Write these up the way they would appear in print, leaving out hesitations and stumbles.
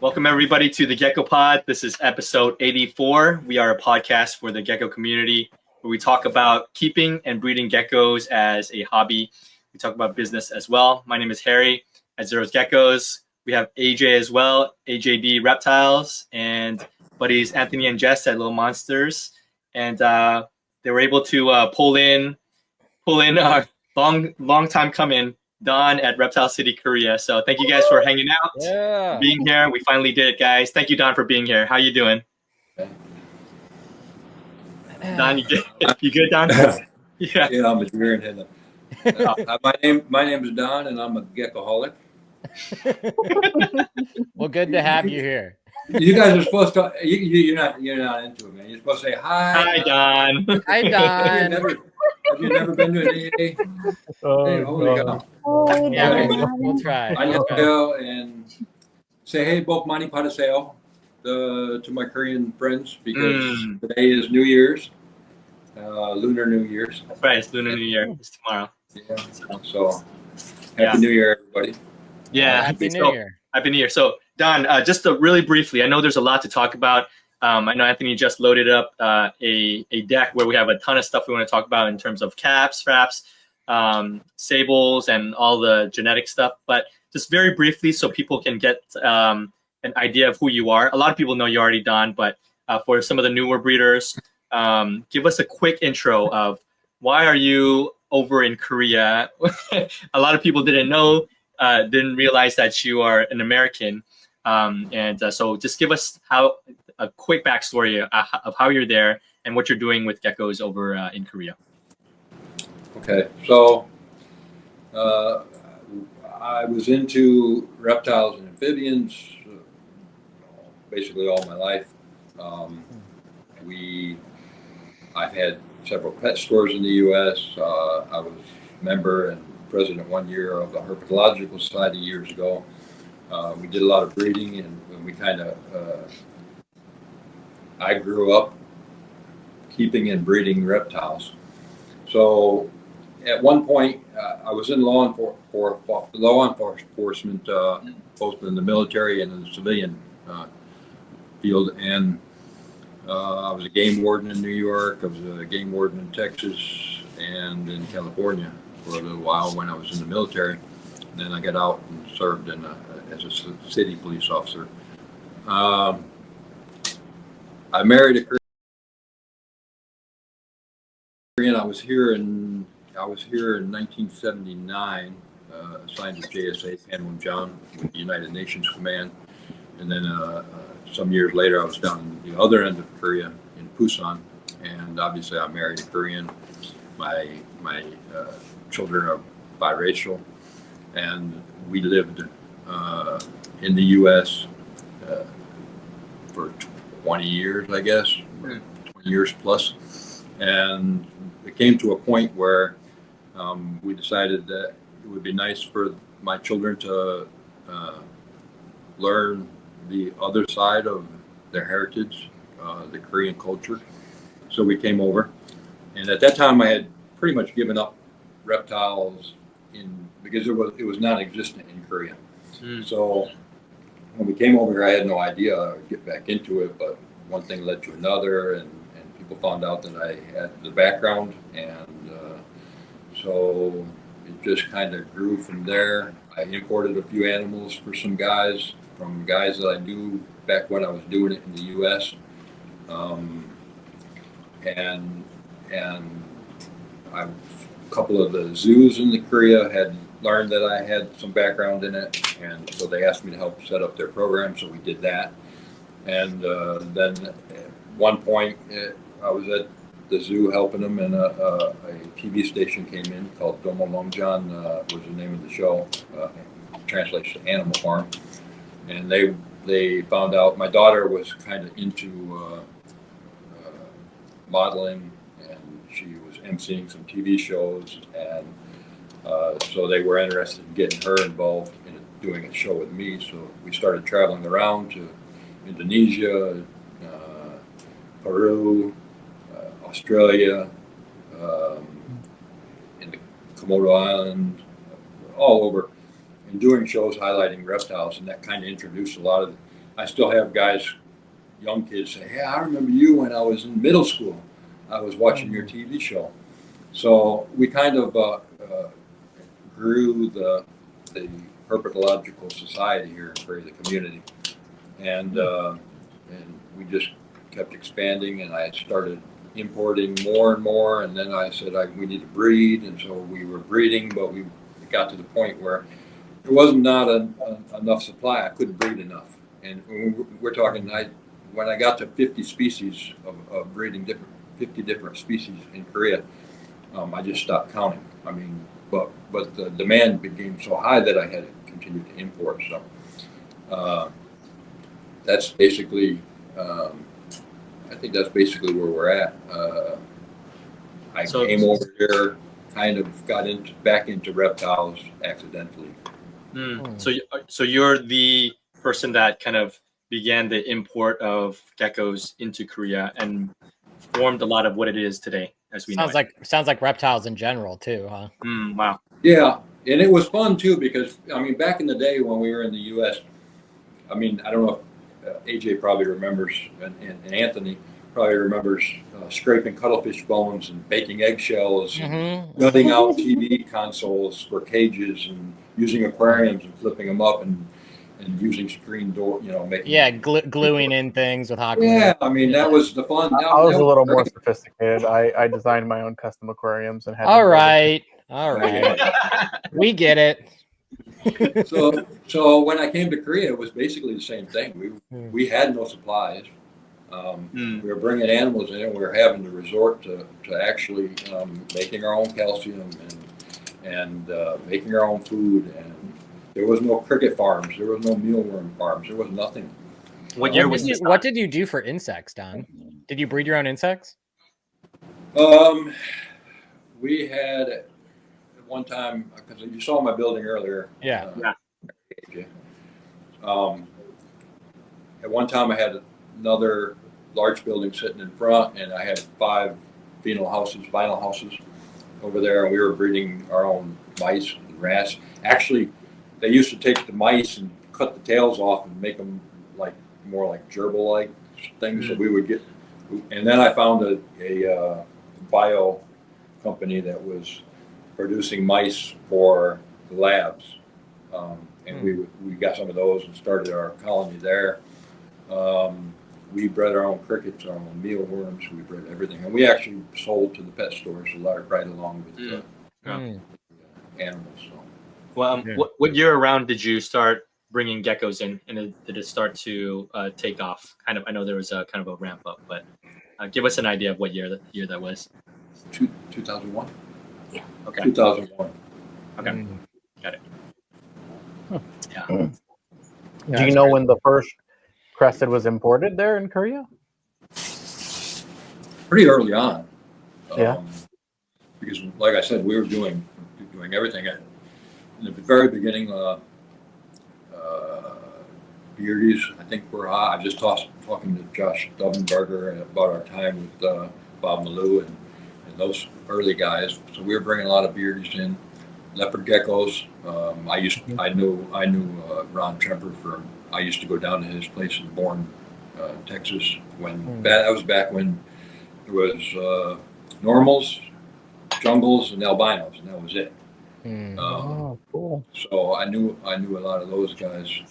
Welcome everybody to the Gecko Pod. This is episode 84. We are a podcast for the gecko community where we talk about keeping and breeding geckos as a hobby. We talk about business as well. My name is Harry at Zero's Geckos. We have AJ as well, AJD Reptiles, and buddies Anthony and Jess at Little Monsters. And they were able to pull in our long time coming, Don at Reptile City Korea. So thank you guys for hanging out, being here. We finally did it, guys. Thank you, Don, for being here. How you doing? Don, you good, Don? Yeah, I'm a deer in heaven. My name is Don, and I'm a geckoholic. Well, good to have you here. You guys are supposed to. You're not into it, man. You're supposed to say hi. Hi, Don. Hi, Don. Have you never been to an AA? Hey, holy cow. Yeah, we'll try. I know, and say hey, Bok Mani Padaseo to my Korean friends because today is New Year's, Lunar New Year's. That's right, it's Lunar New Year. It's tomorrow. Yeah. So Happy New Year, everybody. Yeah. Happy New Year. Happy New Year. So Don, just really briefly, I know there's a lot to talk about. I know Anthony just loaded up a deck where we have a ton of stuff we want to talk about in terms of caps, fraps, sables, and all the genetic stuff. But just very briefly, so people can get an idea of who you are. A lot of people know you already, Don, but for some of the newer breeders, give us a quick intro of why are you over in Korea? A lot of people didn't realize that you are an American. So just give us a quick backstory of how you're there and what you're doing with geckos over in Korea. Okay, so I was into reptiles and amphibians basically all my life. I've had several pet stores in the U.S. I was member and president 1 year of the Herpetological Society years ago. We did a lot of breeding, and we kind of, I grew up keeping and breeding reptiles. So at one point, I was in law enforcement, both in the military and in the civilian field. And I was a game warden in New York. I was a game warden in Texas and in California for a little while when I was in the military. And then I got out and served as a city police officer. I married a Korean. I was here in 1979, assigned to JSA Panmunjom with the United Nations Command, and then some years later I was down in the other end of Korea in Busan, and obviously I married a Korean. My children are biracial, and we lived in the U.S. For 20 years, I guess, 20 years plus. And it came to a point where we decided that it would be nice for my children to learn the other side of their heritage, the Korean culture. So we came over. And at that time, I had pretty much given up reptiles because it was non-existent in Korea. So when we came over here, I had no idea I'd get back into it, but one thing led to another, and people found out that I had the background, and so it just kind of grew from there. I imported a few animals for some guys, from guys that I knew back when I was doing it in the U.S. And a couple of the zoos in Korea had learned that I had some background in it, and so they asked me to help set up their program, so we did that. And then at one point, I was at the zoo helping them, and a TV station came in called Domo Mongjan, was the name of the show, translates to Animal Farm. And they found out my daughter was kind of into modeling, and she was emceeing some TV shows, and so they were interested in getting her involved in doing a show with me. So we started traveling around to Indonesia, Peru, Australia, in the Komodo Island, all over, and doing shows highlighting reptiles, and that kind of introduced a lot of I still have guys, young kids say, "Hey, I remember you when I was in middle school. I was watching your TV show." So we kind of grew the herpetological society here in Korea, the community, and we just kept expanding. And I had started importing more and more, and then I said we need to breed, and so we were breeding, but we got to the point where there wasn't enough supply. I couldn't breed enough, and we're talking. When I got to 50 species of breeding 50 different species in Korea, I just stopped counting. I mean, but the demand became so high that I had to continue to import. So that's basically. I think that's basically where we're at. I came over here, kind of got back into reptiles accidentally. So you're the person that kind of began the import of geckos into Korea and formed a lot of what it is today, as we know. Sounds like reptiles in general too, huh? Wow. Yeah, and it was fun too because I mean, back in the day when we were in the U.S., I mean, I don't know if AJ probably remembers, and Anthony probably remembers scraping cuttlefish bones and baking eggshells, and gutting out TV consoles for cages, and using aquariums and flipping them up, and using screen door, making gluing in things with hot glue. Yeah, I mean that was the fun. I was a little more sophisticated. I designed my own custom aquariums and had. All right, we get it. So when I came to Korea, it was basically the same thing. We had no supplies. We were bringing animals in, and we were having to resort to actually making our own calcium and making our own food. And there was no cricket farms. There was no mealworm farms. There was nothing. What year was this? What did you do for insects, Don? Did you breed your own insects? We had at one time, because you saw my building earlier. Yeah. At one time, I had another large building sitting in front, and I had 5 vinyl houses over there, and we were breeding our own mice and rats. Actually, they used to take the mice and cut the tails off and make them more like gerbil-like things that we would get. And then I found a bio company that was producing mice for the labs, and we got some of those and started our colony there. We bred our own crickets, our own mealworms. We bred everything, and we actually sold to the pet stores right along with the animals. So. Well, what year around did you start bringing geckos in, and did it start to take off? Kind of, I know there was a kind of a ramp up, but give us an idea of what year that was. 2001. Yeah. Okay. 2001. Okay. Got it. Yeah. Do you know when the first Crested was imported there in Korea? Pretty early on. Yeah. Because, like I said, we were doing everything. In the very beginning, beardies, I think were hot. I just talking to Josh Duvenberger about our time with Bob Malou and those early guys. So we were bringing a lot of beardies in. Leopard geckos. I knew Ron Tremper from. I used to go down to his place in Bourne, Texas. That was back when there was normals, jungles, and albinos, and that was it. Cool. So I knew a lot of those guys.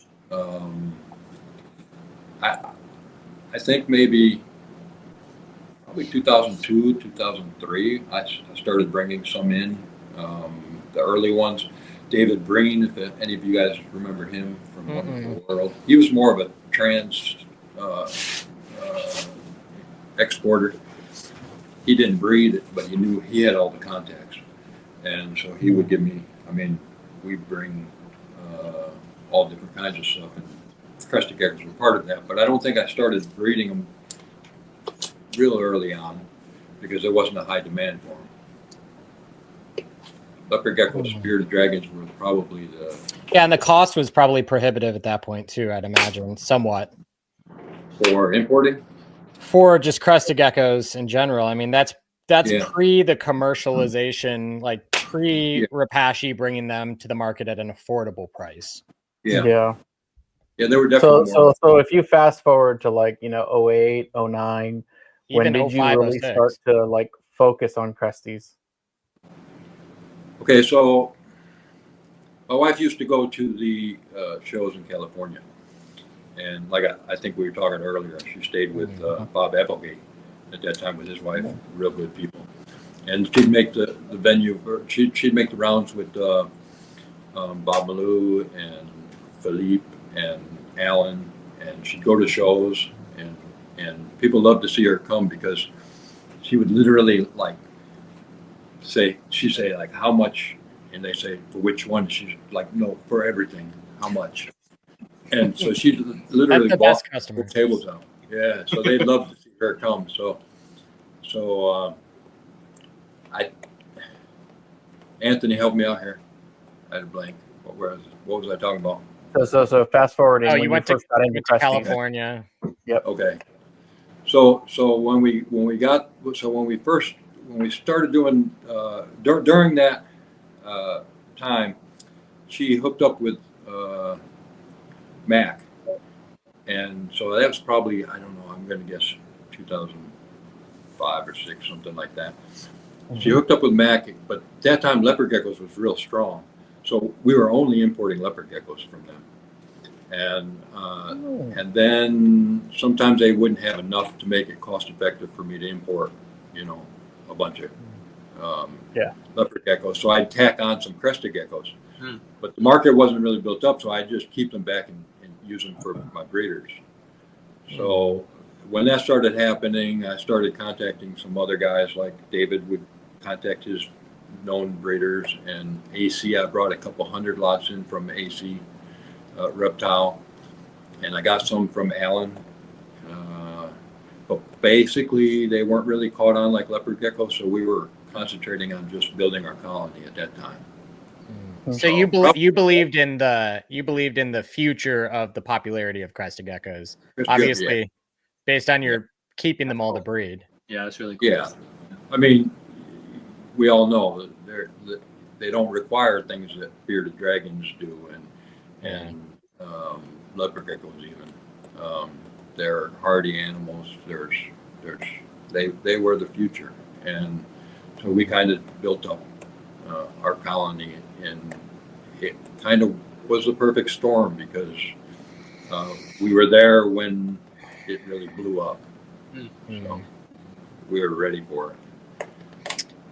I think probably 2002, 2003. I started bringing some in. The early ones, David Breen, if any of you guys remember him from Wonderful World, he was more of a trans exporter. He didn't breed it, but you knew he had all the contacts, and so he would give me. I mean, we bring all different kinds of stuff, and Crested geckos were part of that. But I don't think I started breeding them real early on because there wasn't a high demand for them. Leopard geckos, bearded dragons were probably and the cost was probably prohibitive at that point too, I'd imagine, somewhat. For importing? For just crested geckos in general. I mean, that's pre the commercialization, like pre Repashy bringing them to the market at an affordable price. Yeah. Yeah, they were definitely So if you fast forward to like, 08, 09, when Even did you 05, really 06. start to like focus on Cresties? Okay, so my wife used to go to the shows in California. And like I think we were talking earlier, she stayed with Bob Applegate at that time with his wife, real good people. And she'd make the venue, she'd make the rounds with Bob Malou and Philippe and Alan, and she'd go to shows, and people loved to see her come because she would literally like she'd say like, how much? And they say, for which one? She's like, no, for everything. How much? And so she literally bought the tables out. Yeah, so they'd love to see her come. So Anthony, help me out here. I had a blank. What was I talking about? So fast forwarding. Oh, when you went first got into Cresties. California. Yep. Okay. So when we started doing during that time, she hooked up with Mac, and so that was probably, I don't know, I'm going to guess 2005 or 6, something like that. She hooked up with Mac, but at that time leopard geckos was real strong, so we were only importing leopard geckos from them. And then sometimes they wouldn't have enough to make it cost effective for me to import, a bunch of leopard geckos. So I'd tack on some crested geckos, but the market wasn't really built up, so I'd just keep them back and use them for my breeders. So when that started happening, I started contacting some other guys, like David would contact his known breeders, and AC, I brought a couple hundred lots in from AC Reptile, and I got some from Alan, but basically they weren't really caught on like leopard geckos, so we were concentrating on just building our colony at that time. So you believed in the future of the popularity of crested geckos, obviously, based on your keeping them all to breed. Yeah, that's really cool. Yeah, I mean, we all know that they don't require things that bearded dragons do, and leopard geckos even. They're hardy animals. They were the future, and so we kind of built up our colony, and it kind of was the perfect storm because we were there when it really blew up. So we were ready for it.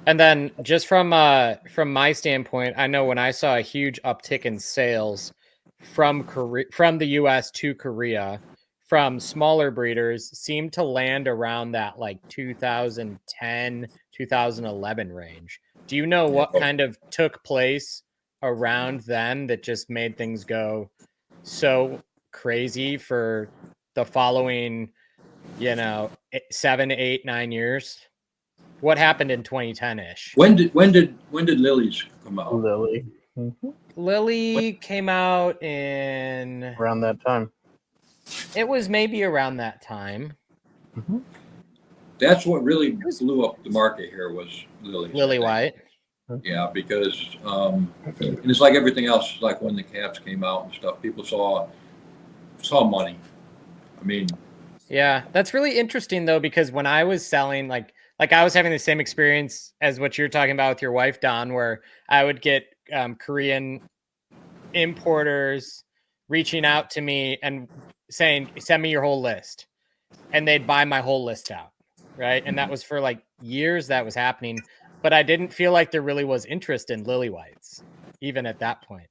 And then just from my standpoint, I know when I saw a huge uptick in sales from the US to Korea, from smaller breeders, seemed to land around that like 2010, 2011 range. Do you know what kind of took place around then that just made things go so crazy for the following, 7, 8, 9 years? What happened in 2010-ish? When did Lilies come out? Lily. Lily came out in Around that time. It was maybe around that time. That's what really blew up the market here was Lilies. Lily White. Yeah, because and it's like everything else. Like when the caps came out and stuff, people saw money. I mean, yeah, that's really interesting though, because when I was selling, like I was having the same experience as what you're talking about with your wife, Don, where I would get Korean importers reaching out to me and saying, "Send me your whole list," and they'd buy my whole list out, right? And that was for like years that was happening. But I didn't feel like there really was interest in lily whites, even at that point.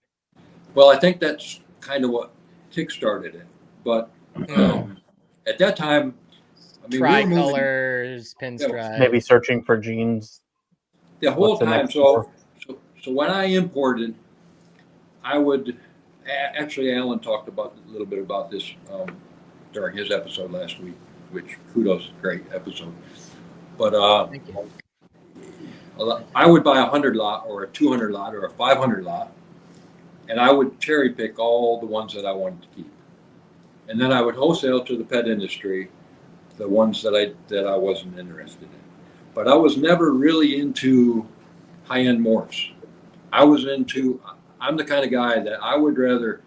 Well, I think that's kind of what kickstarted it. But at that time, I mean, tricolors, pinstripes. Maybe searching for genes. The whole time. So when I imported, I would actually, Alan talked a little bit about this during his episode last week, which kudos, great episode. But Thank you. I would buy a 100 lot or a 200 lot or a 500 lot, and I would cherry pick all the ones that I wanted to keep, and then I would wholesale to the pet industry the ones that I wasn't interested in. But I was never really into high-end morphs. I'm the kind of guy that I would rather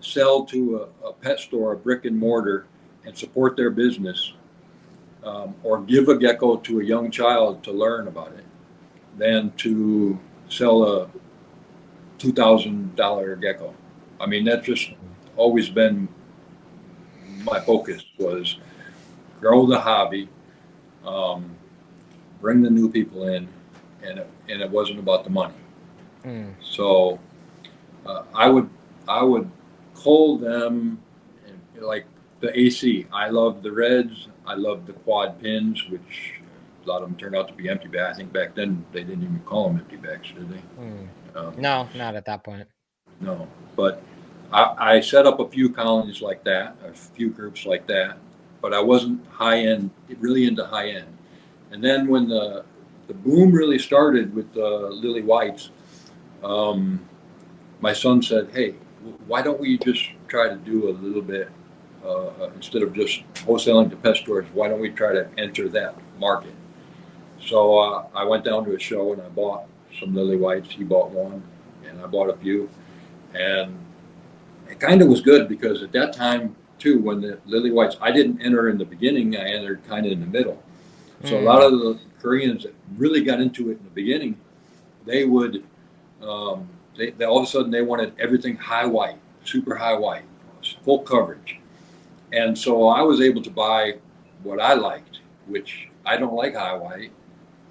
sell to a pet store, a brick and mortar, and support their business, or give a gecko to a young child to learn about it, than to sell a $2,000 gecko. I mean, that's just always been my focus, was grow the hobby, bring the new people in, and it wasn't about the money. So I would call them, like the AC. I love the reds. I love the quad pins, which a lot of them turned out to be empty bags. I think back then they didn't even call them empty bags, did they? No, not at that point. No, but I set up a few colonies like that, a few groups like that, but I wasn't really into high end. And then when the boom really started with the lily whites, my son said, "Hey, why don't we just try to do a little bit, instead of just wholesaling to pet stores, why don't we try to enter that market?" So I went down to a show and I bought some lily whites. He bought one, and I bought a few. And it kind of was good, because at that time, too, when the lily whites, I didn't enter in the beginning, I entered kind of in the middle. So a lot of the Koreans that really got into it in the beginning, they would, they all of a sudden they wanted everything high white, super high white, full coverage. And so I was able to buy what I liked, which I don't like high white.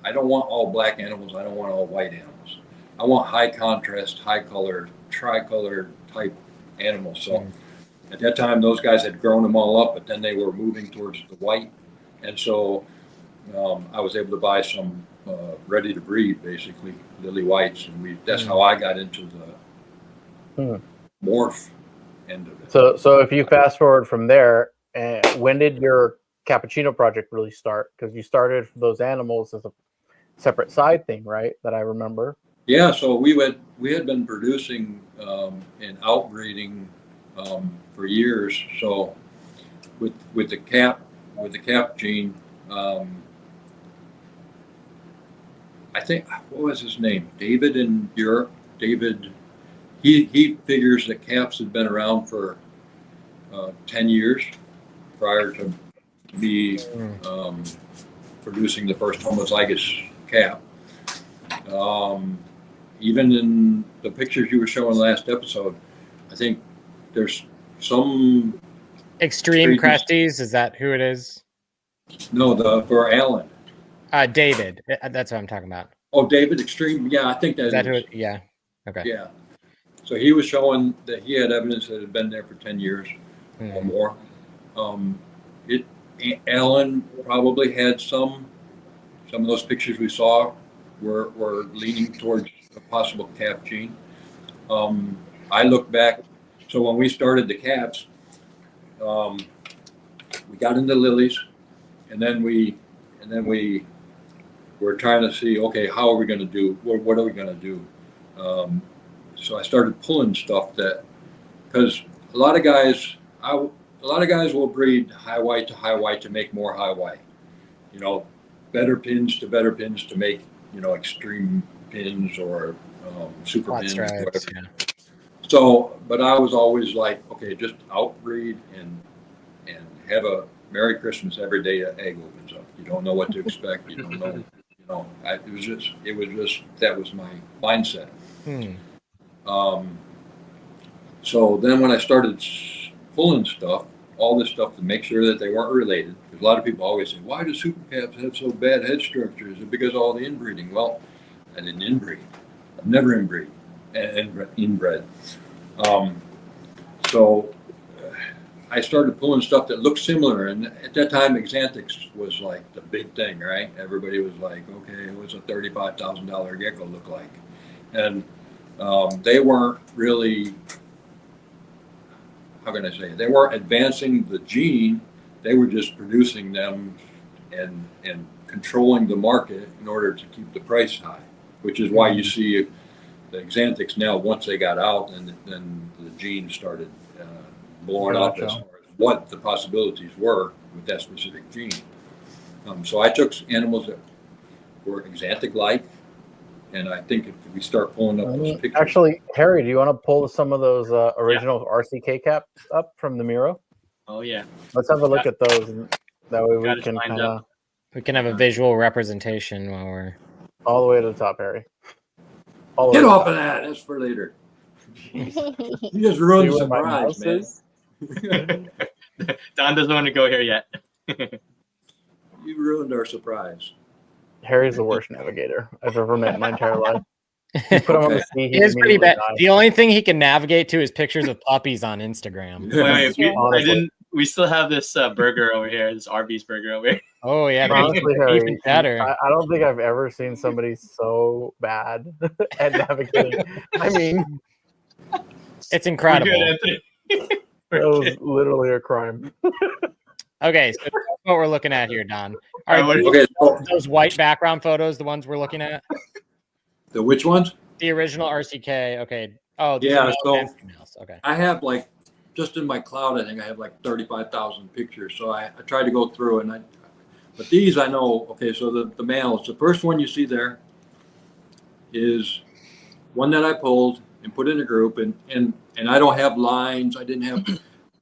I don't want all black animals. I don't want all white animals. I want high contrast, high color, tricolor type animals. So at that time, those guys had grown them all up, but then they were moving towards the white. And so I was able to buy some ready to breed, basically, lily whites. And that's how I got into the morph end of it. So if you fast forward from there, when did your Cappuccino project really start? Because you started those animals as a separate side thing, right? That I remember. Yeah, so we had been producing and outbreeding for years. So with the cap gene, I think, what was his name? David in Europe. David, he figures that caps had been around for 10 years prior to me producing the first homozygous cap. Even in the pictures you were showing last episode, I think there's some Extreme Cresties, is that who it is? No, for Alan. David. That's what I'm talking about. Oh, David Extreme. Yeah, I think Is that who? Yeah. Okay. Yeah. So he was showing that he had evidence that it had been there for 10 years or more. Alan probably had some of those pictures we saw were leaning towards a possible cap gene. I look back, so when we started the caps, we got into lilies, and then we were trying to see, okay, how are we going to do? What are we going to do? So I started pulling stuff because a lot of guys will breed high white to make more high white. You know, better pins to make, extreme pins or super Hot pins, stripes, whatever. yeah. So, but I was always like, okay, just outbreed and have a Merry Christmas every day an egg opens up. You don't know what to expect. You don't know, it was just that was my mindset. So then when I started pulling stuff, all this stuff to make sure that they weren't related, because a lot of people always say, why do super caps have so bad head structures? Is it because of all the inbreeding? Well, I didn't inbreed. I've never inbreed. Inbred. So I started pulling stuff that looked similar, and at that time, Exanthics was like the big thing, right? Everybody was like, okay, what's a $35,000 gecko look like? And they weren't really, how can I say, they weren't advancing the gene. They were just producing them and controlling the market in order to keep the price high, which is why you see the Exanthics now, once they got out, and then the gene started blowing up as far as what the possibilities were with that specific gene. So I took animals that were Exanthic-like, And I think if we start pulling up those pictures, Actually, Harry, do you want to pull some of those original RCK caps up from the Miro? Oh yeah. Let's have a look at those, and that way we Got it can lined kind of We can have a visual representation while we're. all the way to the top, Harry. All the get way to the off top. of that. That's for later. Jeez. You just ruined the See where my surprise, mouse man. is? Don doesn't want to go here yet. You ruined our surprise. Harry's the worst navigator I've ever met in my entire life. You put him on the sea, He is pretty immediately bad. dies. The only thing he can navigate to is pictures of puppies on Instagram. Wait, I Honestly. didn't. We still have this burger over here. This Arby's burger over here. Oh yeah, the Honestly, beef Harry, and cheddar. I don't think I've ever seen somebody so bad at navigating. I mean, It's incredible. We're good, Anthony. that was literally a crime. Okay, so that's what we're looking at here, Don. All All right, right, what- Okay, so those white background photos, the ones we're looking at, the which ones? the original RCK. Okay. Oh, these Yeah, are males so- and females. Okay. I have like, just in my cloud, I think I have like 35,000 pictures. So I tried to go through and but these I know, okay, so the males, the first one you see there is one that I pulled and put in a group and I don't have lines. I didn't have,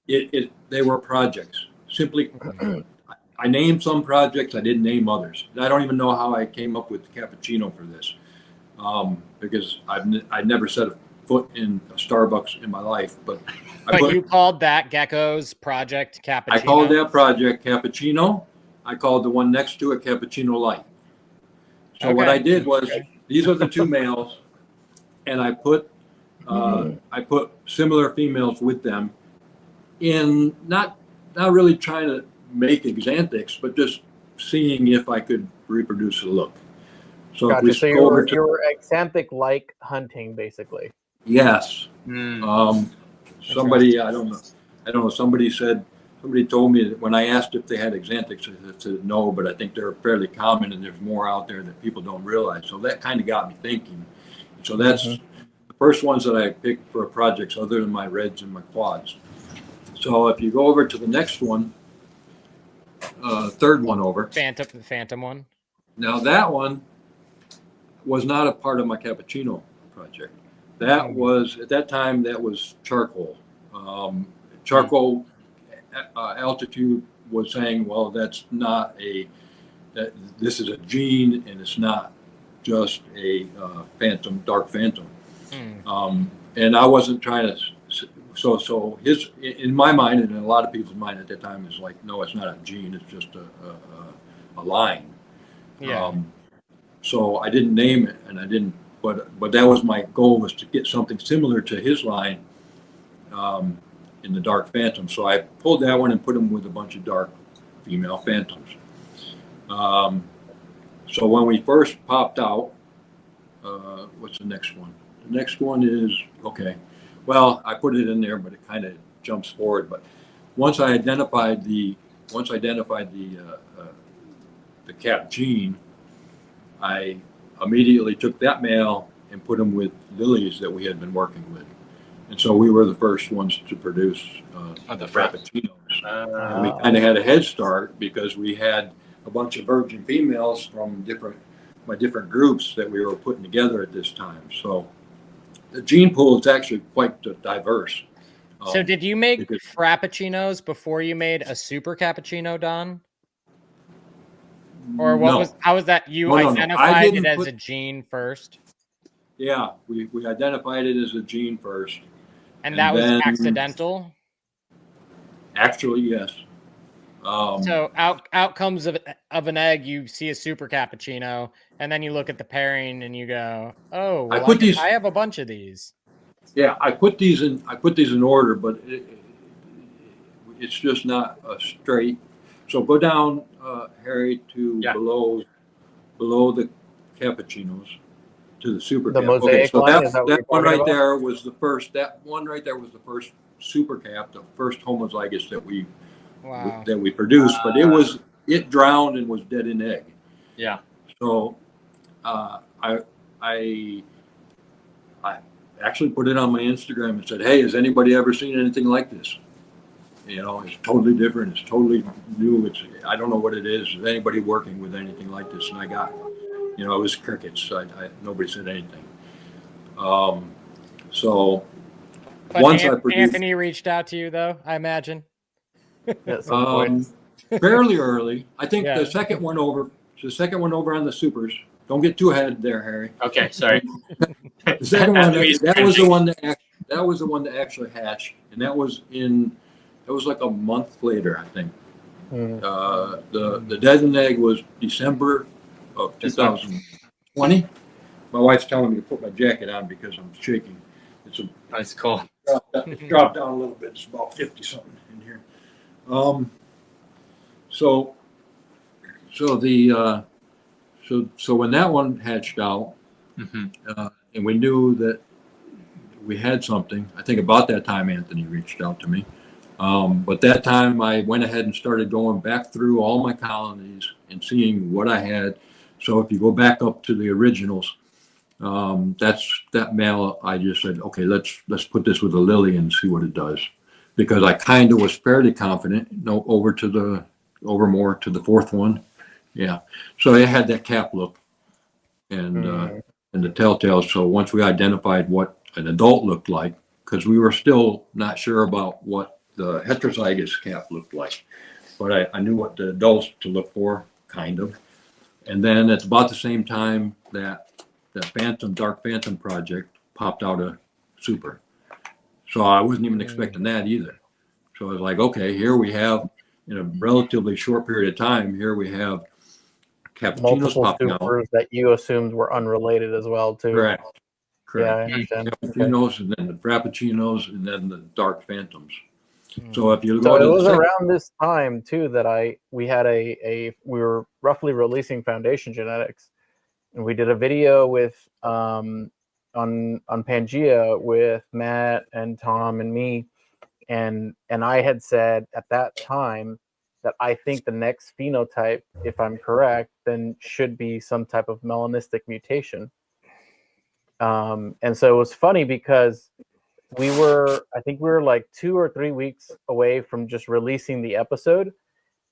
they were projects. Simply, I named some projects, I didn't name others. I don't even know how I came up with the cappuccino for this, because I'd never set a foot in a Starbucks in my life. But You called that Gecko's project Cappuccino? I called that project Cappuccino. I called the one next to it Cappuccino Light. So what I did was, these are the two males, and I put similar females with them in not really trying to make exanthics, but just seeing if I could reproduce the look. So Gotcha. if we So go over to, you were exanthic like hunting, basically. yes, Mm. somebody I don't know. Somebody told me that when I asked if they had exanthics, I said no, but I think they're fairly common and there's more out there that people don't realize. So that kind of got me thinking. So that's the first ones that I picked for projects other than my reds and my quads. So if you go over to the next one, third one over. The Phantom one. Now that one was not a part of my cappuccino project. That was, at that time, that was charcoal. Charcoal altitude was saying, well, that's not that this is a gene and it's not just a phantom, dark phantom. And I wasn't trying to, so his, in my mind and in a lot of people's mind at that time, is like, no, it's not a gene, it's just a line. Yeah. So I didn't name it, and I didn't, but that was my goal, was to get something similar to his line in the dark phantom. So I pulled that one and put him with a bunch of dark female phantoms. So when we first popped out, what's the next one? The next one is, okay, well, I put it in there, but it kind of jumps forward. But once I identified the cap gene, I immediately took that male and put him with lilies that we had been working with. And so we were the first ones to produce the Frappuccinos. And we kind of had a head start because we had a bunch of virgin females from my different groups that we were putting together at this time. So the gene pool is actually quite diverse. So did you make Frappuccinos before you made a super cappuccino, Don? Or how was that? You identified it as a gene first? Yeah, we identified it as a gene first. And that was accidental? Actually, yes. So out comes of an egg, you see a super cappuccino, and then you look at the pairing and you go, oh, well, I have a bunch of these. Yeah, I put these in order, but it's just not a straight. So go down, Harry, to below the cappuccinos to the super cap. Mosaic so line, that one right there was the first. That one right there was the first super cap, the first homozygous that we produced. But it drowned and was dead in egg. Yeah. So I actually put it on my Instagram and said, hey, has anybody ever seen anything like this? You know, it's totally different. It's totally new. I don't know what it is. Is anybody working with anything like this? And I got It was crickets. Nobody said anything. So But once I produced, Anthony reached out to you, though, I imagine. At some point. fairly early. I think Yeah. the second one over on the supers. Don't get too ahead there, Harry. Okay, sorry. The second one, Anthony's that was the cringing. one that was the one that actually hatched, and that was like a month later, I think. Mm. The dead egg was December of 2020. My wife's telling me to put my jacket on because I'm shaking. That's cool. It's dropped down a little bit. It's about 50 something in here. So when that one hatched out, and we knew that we had something, I think about that time Anthony reached out to me. But that time I went ahead and started going back through all my colonies and seeing what I had. So if you go back up to the originals, that male, I just said, okay, let's put this with a lily and see what it does, because I kind of was fairly confident. Over more to the fourth one, yeah. So it had that cap look, and the telltale. So once we identified what an adult looked like, because we were still not sure about what the heterozygous cap looked like, but I knew what the adults to look for, kind of. And then at about the same time that Dark Phantom project popped out a super. So I wasn't even expecting that either. So I was like, okay, here we have, in a relatively short period of time, here we have cappuccinos Multiple popping out. supers that you assumed were unrelated as well, too. Correct. Yeah, I understand. Cappuccinos, and then the Frappuccinos, and then the Dark Phantoms. So if you So go it to was the around this time too that we were roughly releasing Foundation Genetics, and we did a video with on Pangea with Matt and Tom and me, and I had said at that time that I think the next phenotype, if I'm correct, then should be some type of melanistic mutation. And so it was funny because I think we were like 2 or 3 weeks away from just releasing the episode.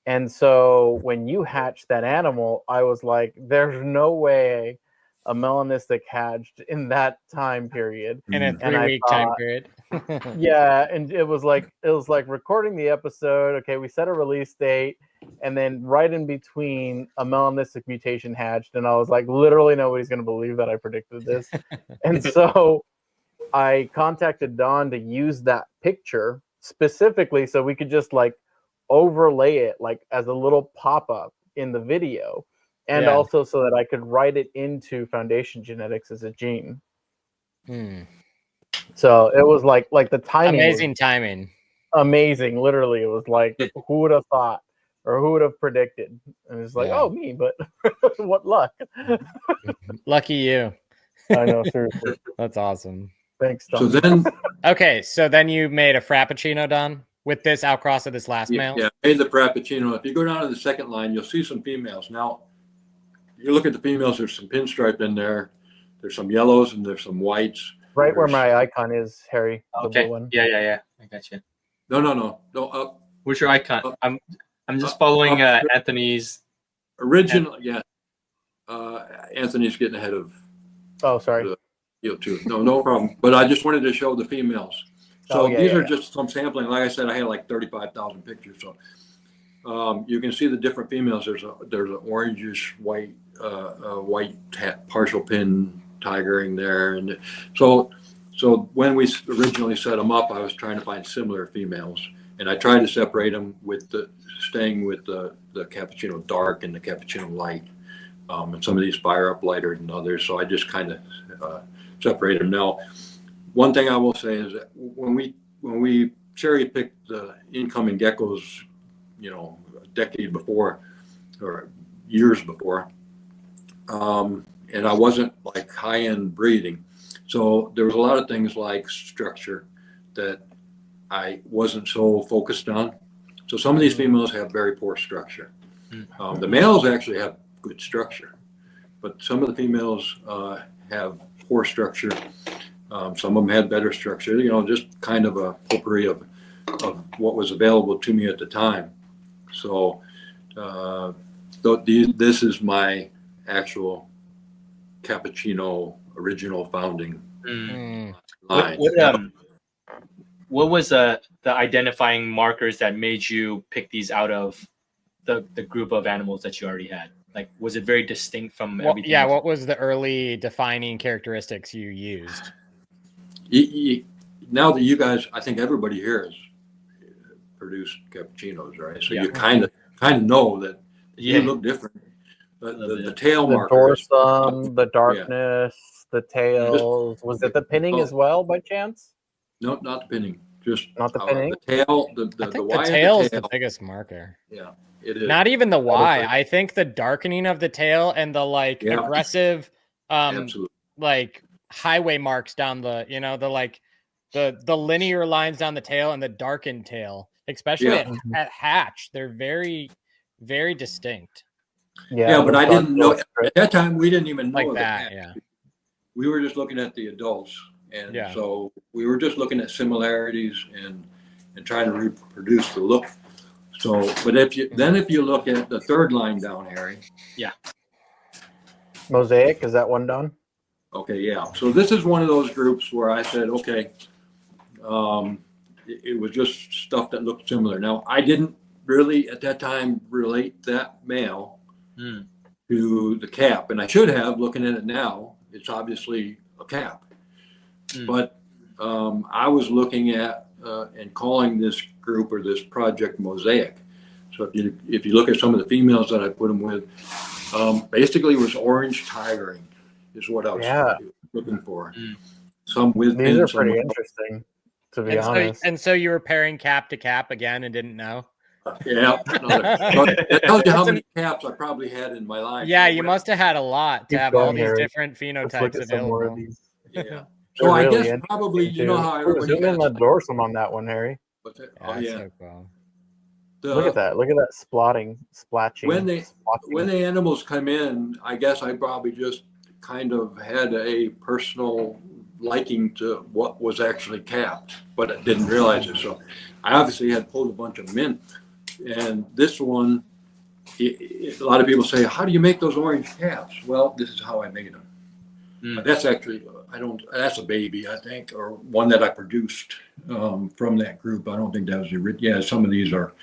And so when you hatched that animal, I was like, there's no way a melanistic hatched in that time period. In a 3-week time period. Yeah, and it was like recording the episode. Okay, we set a release date, and then right in between a melanistic mutation hatched, and I was like, literally nobody's gonna believe that I predicted this. And so I contacted Don to use that picture specifically so we could just like overlay it like as a little pop-up in the video, and also so that I could write it into Foundation Genetics as a gene. So it was like the timing. Amazing timing. Amazing. Literally, it was like, who would have thought or who would have predicted? And it's like, oh, me, but what luck. Lucky you. I know, seriously. That's awesome. Thanks, Don. So then, okay, so then you made a Frappuccino, Don, with this outcross of this last male? Yeah, made the Frappuccino. If you go down to the second line, you'll see some females. Now, you look at the females, there's some pinstripe in there. There's some yellows and there's some whites. Right where my icon is, Harry. The Okay. blue one. Yeah. I got you. No. Up. Where's your icon? I'm just following Anthony's. Original, yeah. Anthony's getting ahead of. Oh, sorry. You too. No problem. But I just wanted to show the females. So these are just some sampling. Like I said, I had like 35,000 pictures. So you can see the different females. There's an orangish white, partial pin tigering there, and so when we originally set them up, I was trying to find similar females, and I tried to separate them staying with the Cappuccino Dark and the Cappuccino Light, and some of these fire up lighter than others. So I just kind of separate them. Now, one thing I will say is that when we cherry picked the incoming geckos, a decade before or years before, and I wasn't like high-end breeding. So there was a lot of things like structure that I wasn't so focused on. So some of these females have very poor structure. The males actually have good structure, but some of the females have poor structure. Some of them had better structure, just kind of a potpourri of what was available to me at the time. So this is my actual Cappuccino original founding Mm. line. What was the identifying markers that made you pick these out of the group of animals that you already had? Like, was it very distinct from everything else? What was the early defining characteristics you used? Now that you guys, I think everybody here has produced cappuccinos, right? So Yeah. you kind of know that you look different. The tail The markers, dorsum, the darkness, the tails. Was it the pinning as well, by chance? no, not the pinning, just Not the pinning? the tail, I the think Y the of tail's the tail. the biggest marker. Yeah, it is. Not even the Y. right. I think the darkening of the tail and the Yeah. aggressive Absolutely. like highway marks down the, the linear lines down the tail and the darkened tail, especially at hatch. They're very, very distinct. Yeah, but the I didn't know dark at that time. We didn't even know Like the that, cats. We were just looking at the adults, and Yeah. so we were just looking at similarities and trying to reproduce the look. So, but if you look at the third line down, Harry. Mosaic, is that one done? Okay, yeah. So this is one of those groups where I said, okay, it was just stuff that looked similar. Now, I didn't really at that time relate that male to the cap, and I should have. Looking at it now, it's obviously a cap. But I was looking at and calling this group or this project Mosaic. So if you look at some of the females that I put them with, basically it was orange tigering is what I was looking for. Some with these are pretty interesting, to be honest. And so you were pairing cap to cap again and didn't know? Yeah. That tells you how many caps I probably had in my life. Yeah, you must have had a lot to Keep have going, all these Harry. different phenotypes available. Yeah. So I really guess probably you know how everybody zoom in has, the dorsum on that one, Harry. So cool. Look at that. Look at that splotching. When the animals come in, I guess I probably just kind of had a personal liking to what was actually capped, but I didn't realize it. So I obviously had pulled a bunch of mint, and this one, a lot of people say, "How do you make those orange caps?" Well, this is how I made them. That's actually that's a baby, I think, or one that I produced from that group. I don't think that was the original. Yeah, some of these are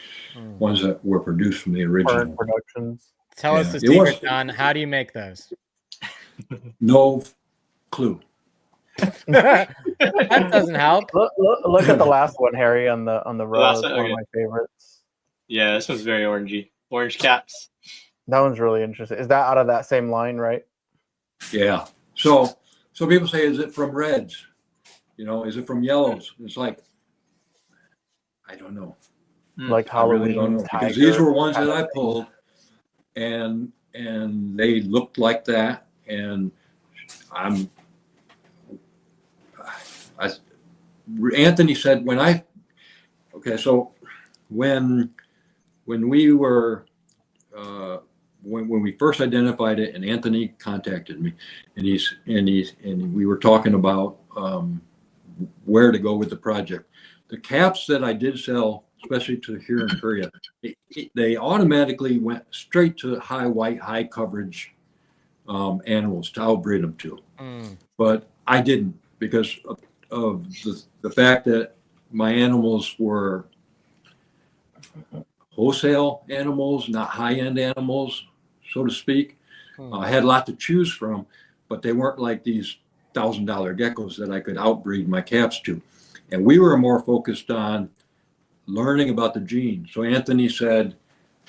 ones that were produced from the original productions. Tell us the secret, John. How do you make those? No clue. That doesn't help. Look at the last one, Harry, on the row. It's one of my favorites. Yeah, this one's very orangey. Orange caps. That one's really interesting. Is that out of that same line, right? Yeah. So people say, is it from reds? Is it from yellows? It's like, I don't know. Like I really don't know, because these were ones that I pulled, and they looked like that, and Anthony said when we were when we first identified it, and Anthony contacted me, and we were talking about where to go with the project. The caps that I did sell, especially to here in Korea, they automatically went straight to high white, high coverage animals to outbreed them to. But I didn't, because of the fact that my animals were wholesale animals, not high-end animals, so to speak. I had a lot to choose from, but they weren't like these $1,000 geckos that I could outbreed my caps to. And we were more focused on learning about the gene. So Anthony said,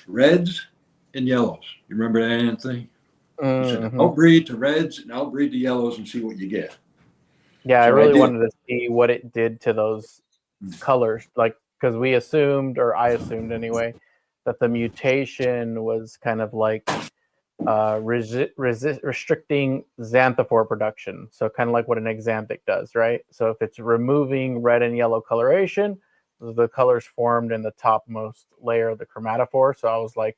reds and yellows. You remember that, Anthony? He said, outbreed to reds and outbreed to yellows and see what you get. Yeah, so I really wanted to see what it did to those colors, like, because we assumed, or I assumed anyway, that the mutation was kind of like restricting xanthophore production. So kind of like what an exanthic does, right? So if it's removing red and yellow coloration, the colors formed in the topmost layer of the chromatophore. So I was like,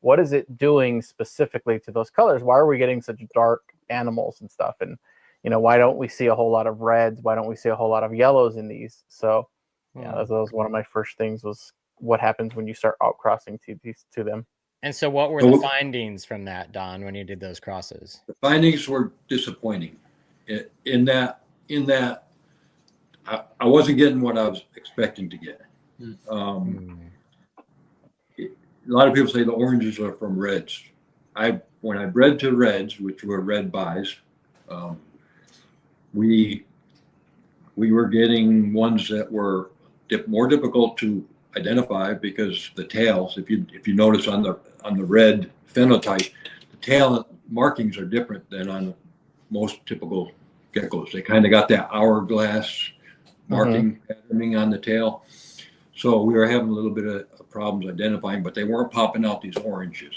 what is it doing specifically to those colors? Why are we getting such dark animals and stuff? And, why don't we see a whole lot of reds? Why don't we see a whole lot of yellows in these? So yeah, that was one of my first things, was what happens when you start outcrossing to them. And so what were the findings from that, Don, when you did those crosses? The findings were disappointing in that I wasn't getting what I was expecting to get. A lot of people say the oranges are from reds. When I bred to reds, which were red buys, we were getting ones that were more difficult to identify because the tails, if you notice on the red phenotype, the tail markings are different than on most typical geckos. They kind of got that hourglass marking patterning on the tail. So we were having a little bit of problems identifying, but they weren't popping out these oranges.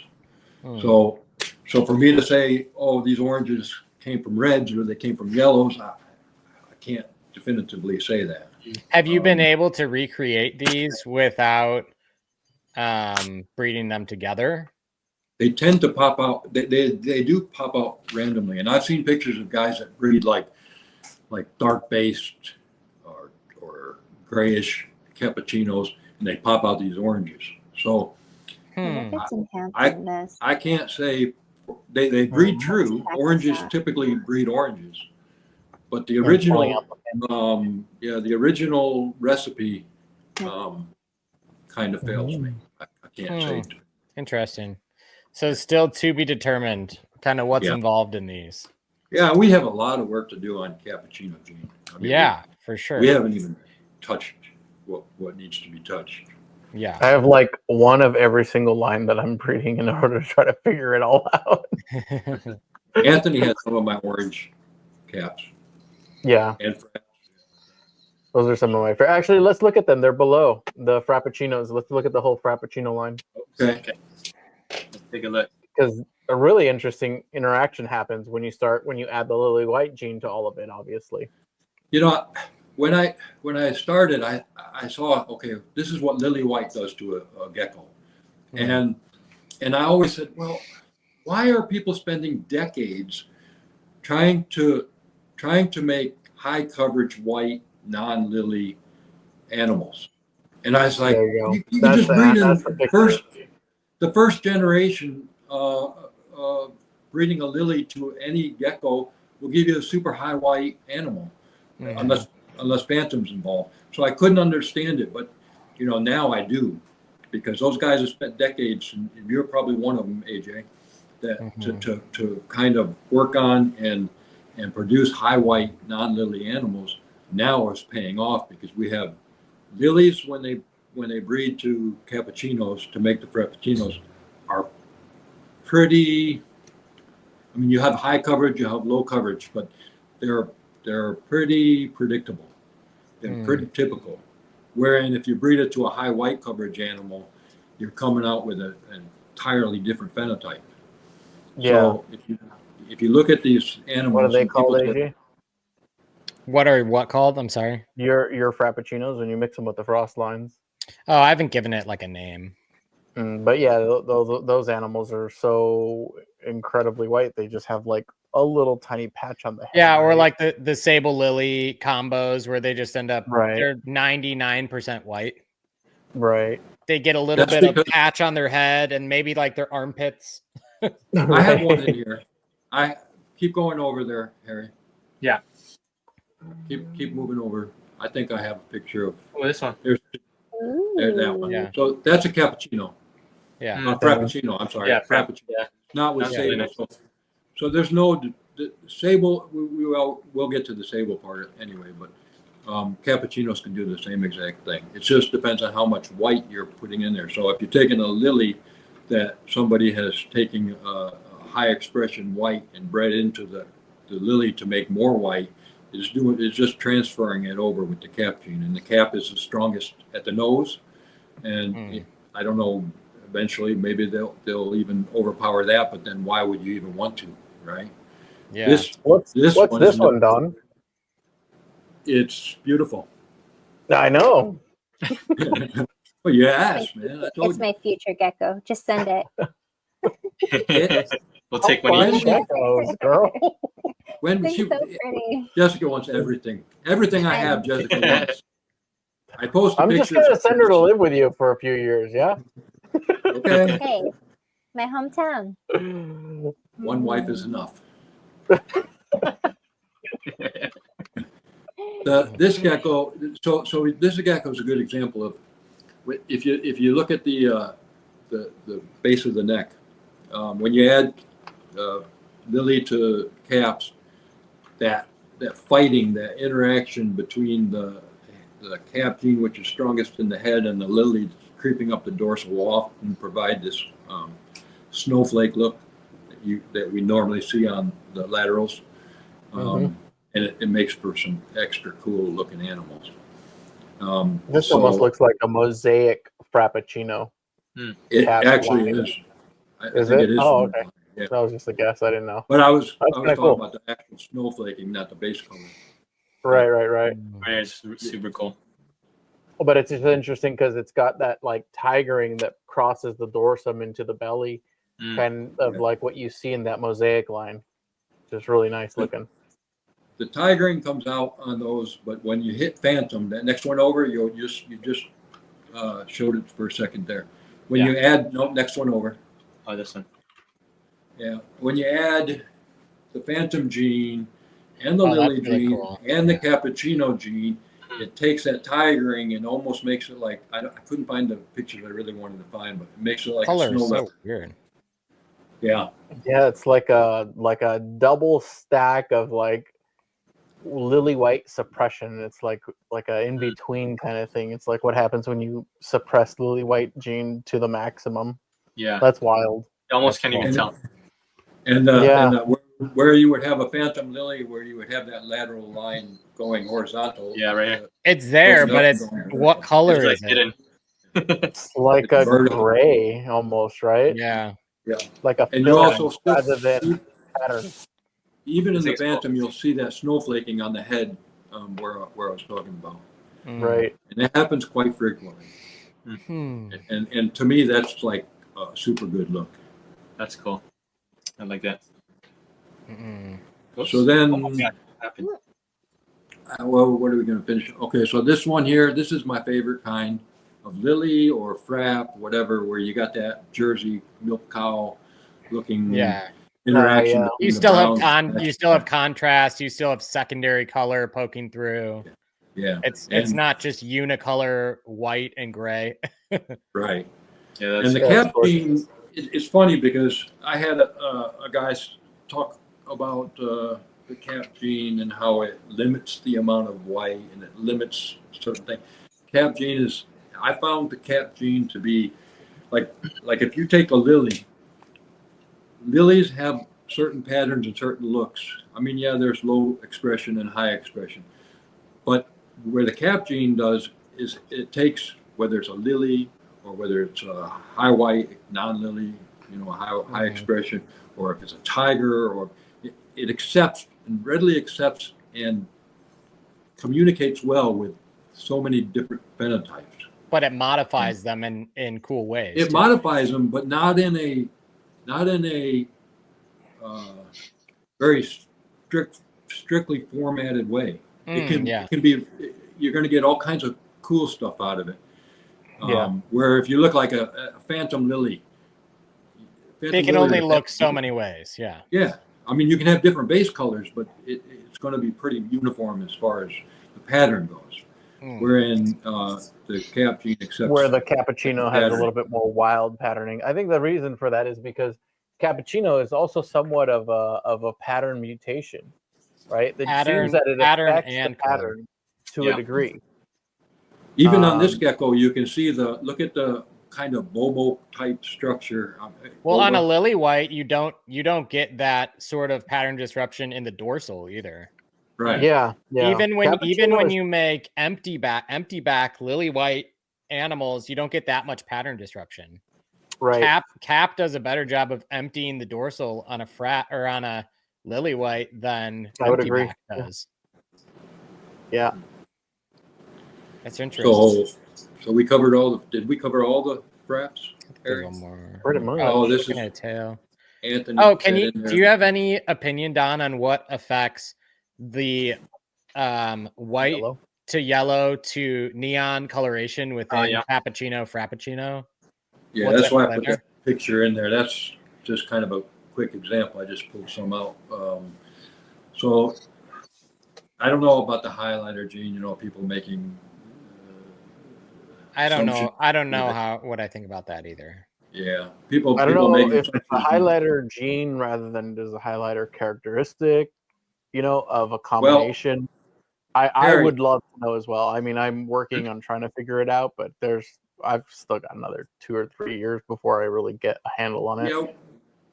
So for me to say, oh, these oranges came from reds or they came from yellows, I can't definitively say that. Have you been able to recreate these without breeding them together? They tend to pop out. They do pop out randomly, and I've seen pictures of guys that breed like dark based or grayish cappuccinos, and they pop out these oranges. So I can't say they breed true. Oranges typically breed oranges, but the original the original recipe kind of fails me. I can't say. Interesting. So still to be determined kind of what's involved in these. Yeah, we have a lot of work to do on cappuccino, Gene. I mean, for sure. We haven't even touched what needs to be touched. Yeah. I have like one of every single line that I'm breeding in order to try to figure it all out. Anthony has some of my orange caps. Yeah. And those are some of my favorite. Actually, let's look at them. They're below the Frappuccinos. Let's look at the whole Frappuccino line. Okay. Let's take a look. Because a really interesting interaction happens when you add the lily white gene to all of it, obviously. You know, when I started, I saw, okay, this is what lily white does to a gecko. And I always said, well, why are people spending decades trying to make high coverage white non-lily animals? And I was like, you just breed in the first generation breeding a lily to any gecko will give you a super high white animal, unless phantom's involved. So I couldn't understand it, but now I do, because those guys have spent decades, and you're probably one of them, AJ, that to kind of work on and produce high white non-lily animals now is paying off, because we have lilies when they breed to cappuccinos to make the frappuccinos are pretty. I mean, you have high coverage, you have low coverage, but they're pretty predictable. They're pretty typical. Whereas if you breed it to a high white coverage animal, you're coming out with an entirely different phenotype. Yeah. So if you look at these animals, what are they called, AJ? What called? I'm sorry. Your Frappuccinos when you mix them with the frost lines. Oh, I haven't given it like a name. But yeah, those animals are so incredibly white. They just have like a little tiny patch on the head. Yeah, or like the Sable Lily combos where they just end up they're 99% white. Right. They get a little bit of patch on their head and maybe like their armpits. I have one in here. I keep going over there, Harry. Yeah. Keep moving over. I think I have a picture of. Oh, this one. There's that one. Yeah. So that's a cappuccino. Yeah. Frappuccino. I'm sorry. Yeah, Frappuccino. Yeah. Not with That's Sable. really nice. So there's no Sable. We'll get to the Sable part anyway, but cappuccinos can do the same exact thing. It just depends on how much white you're putting in there. So if you're taking a lily that somebody has taken a high expression white and bred into the lily to make more white, is just transferring it over with the cap gene, and the cap is the strongest at the nose, and I don't know. Eventually, maybe they'll even overpower that, but then why would you even want to, right? Yeah. What's this one, Don? It's beautiful. I know. Well, you asked, man. It's my future gecko. Just send it. We'll take one each. Girl. When They're so pretty. Jessica wants everything. Everything I have, Jessica wants. I post. I'm just gonna send her to live with you for a few years. Yeah. Okay. Hey, My hometown. One wife is enough. This gecko, so this gecko is a good example of if you look at the base of the neck, when you add lily to caps, that fighting, that interaction between the cap gene, which is strongest in the head, and the lily creeping up the dorsal will often provide this snowflake look that we normally see on the laterals. And it makes for some extra cool looking animals. This almost looks like a mosaic Frappuccino. It Cap actually line. is. I Is think it? it is. Oh, from the okay. line, yeah. That was just a guess. I didn't know. But I was That's talking kinda cool. about the actual snowflaking, not the base color. Right. Right, it's super cool. But it's just interesting because it's got that like tigering that crosses the dorsum into the belly, kind of like what you see in that mosaic line. Just really nice looking. The tigering comes out on those, but when you hit Phantom, that next one over, you just showed it for a second there. When you add next one over. Oh, this one. Yeah, when you add the Phantom gene and the Lily really gene cool. and the Cappuccino gene, it takes that tigering and almost makes it like I couldn't find the picture I really wanted to find, but it makes it like Color a is snow so leopard. weird. Yeah, Yeah, it's like a double stack of like lily white suppression. It's like a in between kind of thing. It's like what happens when you suppress lily white gene to the maximum. Yeah, That's wild. you almost That's can't even cool. tell. and Yeah. where you would have a Phantom Lily, where you would have that lateral line going horizontal. Yeah, right here. It's there, Goes but up it's and going what color It's is like it? hidden. It's like It's a vertical. gray almost, right? Yeah. Like a And you film also still, rather than pattern. even in It's the like it's cool. Phantom, you'll see that snowflaking on the head, where I was talking about, Right. and that happens quite frequently. Hmm. And to me, that's like a super good look. That's cool. I like that. So then, Oh, yeah, happened. well, what are we going to finish? Okay, so this one here, this is my favorite kind of lily or frap, whatever, where you got that Jersey milk cow looking interaction. yeah. between You the still have browns. you still have contrast, you still have secondary color poking through. Yeah, It's and- not just unicolor white and gray. right. Yeah, that's And the Yeah, cap gene, it's funny because I had a guy talk about the cap gene and how it limits the amount of white and it limits certain things. Cap gene is, I found the cap gene to be like if you take a lily, lilies have certain patterns and certain looks. I mean, yeah, there's low expression and high expression, but where the cap gene does is it takes, whether it's a lily or whether it's a high white non-lily, high expression, or if it's a tiger, or it accepts and readily accepts and communicates well with so many different phenotypes. But it modifies them in cool ways. It too. modifies them, but not in a very strictly formatted way. It can be. You're going to get all kinds of cool stuff out of it. Where if you look like a Phantom Lily, They can only look so many ways. Yeah. Yeah, I mean, you can have different base colors, but it's going to be pretty uniform as far as the pattern goes. Wherein the cap gene accepts Where the Cappuccino has a pattern. little bit more wild patterning. I think the reason for that is because Cappuccino is also somewhat of a pattern mutation, right? It seems that it affects the pattern to a degree. Even on this gecko, you can see look at the kind of bobo type structure. Well, on a lily white, you don't get that sort of pattern disruption in the dorsal either. Right. Yeah. Even when you make empty back lily white animals, you don't get that much pattern disruption. Right. Cap does a better job of emptying the dorsal on a frat or on a lily white than I would empty agree. back does. Yeah. That's interesting. So we covered did we cover all the fraps? There's one more. Pretty much. Oh, this is a tail. Anthony. Oh, do you have any opinion, Don, on what affects the white to yellow to neon coloration within Cappuccino Frappuccino? Yeah, What's that's that why I put highlighter? that picture in there. That's just kind of a quick example. I just pulled some out. So I don't know about the highlighter, Gene. You know, people making. I don't assumptions know. I don't know with it. what I think about that either. Yeah, people I don't people know making if it's a assumptions. highlighter gene rather than just a highlighter characteristic, of a Well, combination. I Harry, would love to know as well. I mean, I'm working on trying to figure it out, but I've still got another 2 or 3 years before I really get a handle on it. you know,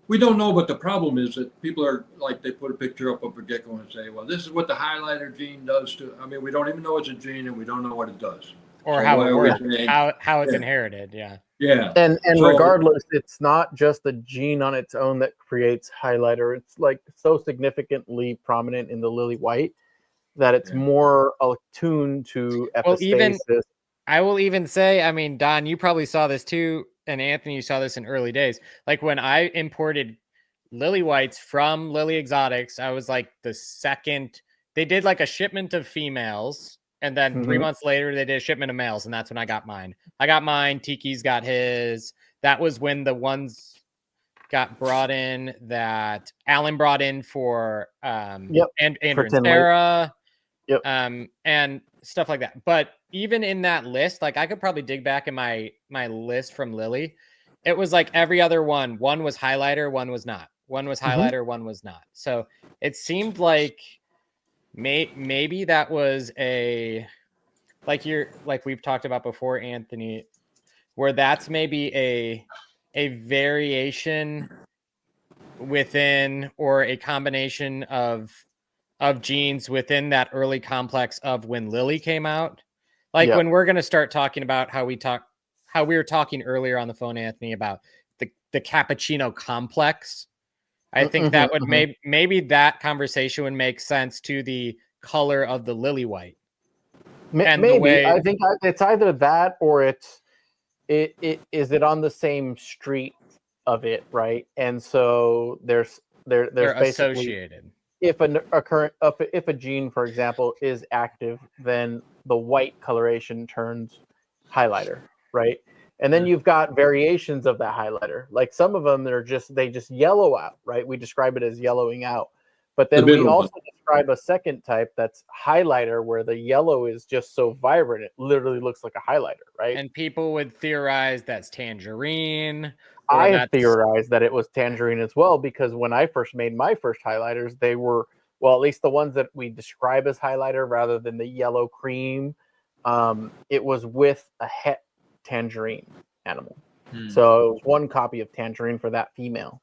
we don't know, but the problem is that people are like they put a picture up of a gecko and say, "Well, this is what the highlighter gene does to." I mean, we don't even know it's a gene, and we don't know what it does. Or So how why it are we works, saying- how it's Yeah. inherited. Yeah. Yeah, And So- regardless, it's not just the gene on its own that creates highlighter. It's like so significantly prominent in the lily white that it's Yeah. more attuned to Well, even epistasis. I will even say, I mean, Don, you probably saw this too, and Anthony, you saw this in early days. Like when I imported lily whites from Lily Exotics, I was like the second. They did like a shipment of females, and then 3 Mhm. months later they did a shipment of males, and that's when I got mine. I got mine. Tiki's got his. That was when the ones got brought in that Alan brought in for Yep, and Andrew for and 10 weight. Sarah. Yep. And stuff like that. But even in that list, like I could probably dig back in my list from Lily. It was like every other one. One was highlighter, one was not. One was Mhm. highlighter, one was not. So it seemed like maybe that was like we've talked about before, Anthony, where that's maybe a variation within or a combination of genes within that early complex of when Lily came out. Like Yeah. when we're going to start talking about how we were talking earlier on the phone, Anthony, about the cappuccino complex. I think that would maybe that conversation would make sense to the color of the lily white. And the Maybe way- I think it's either that or it is it on the same street of it, right? And so there's They're basically associated. if a gene, for example, is active, then the white coloration turns highlighter, right? And then you've got variations of that highlighter. Like some of them they just yellow out, right? We describe it as yellowing out. But then we middle also describe a second type that's highlighter, where the yellow is just so vibrant it literally looks like a highlighter, right? And people would theorize that's tangerine. I have theorized that it was tangerine as well, because when I first made my first highlighters, they were, well, at least the ones that we describe as highlighter rather than the yellow cream, it was with a het tangerine animal. So it was one copy of tangerine for that female.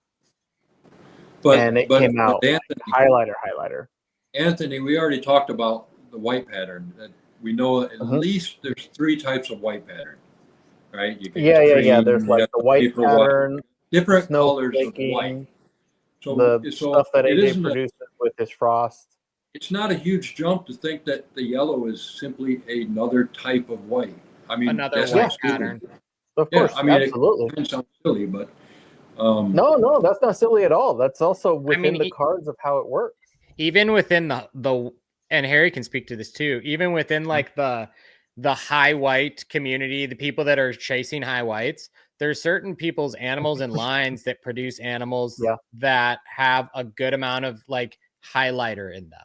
And it came out highlighter. Anthony, we already talked about the white pattern. We know at least there's 3 types of white pattern, right? You can Yeah. There's like the white pattern, different colors of white. So the stuff that AJ produces with his frost. It's not a huge jump to think that the yellow is simply another type of white. I mean, another white pattern. Of course, I mean, absolutely. It sounds silly, but no, that's not silly at all. That's also within the cards of how it works. Even within the and Harry can speak to this too. Even within like the high white community, the people that are chasing high whites, there's certain people's animals and lines that produce animals that have a good amount of like highlighter in them.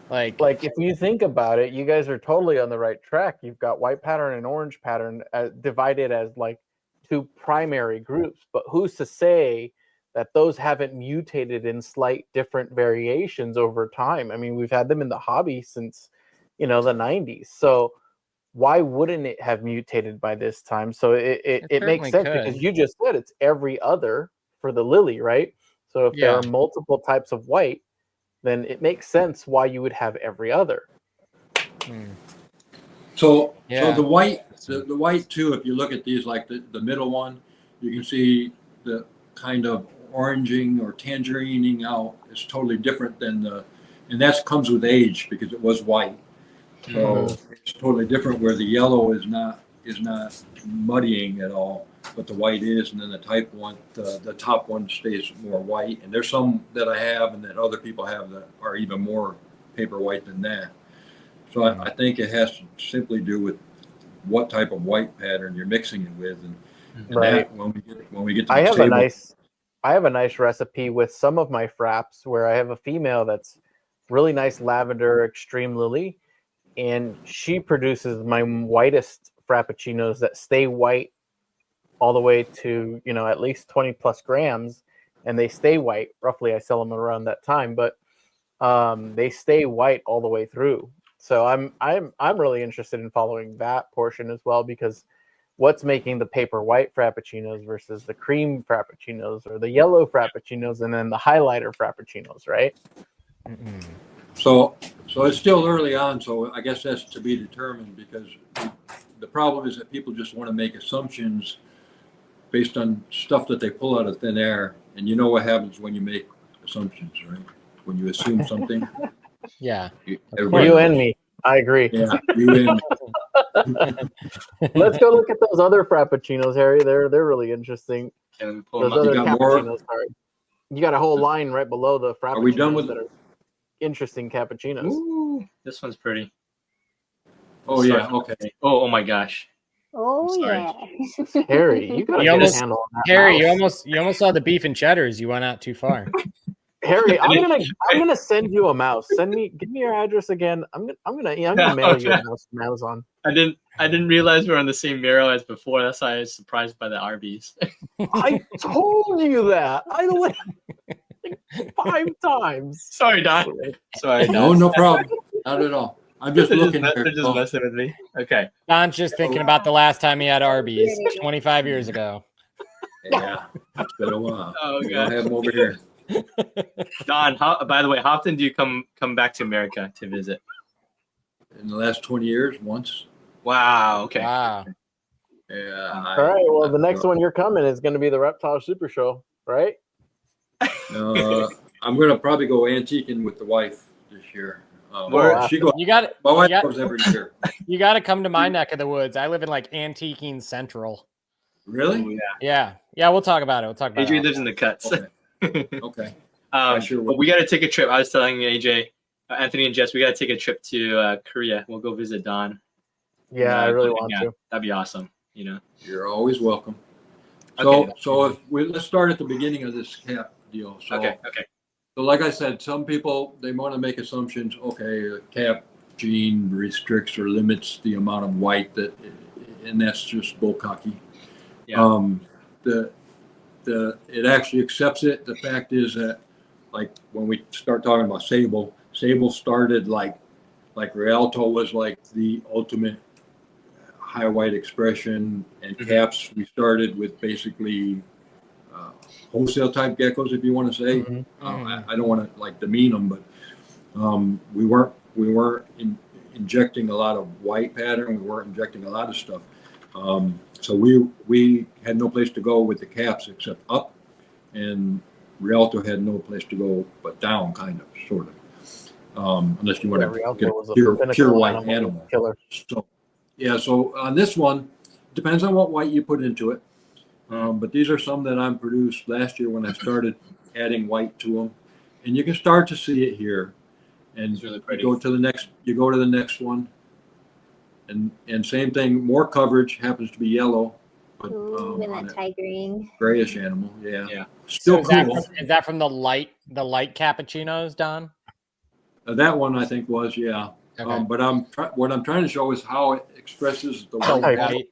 Like if you think about it, you guys are totally on the right track. You've got white pattern and orange pattern divided as like 2 primary groups, but who's to say that those haven't mutated in slight different variations over time? I mean, we've had them in the hobby since, the 90s. So why wouldn't it have mutated by this time? So it makes sense because you just said it's every other for the lily, right? So if there are multiple types of white, then it makes sense why you would have every other. So the white too, if you look at these, like the middle one, you can see the kind of oranging or tangerining out is totally different than and that comes with age because it was white. So it's totally different where the yellow is not muddying at all, but the white is, and then the type one, the top one stays more white. And there's some that I have and that other people have that are even more paper white than that. So I think it has to simply do with what type of white pattern you're mixing it with. And Right. that, when we get to I the have Sable, I have a nice recipe with some of my fraps where I have a female that's really nice lavender extreme lily, and she produces my whitest frappuccinos that stay white all the way to, you know, at least 20 plus grams, and they stay white. Roughly, I sell them around that time, but they stay white all the way through. So I'm really interested in following that portion as well, because what's making the paper white frappuccinos versus the cream frappuccinos or the yellow frappuccinos and then the highlighter frappuccinos, right? so it's still early on. So I guess that's to be determined, because the problem is that people just want to make assumptions based on stuff that they pull out of thin air. And you know what happens when you make assumptions, right? When you assume something. Yeah. Everybody You knows. and me. I agree. Yeah, you and me. Let's go look at those other frappuccinos, Harry. They're really interesting. Can we pull Those them up? other You got more? cappuccinos, sorry. You got a whole line right below the frappuccinos. Are we done with that are interesting cappuccinos? Ooh, this one's pretty. Oh yeah, okay. Oh my gosh. Oh sorry. yeah. Harry, you gotta You get almost- a handle on that Harry, mouse. you almost saw the beef and cheddars. You went out too far. Harry, I'm gonna send you a mouse. Give me your address again. I'm gonna mail you a mouse from Amazon. I didn't realize we were on the same barrel as before. That's why I was surprised by the Arby's. I told you that. I went like 5 times. Sorry, Don. Sorry, No, Don. no problem. Not at all. I'm just They're looking just, here. they're just messing with me. Okay. Don's just thinking about the last time he had Arby's 25 years ago. Yeah, it's been a while. Oh We don't god. have them over here. Don, by the way, how often do you come back to America to visit? In the last 20 years, once. Wow. Okay. Wow. Yeah. All right. Well, the next one you're coming is going to be the Reptile Super Show, right? I'm gonna probably go antiquing with the wife this year. Word. She goes. You got My wife got- goes every year. You got to come to my neck of the woods. I live in like Antiquing Central. Really? Oh, yeah. Yeah. We'll talk about it. We'll talk about Adrian it. lives in the cuts. Okay. Okay. I sure will. But we got to take a trip. I was telling AJ, Anthony and Jess, we got to take a trip to Korea. We'll go visit Don. Yeah, I really want to. That'd be awesome. You know. You're always welcome. Okay. So let's start at the beginning of this cap deal. So, Okay. So like I said, some people, they want to make assumptions. Okay, the cap gene restricts or limits the amount of white and that's just bullcocky. Yeah. It actually accepts it. The fact is that, like when we start talking about Sable started like Rialto was like the ultimate high white expression, and caps we started with basically wholesale type geckos, if you want to say. I don't want to like demean them, but we weren't injecting a lot of white pattern. We weren't injecting a lot of stuff. So we had no place to go with the caps except up, and Rialto had no place to go but down, kind of, sort of, unless you want to get a pure white animal. Killer. So on this one, depends on what white you put into it. But these are some that I produced last year when I started adding white to them, and you can start to see it here. And It's really pretty. you go to the next one, and same thing. More coverage, happens to be yellow, but Ooh, and on that a tigering. grayish animal. Yeah. Yeah. Still So cool. is that from the light cappuccinos, Don? That one I think was, yeah. Okay. But what I'm trying to show is how it expresses the Oh, white. white.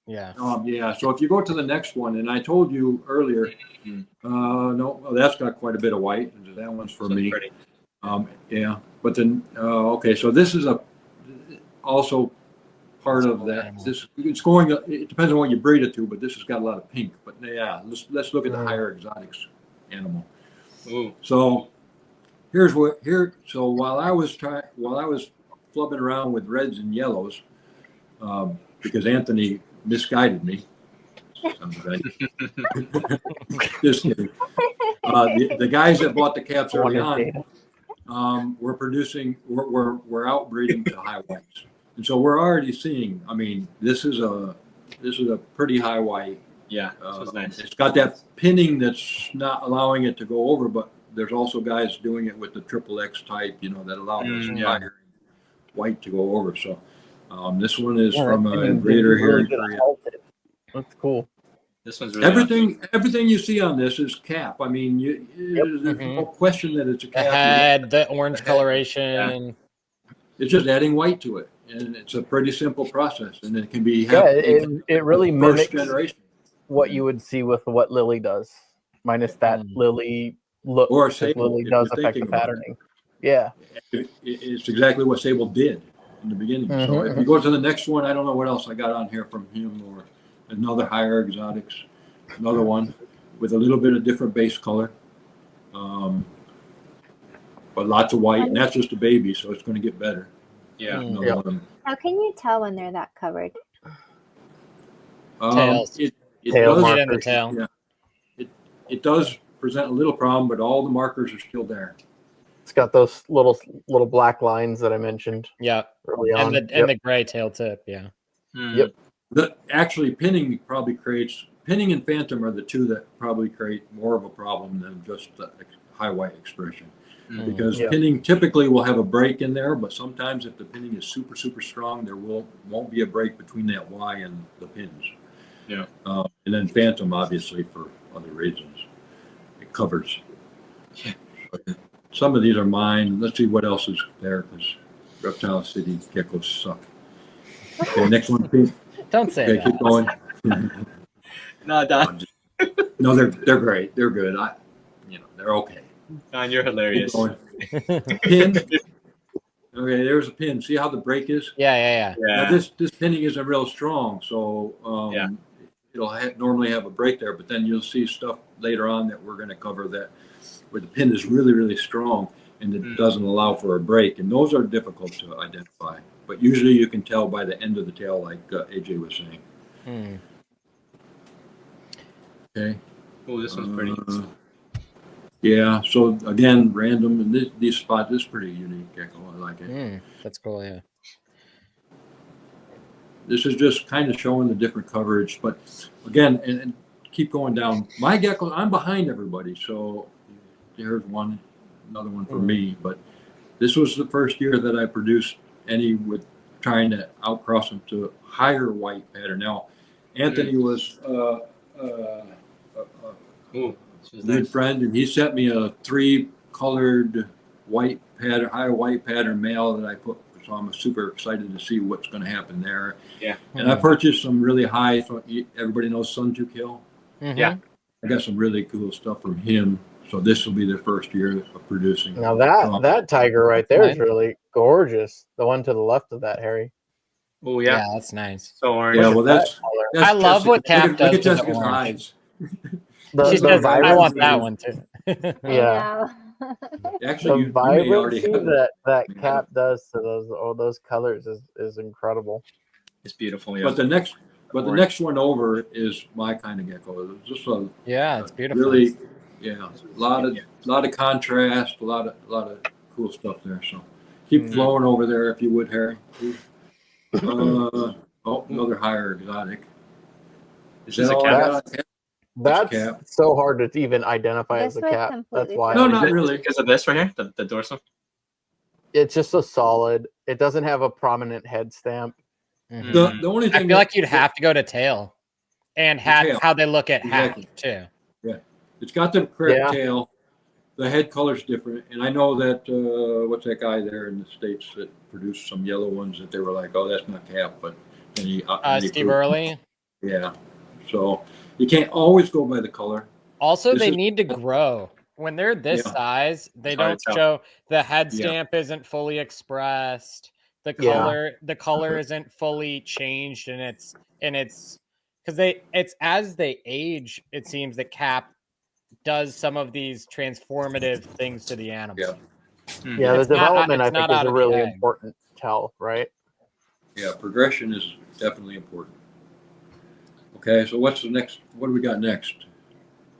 Yeah. Yeah. So if you go to the next one, and I told you earlier, no, well, that's got quite a bit of white. That one's for So me. pretty. Yeah. But then, okay, so this is also part of that. Animal. It depends on what you breed it to, but this has got a lot of pink. But yeah, let's look at the higher exotics animal. Ooh. So so while I was flubbing around with reds and yellows, because Anthony misguided me. Just kidding. The guys that bought the caps early on, we're outbreeding to high whites, and so we're already seeing. I mean, this is a pretty high white. Yeah. This is nice. It's got that pinning that's not allowing it to go over, but there's also guys doing it with the XXX type, that allow this higher white to go over. So this one is from a breeder here in Korea. That's cool. This one's really awesome. Everything you see on this is cap. I mean, there's no question that it's a The cap. head, the orange coloration. It's just adding white to it, and it's a pretty simple process, and it can be it really first mimics generation what you would see with what Lily does, minus that Lily look. or because Sable. Lily if does you're affect the thinking about it. patterning. Yeah. It's exactly what Sable did in the beginning. So if you go to the next one, I don't know what else I got on here from him, or another higher exotics, another one with a little bit of different base color, but lots of white, and that's just a baby, so it's going to get better. Yeah. Another one. How can you tell when they're that covered? Tails. It Tail does, Get in the markers. tail. yeah, it does present a little problem, but all the markers are still there. It's got those little black lines that I mentioned Yeah. early on. And the gray tail tip. Yeah. Yep. Actually, pinning and phantom are the two that probably create more of a problem than just the high white expression. Because pinning typically will have a break in there, but sometimes if the pinning is super, super strong, there won't be a break between that Y and the pins. Yeah. And then phantom, obviously, for other reasons. It covers. Yeah. Some of these are mine. Let's see what else is there, because Reptile City geckos suck. Okay, next one, Pete. Don't say Okay, that. keep going. No, Don. No, they're great. They're good. They're okay. Don, you're hilarious. Keep going. Pin. Okay, there's a pin. See how the break is? Yeah. Now this pinning isn't real strong, so it'll normally have a break there. But then you'll see stuff later on that we're going to cover that where the pin is really, really strong and it doesn't allow for a break, and those are difficult to identify. But usually you can tell by the end of the tail, like AJ was saying. Okay. Oh, this one's pretty. Yeah. So again, random, and these spots. This is pretty unique gecko. I like it. That's cool. Yeah. This is just kind of showing the different coverage, but again, and keep going down. My geckos, I'm behind everybody, so there's another one for me. But this was the first year that I produced any with trying to outcross them to higher white pattern. Now, Anthony was a good friend, and he sent me a 3-colored white pattern, higher white pattern male that I put. So I'm super excited to see what's going to happen there. Yeah. And I purchased some really high. Everybody knows Sun to Kill. Yeah. I got some really cool stuff from him. So this will be their first year of producing. Now that tiger right there is really gorgeous. The one to the left of that, Harry. Oh yeah. Yeah, that's nice. So orange. Yeah, well that's I love what Cap does Look at to the Jessica's orange. eyes. She says, I vibrancy- want that one too. Yeah. Actually, The you may already vibrancy have that Cap does to those colors is incredible. It's beautiful. Yeah. But the next one over is my kind of gecko. It's just It's beautiful. really, a lot of contrast, a lot of cool stuff there. So keep flowing over there if you would, Harry. Another higher exotic. This is a all I cap. got on Cap? That's Cap. so hard to even identify as a This was cap. That's completely why. No, Is not it really. because of this right here, the dorsal. It's just a solid. It doesn't have a prominent head stamp. The only I thing feel like you'd have to go to tail and tail. how they look at Exactly. hat too. it's got the correct Yeah. tail. The head color's different, and I know that what's that guy there in the States that produced some yellow ones that they were like, oh, that's not Cap, but then he Steve Early. Yeah, so you can't always go by the color. Also, This they is- need to grow. When they're this Yeah. size, they It's hard don't to tell. show the head Yeah. stamp isn't fully expressed. The Yeah. color isn't fully changed, and it's because it's as they age, it seems that Cap does some of these transformative things to the animal. Yeah. Yeah, the It's not- development it's I think not is out a of the really egg. important tell, right? Yeah, progression is definitely important. Okay, so what's the next? What do we got next?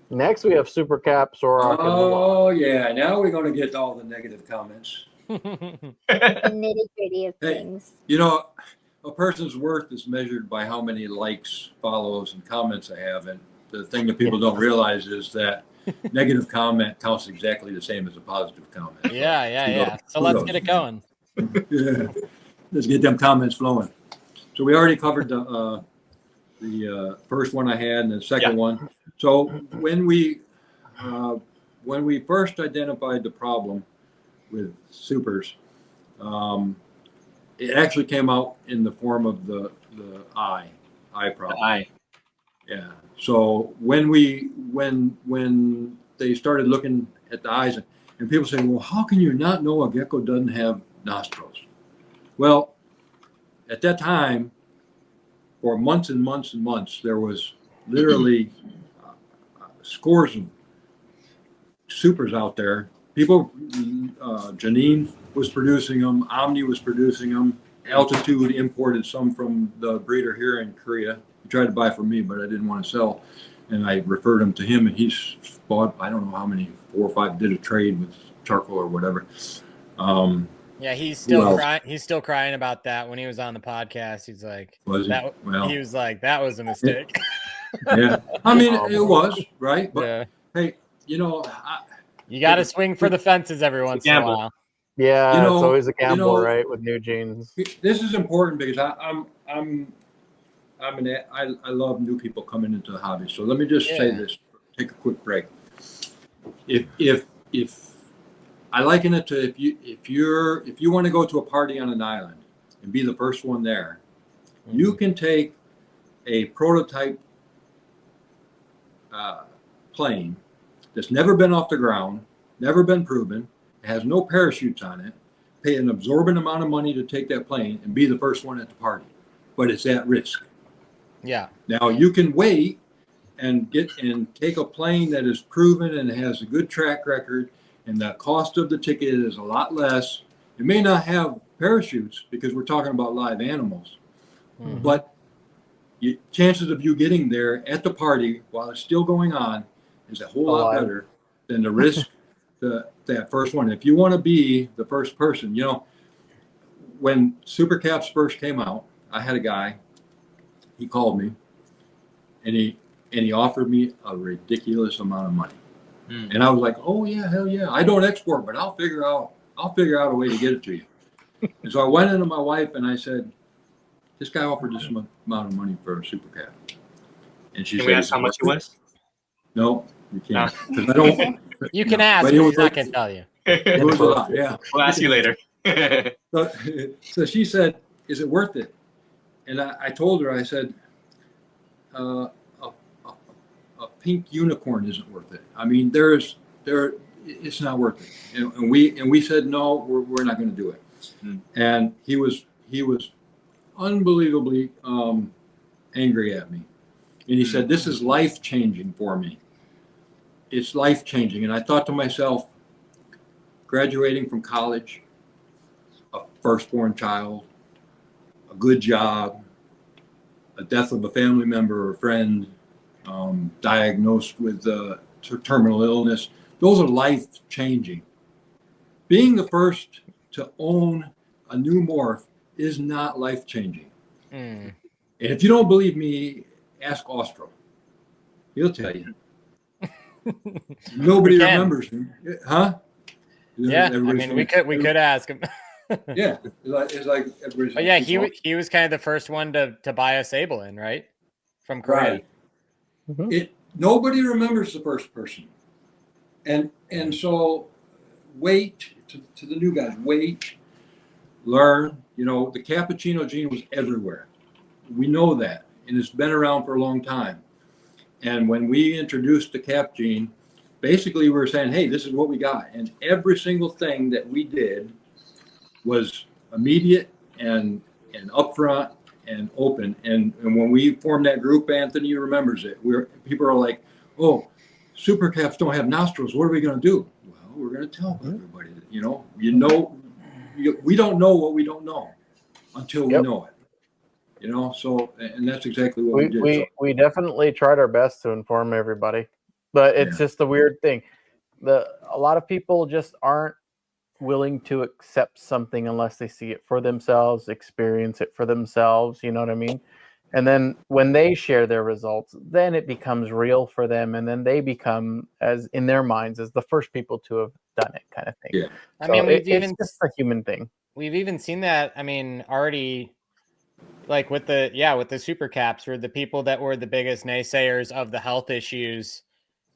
Next, we have Super Cap, Sorak, and Luwak. Oh yeah, now we're going to get all the negative comments. The nitty gritty of Hey. things. You know, a person's worth is measured by how many likes, follows, and comments they have. And the thing that people don't realize is that negative comment counts exactly the same as a positive comment. Yeah. So let's get it going. Yeah. Let's get them comments flowing. So we already covered the the first one I had and the second one. So when we first identified the problem with supers, it actually came out in the form of the eye problem. The eye. Yeah. So when they started looking at the eyes, and people say, well, how can you not know a gecko doesn't have nostrils? Well, at that time, for months and months and months, there was literally scores of supers out there. People, Janine was producing them, Omni was producing them, Altitude imported some from the breeder here in Korea. He tried to buy from me, but I didn't want to sell. And I referred him to him, and he's bought, I don't know how many, 4 or 5, did a trade with charcoal or whatever. Yeah, he's still crying. He's still crying about that when he was on the podcast. He's like, he was like, that was a mistake. Yeah, I mean, it was, right? But hey, you got to swing for the fences every once in a while. Yeah, it's always a gamble, right, with new genes. This is important because I love new people coming into the hobby. So let me just say this. Take a quick break. If I liken it to if you want to go to a party on an island and be the first one there, you can take a prototype plane that's never been off the ground, never been proven, has no parachutes on it, pay an absorbent amount of money to take that plane and be the first one at the party, but it's at risk. Yeah. Now you can wait and take a plane that is proven and has a good track record, and the cost of the ticket is a lot less. It may not have parachutes because we're talking about live animals, but chances of you getting there at the party while it's still going on is a whole lot better than the risk that first one. If you want to be the first person, when Super Caps first came out, I had a guy, he called me and he offered me a ridiculous amount of money. And I was like, oh yeah, hell yeah. I don't export, but I'll figure out a way to get it to you. And so I went into my wife and I said, this guy offered this amount of money for a Super Cap. And she said, we ask how much it was? No, you can't. I don't. You can ask, but he's not going to tell you. It was a lot, yeah. We'll ask you later. So she said, is it worth it? And I told her, I said, a pink unicorn isn't worth it. I mean, it's not worth it. And we said, no, we're not going to do it. And he was unbelievably angry at me. And he said, this is life-changing for me. It's life-changing. And I thought to myself, graduating from college, a firstborn child, a good job, a death of a family member or friend, diagnosed with terminal illness, those are life-changing. Being the first to own a new morph is not life-changing. And if you don't believe me, ask Ostro. He'll tell you. Nobody remembers him, huh? Yeah, I mean, we could ask him. Yeah, it's like everybody's. But yeah, he was kind of the first one to buy a Sable in, right, from Korea. Right. Nobody remembers the first person, and so wait to the new guys. Wait, learn. The Cappuccino gene was everywhere. We know that, and it's been around for a long time. And when we introduced the Cap gene, basically we were saying, hey, this is what we got. And every single thing that we did was immediate and upfront and open. And when we formed that group, Anthony remembers it. People are like, oh, Super Caps don't have nostrils. What are we going to do? Well, we're going to tell everybody that, we don't know what we don't know until we know it. So, and that's exactly what we did. We definitely tried our best to inform everybody, but it's just a weird thing. A lot of people just aren't willing to accept something unless they see it for themselves, experience it for themselves. You know what I mean? And then when they share their results, then it becomes real for them, and then they become, as in their minds, as the first people to have done it, kind of thing. Yeah. I mean, it's just a human thing. We've even seen that. I mean, already like with the super caps, where the people that were the biggest naysayers of the health issues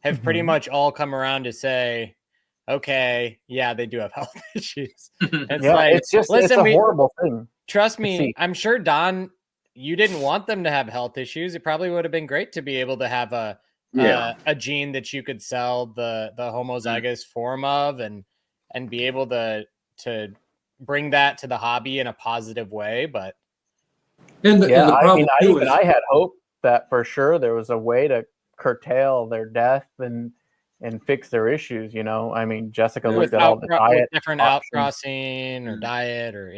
have pretty much all come around to say, okay, yeah, they do have health issues. It's Yeah, like, it's just listen, it's a horrible thing. trust to me, see. I'm sure, Don, you didn't want them to have health issues. It probably would have been great to be able to have a gene that you could sell the homozygous form of, and be able to bring that to the hobby in a positive way. But And the I mean, problem too is I had hope that for sure there was a way to curtail their death and fix their issues. You know, I mean, Jessica looked at all the with diet different options, outcrossing or diet or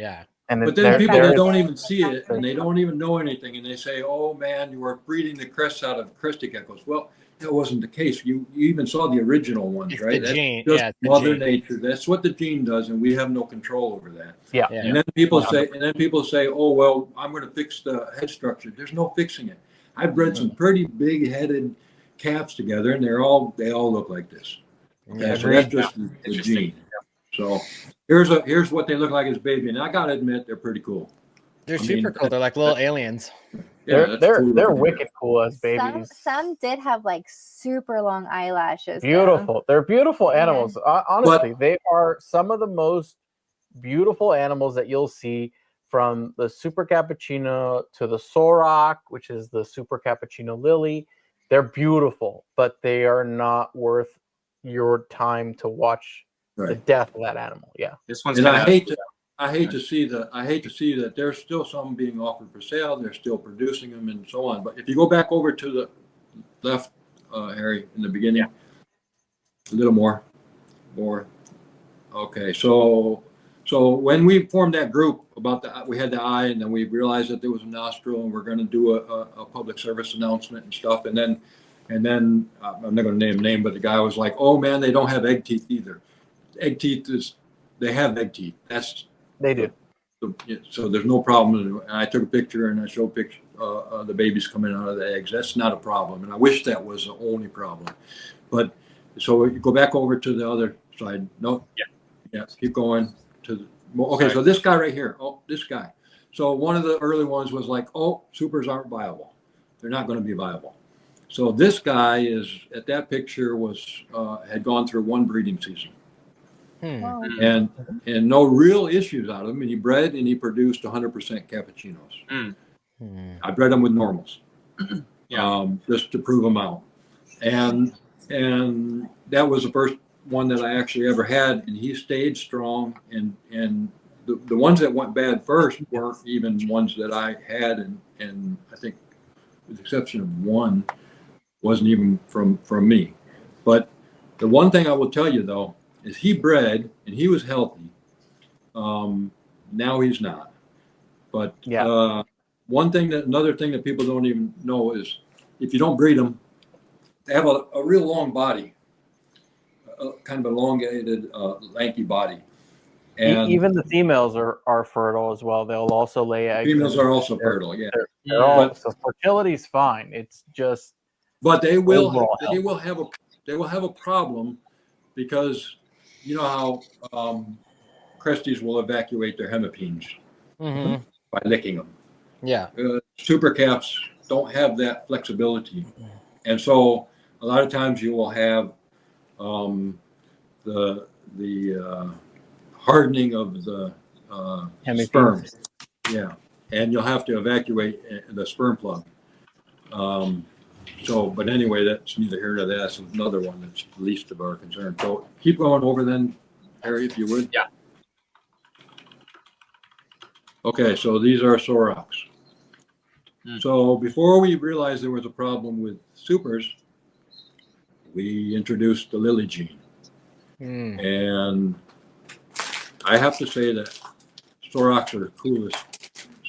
and but then people there that is- don't even see it and they don't even know anything, and they say, "Oh man, you were breeding the crests out of Crested geckos." Well, that wasn't the case. You even saw the original ones, it's right? the gene. Just Yeah, it's the Mother gene. Nature. That's what the gene does, and we have no control over that. Yeah. And then people say, "Oh well, I'm going to fix the head structure." There's no fixing it. I've bred some pretty big-headed calves together, and they all look like this. Okay, so that's just the gene. So here's what they look like as baby, and I gotta admit they're pretty cool. They're super cool. They're like little aliens. Yeah, they're wicked cool as babies. Some did have like super long eyelashes. Beautiful. They're beautiful Yeah. animals. Honestly, they are some of the most beautiful animals that you'll see, from the Super Cappuccino to the Sorak, which is the Super Cappuccino Lily. They're beautiful, but they are not worth your time to watch the death of that animal. Yeah. This one's And kind I of hate to see that there's still some being offered for sale. They're still producing them and so on. But if you go back over to the left, Harry, in the beginning, a little more. Okay, so when we formed that group about we had the eye, and then we realized that there was a nostril, and we're going to do a public service announcement and stuff. And then I'm not going to name a name, but the guy was like, "Oh man, they don't have egg teeth either. Egg teeth they have egg teeth. They do. So there's no problem." And I took a picture and I showed picture the babies coming out of the eggs. That's not a problem, and I wish that was the only problem. But so you go back over to the other side. No, yeah, keep going to the. Okay, so this guy right here. Oh, this guy. So one of the early ones was like, "Oh, supers aren't viable. They're not going to be viable." So this guy is at that picture had gone through one breeding season. Wow. And no real issues out of him. And he bred and he produced 100% cappuccinos. I bred them with normals, just to prove them out. And that was the first one that I actually ever had. And he stayed strong. And the ones that went bad first weren't even ones that I had. And I think, with the exception of one, wasn't even from me. But the one thing I will tell you though is he bred and he was healthy. Now he's not. But another thing that people don't even know is if you don't breed them, they have a real long body, kind of elongated, lanky body. And even the females are fertile as well. They'll also lay eggs. Females are also fertile. Yeah. They're all, so fertility's fine. It's just. But they will have a problem because you know how Cresties will evacuate their hemipenes by licking them. Yeah. Super caps don't have that flexibility, and so a lot of times you will have the hardening of the sperm. Yeah, and you'll have to evacuate the sperm plug. But anyway, that's neither here nor there. That's another one that's least of our concern. So keep going over then, Harry, if you would. Yeah. Okay, so these are Soraks. So before we realized there was a problem with supers, we introduced the Lily gene. And I have to say that Soraks are the coolest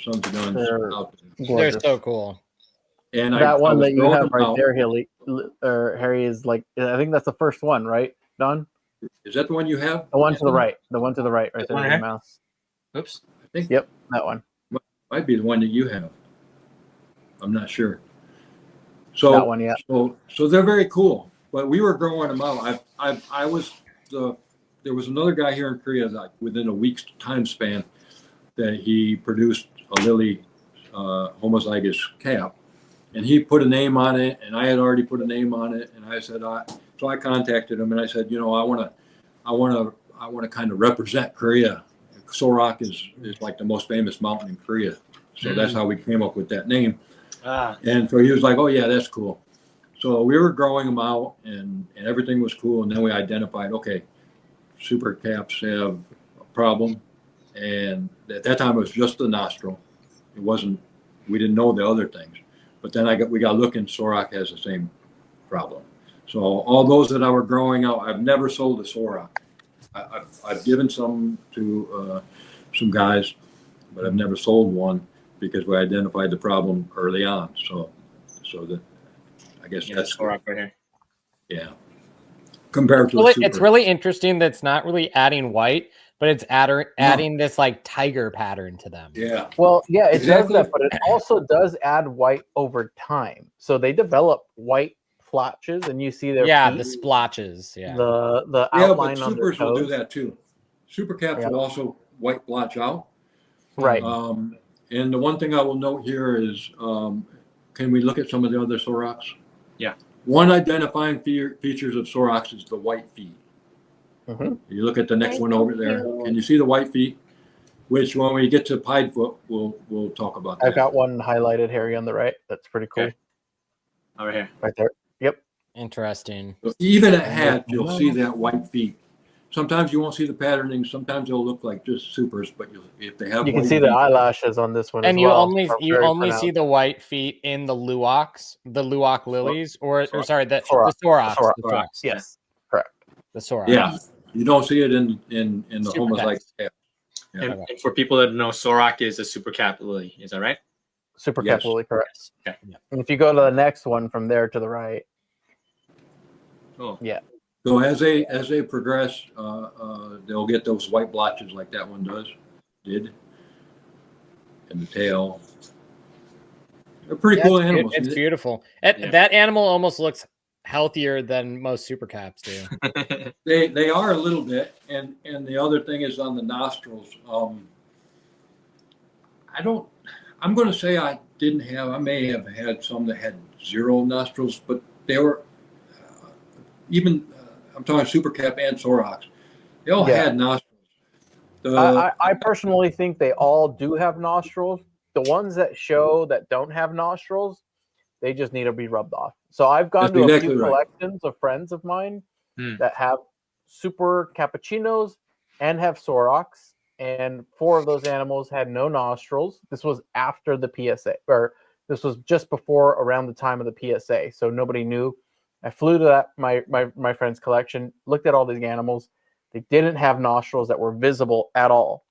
sons of guns out there. They're so cool. And that one that you have right out. there, Harry, is like, I think that's the first one, right, Don? Is that the one you have? The one to the right. The one to the right there, the mouse. Oops. I think. Yep, that one. Might be the one that you have. I'm not sure. So that one, yeah. So they're very cool. But we were growing them out. There was another guy here in Korea, like within a week's time span, that he produced a Lily homozygous cap, and he put a name on it, and I had already put a name on it, and I said, so I contacted him, and I said, I want to kind of represent Korea. Sorak is like the most famous mountain in Korea, so that's how we came up with that name. And so he was like, oh yeah, that's cool. So we were growing them out, and everything was cool, and then we identified, okay, super caps have a problem, and at that time it was just the nostril. It wasn't, we didn't know the other things, but then we got looking, Sorak has the same problem. So all those that I were growing out, I've never sold a Sorak. I've given some to some guys, but I've never sold one because we identified the problem early on. So that, I guess that's Sorak right here. Yeah. Compared to Well, the it's really interesting that's not really adding white, but it's adding this like tiger pattern to them. Yeah. Well, yeah, it Exactly. does that, but it also does add white over time. So they develop white flotches, and you see their Yeah, feet, the splotches. Yeah. the Yeah, outline but on their supers will do toes. that too. Super caps Yeah. will also white blotch out. Right. And the one thing I will note here is, can we look at some of the other Soraks? Yeah. One identifying features of Soraks is the white feet. Mhm. You look at the next They're one so over there. cute. Can you see the white feet? Which, when we get to pied foot, we'll talk about that. I've got one highlighted, Harry, on the right. That's pretty cool. Okay. Over here. Right there. Yep. Interesting. So even at hat, you'll see that white feet. Sometimes you won't see the patterning. Sometimes they'll look like just supers, but if they have You can white see the feet, eyelashes on this one And as you well. only are you very only see pronounced. the white feet in the Luwaks, the Luwak lilies, or sorry, the Sorak. Soraks. Sorak. The Soraks. Yes, correct. The Soraks. yeah, you don't see it in the Super homozygous cap. And, Okay. and for people that know, Sorak is a super cap lily. Is that right? Super Yes. cap lily, correct. Okay. And if you go to the next one from there to the right, Cool. So as they progress, they'll get those white blotches like that one did, and the tail. They're pretty Yeah, cool it's, animals. it's beautiful. Yeah. That animal almost looks healthier than most super caps do. They are a little bit, and the other thing is on the nostrils. I'm going to say I may have had some that had 0 nostrils, but they were even. I'm talking super cap and Soraks. They all Yeah. had nostrils. I personally think they all do have nostrils. The ones that show that don't have nostrils, they just need to be rubbed off. So I've gone That's to a exactly few right. collections of friends of mine Hmm. that have super cappuccinos and have Soraks, and 4 of those animals had no nostrils. This was after the PSA, or this was just before around the time of the PSA, so nobody knew. I flew to that my friend's collection, looked at all these animals. They didn't have nostrils that were visible at all,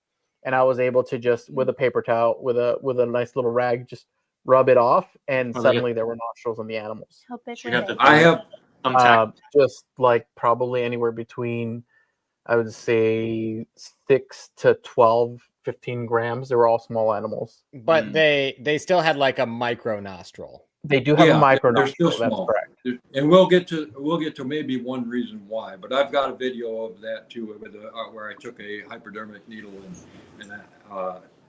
and I was able to just, with a paper towel, with a nice little rag, just rub it off, and Oh, suddenly there were nostrils on the animals. How big You were have they? to- I have Just like probably anywhere between, I would say 6 to 12, 15 grams. They were all small animals. But Hmm. they still had like a micro nostril. They do have a micro they're still nostril. That's small. correct. And we'll get to maybe one reason why, but I've got a video of that too, with where I took a hypodermic needle and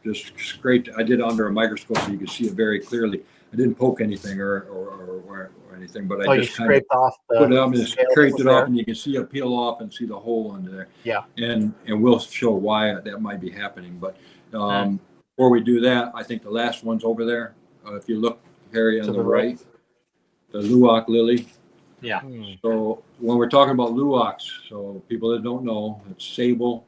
just scraped. I did it under a microscope so you could see it very clearly. I didn't poke anything or anything, but I You just kind of scraped off the put it up and scale that scraped was it off, there. and you can see it peel off and see the hole under there. Yeah. And we'll show why that might be happening. But before we do that, I think the last one's over there. If you look, Harry, on To the the right. right, the Luwak lily. Yeah. Hmm. So when we're talking about Luwaks, so people that don't know, it's Sable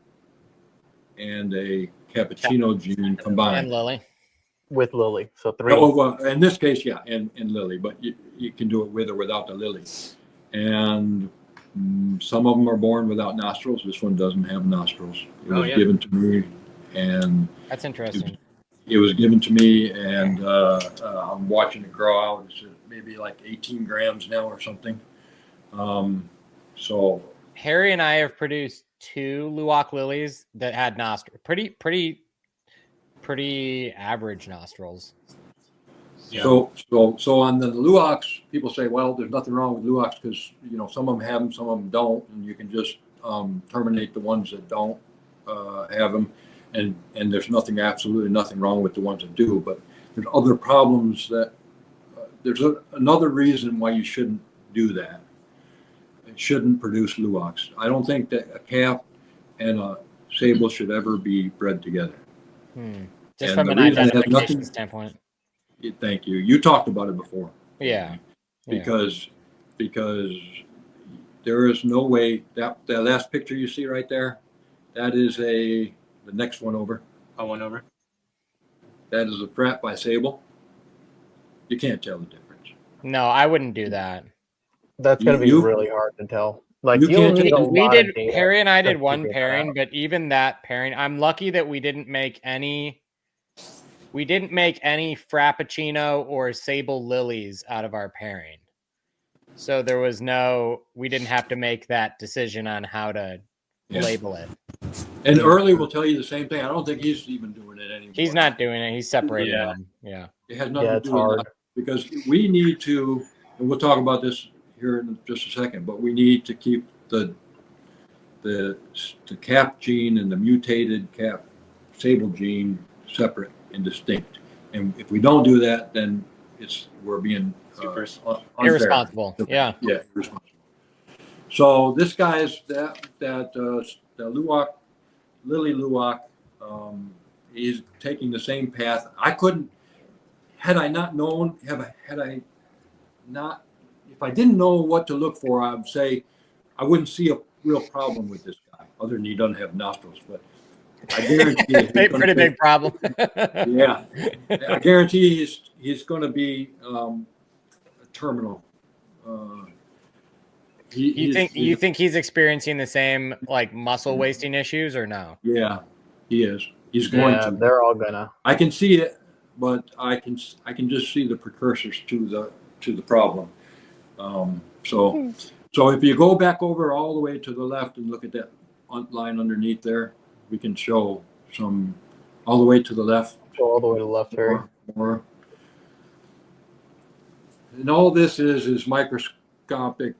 and a Cappuccino gene And combined. Lily. With Lily. So 3. Oh, well, in this case, yeah, and Lily, but you can do it with or without the Lily. And some of them are born without nostrils. This one doesn't have nostrils. It was given to me, and That's interesting. it was given to me, and I'm watching it grow out. It's maybe like 18 grams now or something. So Harry and I have produced 2 Luwak lilies that had nostrils. Pretty average nostrils. Yeah. So on the Luwaks, people say, well, there's nothing wrong with Luwaks because some of them have them, some of them don't, and you can just terminate the ones that don't have them, and there's absolutely nothing wrong with the ones that do. But there's other problems that there's another reason why you shouldn't do that. It shouldn't produce Luwaks. I don't think that a cap and a Sable should ever be bred together. Just And from the an reason it has identification nothing- standpoint. Thank you. You talked about it before. Yeah. Because there is no way that last picture you see right there, that is the next one over. One over. That is a Frat by Sable. You can't tell the difference. No, I wouldn't do that. That's going to be You- really hard to tell. Like you you'll can't need take- a We lot did of data Perry and I to did one figure that pairing, out. but even that pairing, I'm lucky that we didn't make any Frappuccino or Sable lilies out of our pairing. So there was we didn't have to make that decision on how to label it. And Early will tell you the same thing. I don't think he's even doing it anymore. He's not doing it. He's separating Yeah. them. Yeah. It has nothing Yeah, to it's do with hard. that because we need to, and we'll talk about this here in just a second, but we need to keep the cap gene and the mutated cap Sable gene separate and distinct. And if we don't do that, then we're being Super. unfair. Irresponsible. Yeah. Yeah, irresponsible. So this guy's the Luwak, Lily Luwak, is taking the same path. I couldn't, had I not known, if I didn't know what to look for, I would say I wouldn't see a real problem with this guy, other than he doesn't have nostrils. But I guarantee you, Pretty big problem. yeah, I guarantee he's going to be a terminal. You think he's experiencing the same like muscle wasting issues or no? Yeah, he is. He's going Yeah, to. they're all gonna. I can see it, but I can just see the precursors to the problem. So if you go back over all the way to the left and look at that line underneath there, we can show some all the way to the left. Go all the way to the left, Harry. More. And all this is microscopic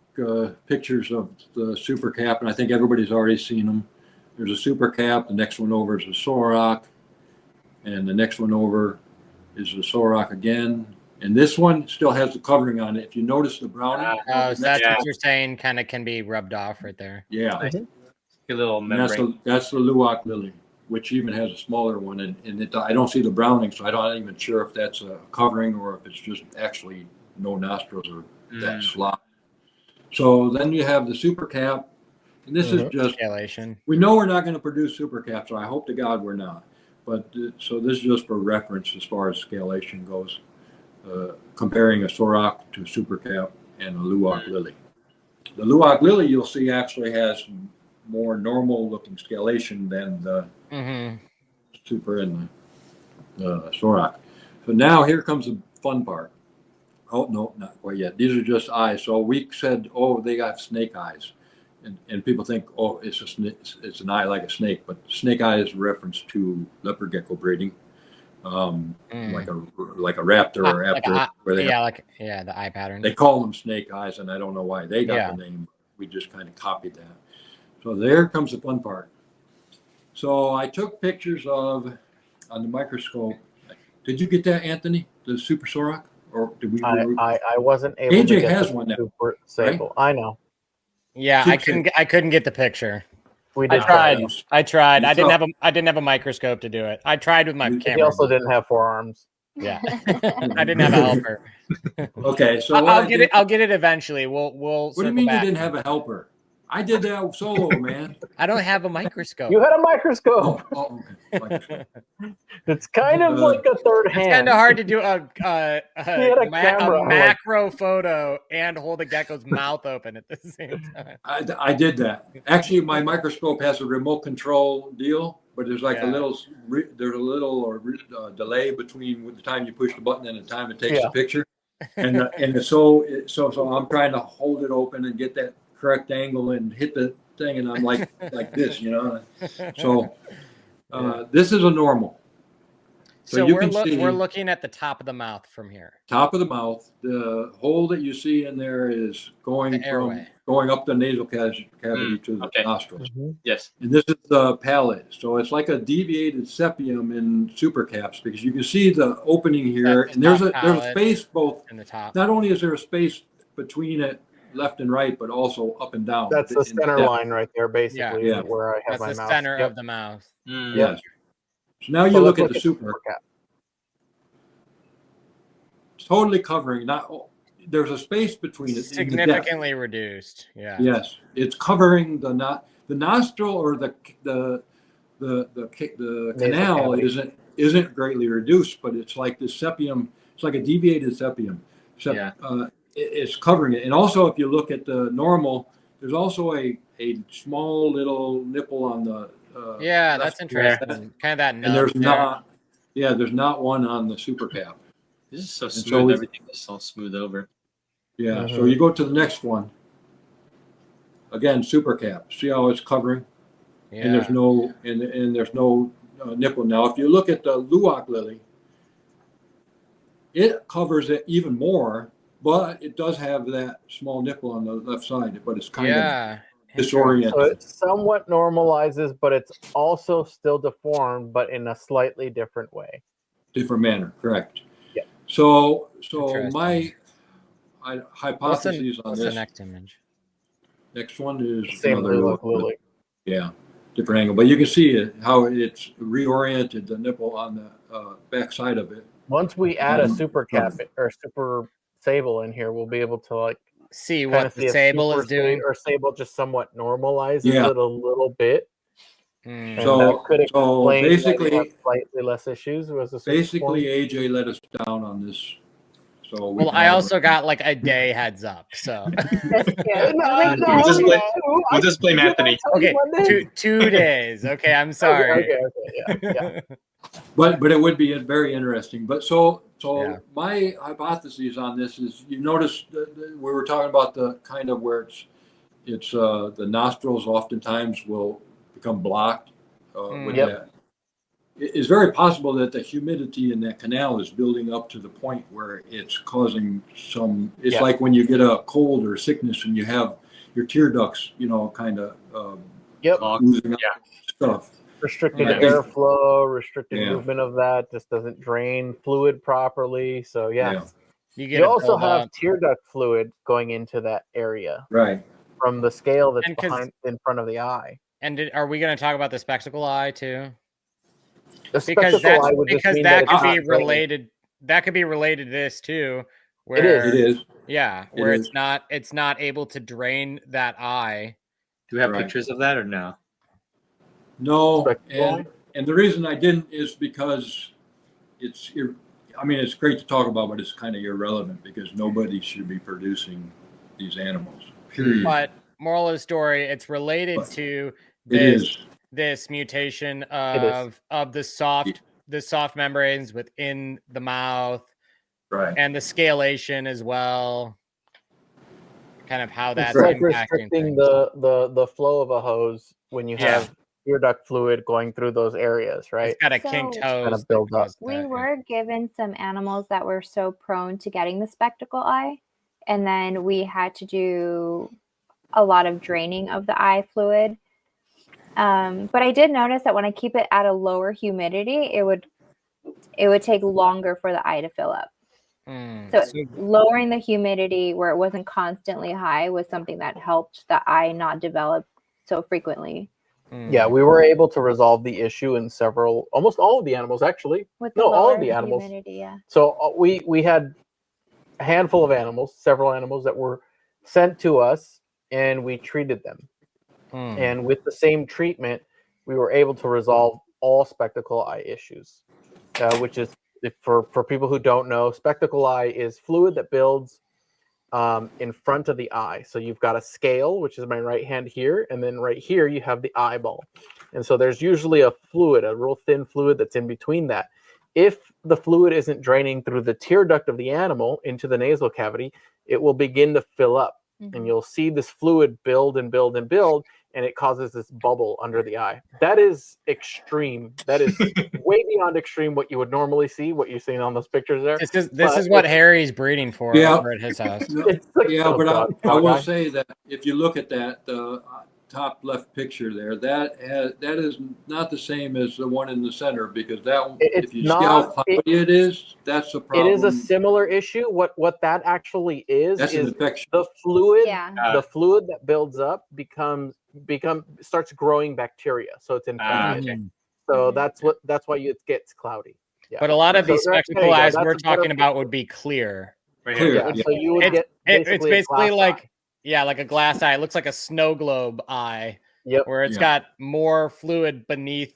pictures of the super cap, and I think everybody's already seen them. There's a super cap. The next one over is a Sorak, and the next one over is a Sorak again. And this one still has the covering on it. If you notice the browning, So that's what you're saying. Kind of can be rubbed off right there. yeah, A little and membrane. that's the Luwak lily, which even has a smaller one. And I don't see the browning, so I'm not even sure if that's a covering or if it's just actually no nostrils or that slot. So then you have the super cap, and this is just Scalation. we know we're not going to produce super caps, so I hope to God we're not. But so this is just for reference as far as scalation goes, comparing a Sorak to a super cap and a Luwak lily. The Luwak lily you'll see actually has more normal looking scalation than the super and the Sorak. So now here comes the fun part. Oh, no, not quite yet. These are just eyes. So we said, oh, they got snake eyes. And people think, oh, it's an eye like a snake. But snake eye is a reference to leopard gecko breeding, like a raptor or raptor. The eye pattern. They call them snake eyes, and I don't know why they got the name. We just kind of copied that. So there comes the fun part. So I took pictures on the microscope. Did you get that, Anthony? The Super Sorak? Or did we? I wasn't able AJ to get has the one now, Super Sable. I know. Yeah, I couldn't get the picture. We I did tried. try. I tried. You I didn't have a microscope to do it. I tried with my He camera. also didn't have 4 arms. Yeah, I didn't have a helper. Okay, so I'll get it. I'll get it eventually. We'll. What do you mean you didn't have a helper? I did that solo, man. I don't have a microscope. You had a microscope. Okay. It's kind of like a third hand. It's kind of hard to do a camera, macro photo and hold a gecko's mouth open at the same time. I did that. Actually, my microscope has a remote control deal, but there's like a little delay between the time you push the button and the time it takes the picture. And so I'm trying to hold it open and get that correct angle and hit the thing, and I'm like this, you know. So this is a normal. So you can see we're looking at the top of the mouth from here. top of the mouth. The hole that you see in there is going The airway. going up the nasal cavity to the okay. nostrils. Yes. And this is the palate. So it's like a deviated sepium in supercaps because you can see the opening here, That's and the there's top a palate space both. in the top. Not only is there a space between it left and right, but also up and down. That's the in center depth. line right there, basically, Yeah. where I have That's my the mouth. center Yep. of the mouth. Mm. Yes. So now So you let's look at the super. cap. Totally covering. There's a space between it. in the depth. Significantly reduced. Yeah. Yes, it's covering the nostril or the canal cavity. isn't greatly reduced, but it's like the sepium. It's like a deviated sepium. It's covering it, and also if you look at the normal, there's also a small little nipple on the. Yeah, left that's interesting. hand, Kind of that nub and there's there. not. Yeah, there's not one on the super cap. This is so And smooth. so Everything is so smooth over. Yeah, so you go to the next one. Again, super cap. See how it's covering, Yeah. and there's no nipple. Now, if you look at the Luwak lily, it covers it even more, but it does have that small nipple on the left side. But it's kind of disoriented. So it somewhat normalizes, but it's also still deformed, but in a slightly different way. Different manner, correct? Yeah. So my What's hypothesis on the this. next image? Next one is Same another Luwak lily. Yeah, different angle, but you can see it how it's reoriented the nipple on the back side of it. Once we add a super cap or super sable in here, we'll be able to see what the Sable is doing, or Sable just somewhat normalizes Yeah. it a little bit. And So that could explain basically, why we have slightly less issues. basically AJ let us down on this. So well, I also got like a day heads up, so we'll just blame Anthony. Okay, 2 days. Okay, I'm sorry. Okay, yeah. But it would be very interesting. But so Yeah. my hypothesis on this is, you notice we were talking about the kind of where it's the nostrils oftentimes will become blocked with that. It's very possible that the humidity in that canal is building up to the point where it's causing some. It's like when you get a cold or sickness and you have your tear ducts, kind of losing up stuff. Restricted airflow, restricted movement of that, just doesn't drain fluid properly. So you also have tear duct fluid going into that area, right, from the scale that's in front of the eye. And are we going to talk about the spectacle eye too? Because that could be related. That could be related to this too. Where it is. Yeah, where it's not able to drain that eye. Do we have pictures of that or no? No, and the reason I didn't is because it's great to talk about, but it's kind of irrelevant because nobody should be producing these animals. Period. But moral of the story, it's related to this mutation of the soft membranes within the mouth, right, and the scalation as well. Kind of how that's like impacting restricting the flow of a hose when you have tear duct fluid going through those areas, right? It's got a kinked hose. Kind of build up. We were given some animals that were so prone to getting the spectacle eye, and then we had to do a lot of draining of the eye fluid. But I did notice that when I keep it at a lower humidity, it would take longer for the eye to fill up. So lowering the humidity where it wasn't constantly high was something that helped the eye not develop so frequently. Yeah, we were able to resolve the issue in almost all of the animals, actually. All of the animals. Humidity, So we had a handful of animals, several animals that were sent to us, and we treated them. And with the same treatment, we were able to resolve all spectacle eye issues, which is, for people who don't know, spectacle eye is fluid that builds in front of the eye. So you've got a scale, which is my right hand here, and then right here you have the eyeball. And so there's usually a real thin fluid that's in between that. If the fluid isn't draining through the tear duct of the animal into the nasal cavity, it will begin to fill up. And you'll see this fluid build and build and build, and it causes this bubble under the eye. That is extreme. That is way beyond extreme what you would normally see, what you're seeing on those pictures there. This is what Harry's breeding for over at his house. It's like, Yeah, oh but God, I will guy. say that if you look at that, the top left picture there, that is not the same as the one in the center, because It's if you see how cloudy it is, that's the problem. It is a similar issue. What that actually is That's an infection. the fluid. Yeah. The fluid that builds up starts growing bacteria, so it's inflammatory. So that's why it gets cloudy. Yeah. But a lot of So these there you spectacle go. eyes That's we're a better talking about picture. would be clear. Right Clear. here. And Yeah. so you would get It's basically basically a glass like eye. like a glass eye. It looks like a snow globe eye, Yep. where it's Yeah. got more fluid beneath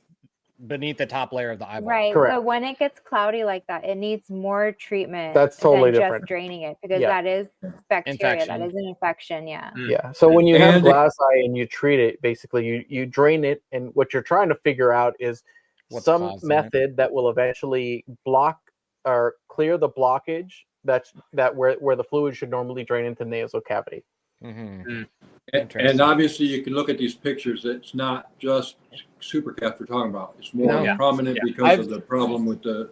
the top layer of the eyeball. Right. Correct. But when it gets cloudy like that, it needs more treatment That's totally than different. just draining it, because Yeah. that is bacteria. Infection. That is an infection. Yeah. Yeah. So when you have And- glass eye and you treat it, basically you drain it, and what you're trying to figure out is What's some causing it. method that will eventually block or clear the blockage where the fluid should normally drain into the nasal cavity. Mm-hmm. And obviously, you can look at these pictures. It's not just supercats we're talking about. It's more No. prominent because of the problem with the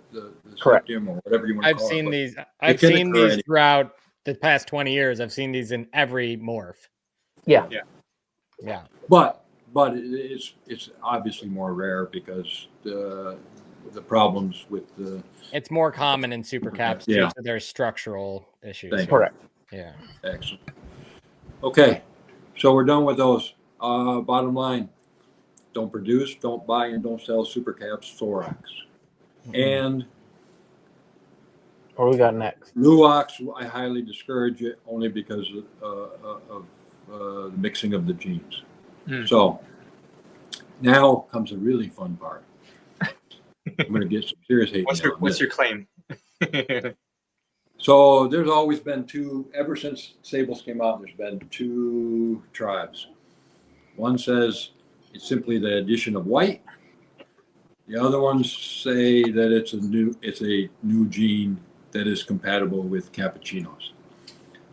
Correct. septum or whatever you want to I've call seen it. these. it I've can seen occur these throughout the past 20 years. I've seen these in every morph. Yeah. Yeah. But it's obviously more rare because the problems with the It's more common in supercaps due Yeah. to their structural issues. Thank you. Correct. Yeah. excellent. Okay, so we're done with those. Bottom line: don't produce, don't buy, and don't sell supercaps Soraks. And What do we got next? Luwaks, I highly discourage it only because of the mixing of the genes. So now comes a really fun part. I'm going to get some serious hate. What's your claim? So there's always been ever since Sables came out, there's been two tribes. One says it's simply the addition of white. The other ones say that it's a new gene that is compatible with cappuccinos.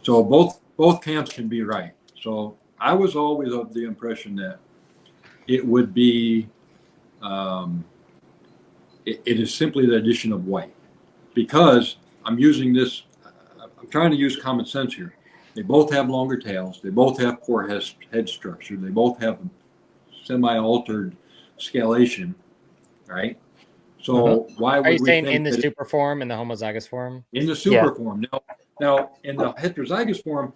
So both camps can be right. So I was always of the impression that it would be it is simply the addition of white, because I'm trying to use common sense here. They both have longer tails. They both have poor head structure. They both have semi-altered scalation, right? So why would Are you we saying think in the that super form, in the homozygous form? in the super form? Now, in the heterozygous form,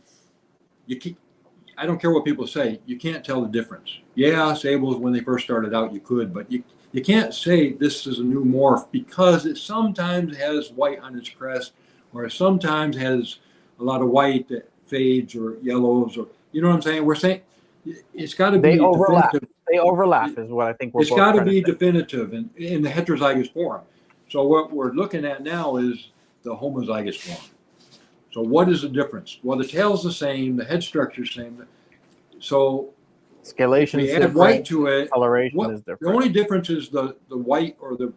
I don't care what people say, you can't tell the difference. Yeah, Sables, when they first started out, you could, but you can't say this is a new morph, because it sometimes has white on its crest, or sometimes has a lot of white that fades or yellows, or you know what I'm saying? We're saying it's got to be They overlap. definitive. They overlap is what I think we're It's both got to trying be say. definitive in the heterozygous form. So what we're looking at now is the homozygous form. So what is the difference? Well, the tail's the same, the head structure's the same. So Scalation we is add different. white to it. Coloration is The different. only difference is the white, or the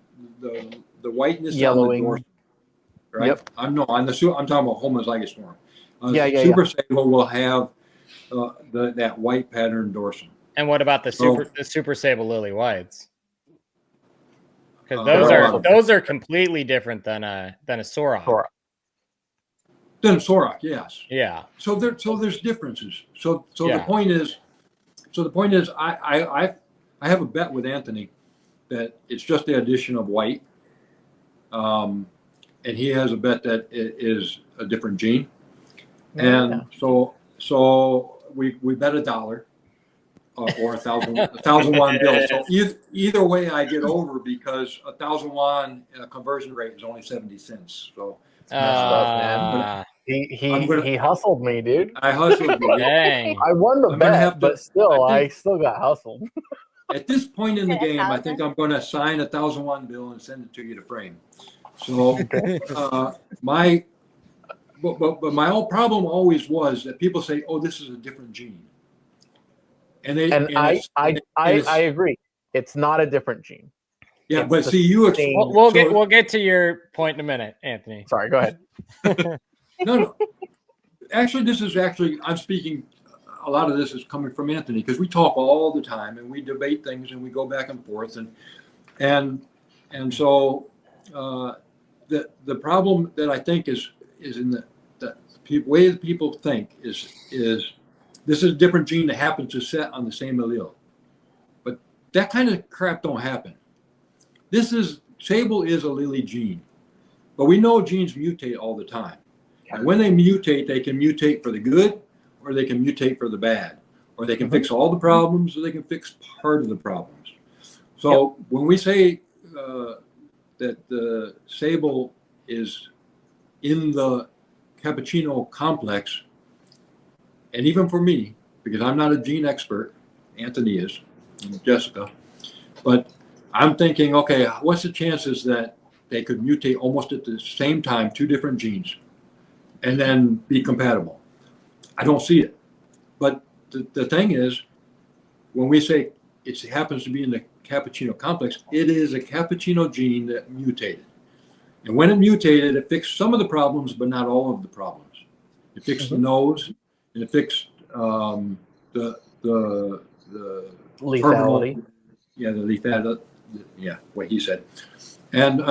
whiteness Yellowing. on the dorsum, right? Yep. I'm talking about homozygous form. Yeah. Super Sable will have that white pattern dorsum. And what about the super Sable lily whites? Because those are completely different than a Sorak. Sorak. Then Sorak, yes. Yeah. So there's differences. So Yeah. the point is, I have a bet with Anthony that it's just the addition of white, and he has a bet that it is a different gene, and so we bet $1 or 1,000 won bill. So either way, I get over, because 1,000 won conversion rate is only 70 cents. So. man. He hustled me, dude. I hustled you. Dang. I won the I'm gonna bet, have to- but still, I I think- still got hustled. At this point in the game, I 1,000? think I'm going to sign 1,000 won bill and send it to you to frame. So my whole problem always was that people say, "Oh, this is a different gene," I agree. It's not a different gene. Yeah, It's but the see, you same- We'll get to your point in a minute, Anthony. Sorry, go ahead. No. Actually, I'm speaking a lot of this is coming from Anthony, because we talk all the time and we debate things and we go back and forth, and so the problem that I think is in the way that people think is this is a different gene that happens to set on the same allele, but that kind of crap don't happen. Sable is a Lily gene, but we know genes mutate all the time. And when they mutate, they can mutate for the good, or they can mutate for the bad, or they can fix all the problems, or they can fix part of the problems. So when we say that the Sable is in the Cappuccino complex, and even for me, because I'm not a gene expert, Anthony is, and Jessica, but I'm thinking, okay, what's the chances that they could mutate almost at the same time, 2 different genes, and then be compatible? I don't see it. But the thing is, when we say it happens to be in the Cappuccino complex, it is a Cappuccino gene that mutated. And when it mutated, it fixed some of the problems, but not all of the problems. It fixed the nose, and it fixed the lethality. The lethality. Yeah, what he said. And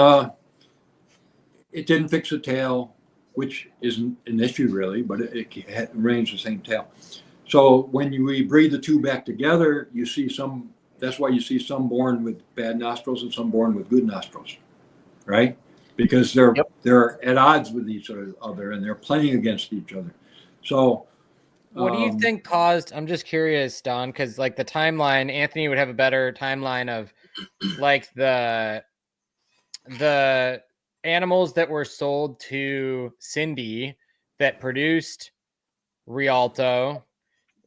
it didn't fix the tail, which isn't an issue really, but it remains the same tail. So when we breed the 2 back together, you see some. That's why you see some born with bad nostrils and some born with good nostrils, right? Because they're at odds with each other and they're playing against each other. So what do you think caused? I'm just curious, Don, because like the timeline, Anthony would have a better timeline of like the animals that were sold to Cindy that produced Rialto.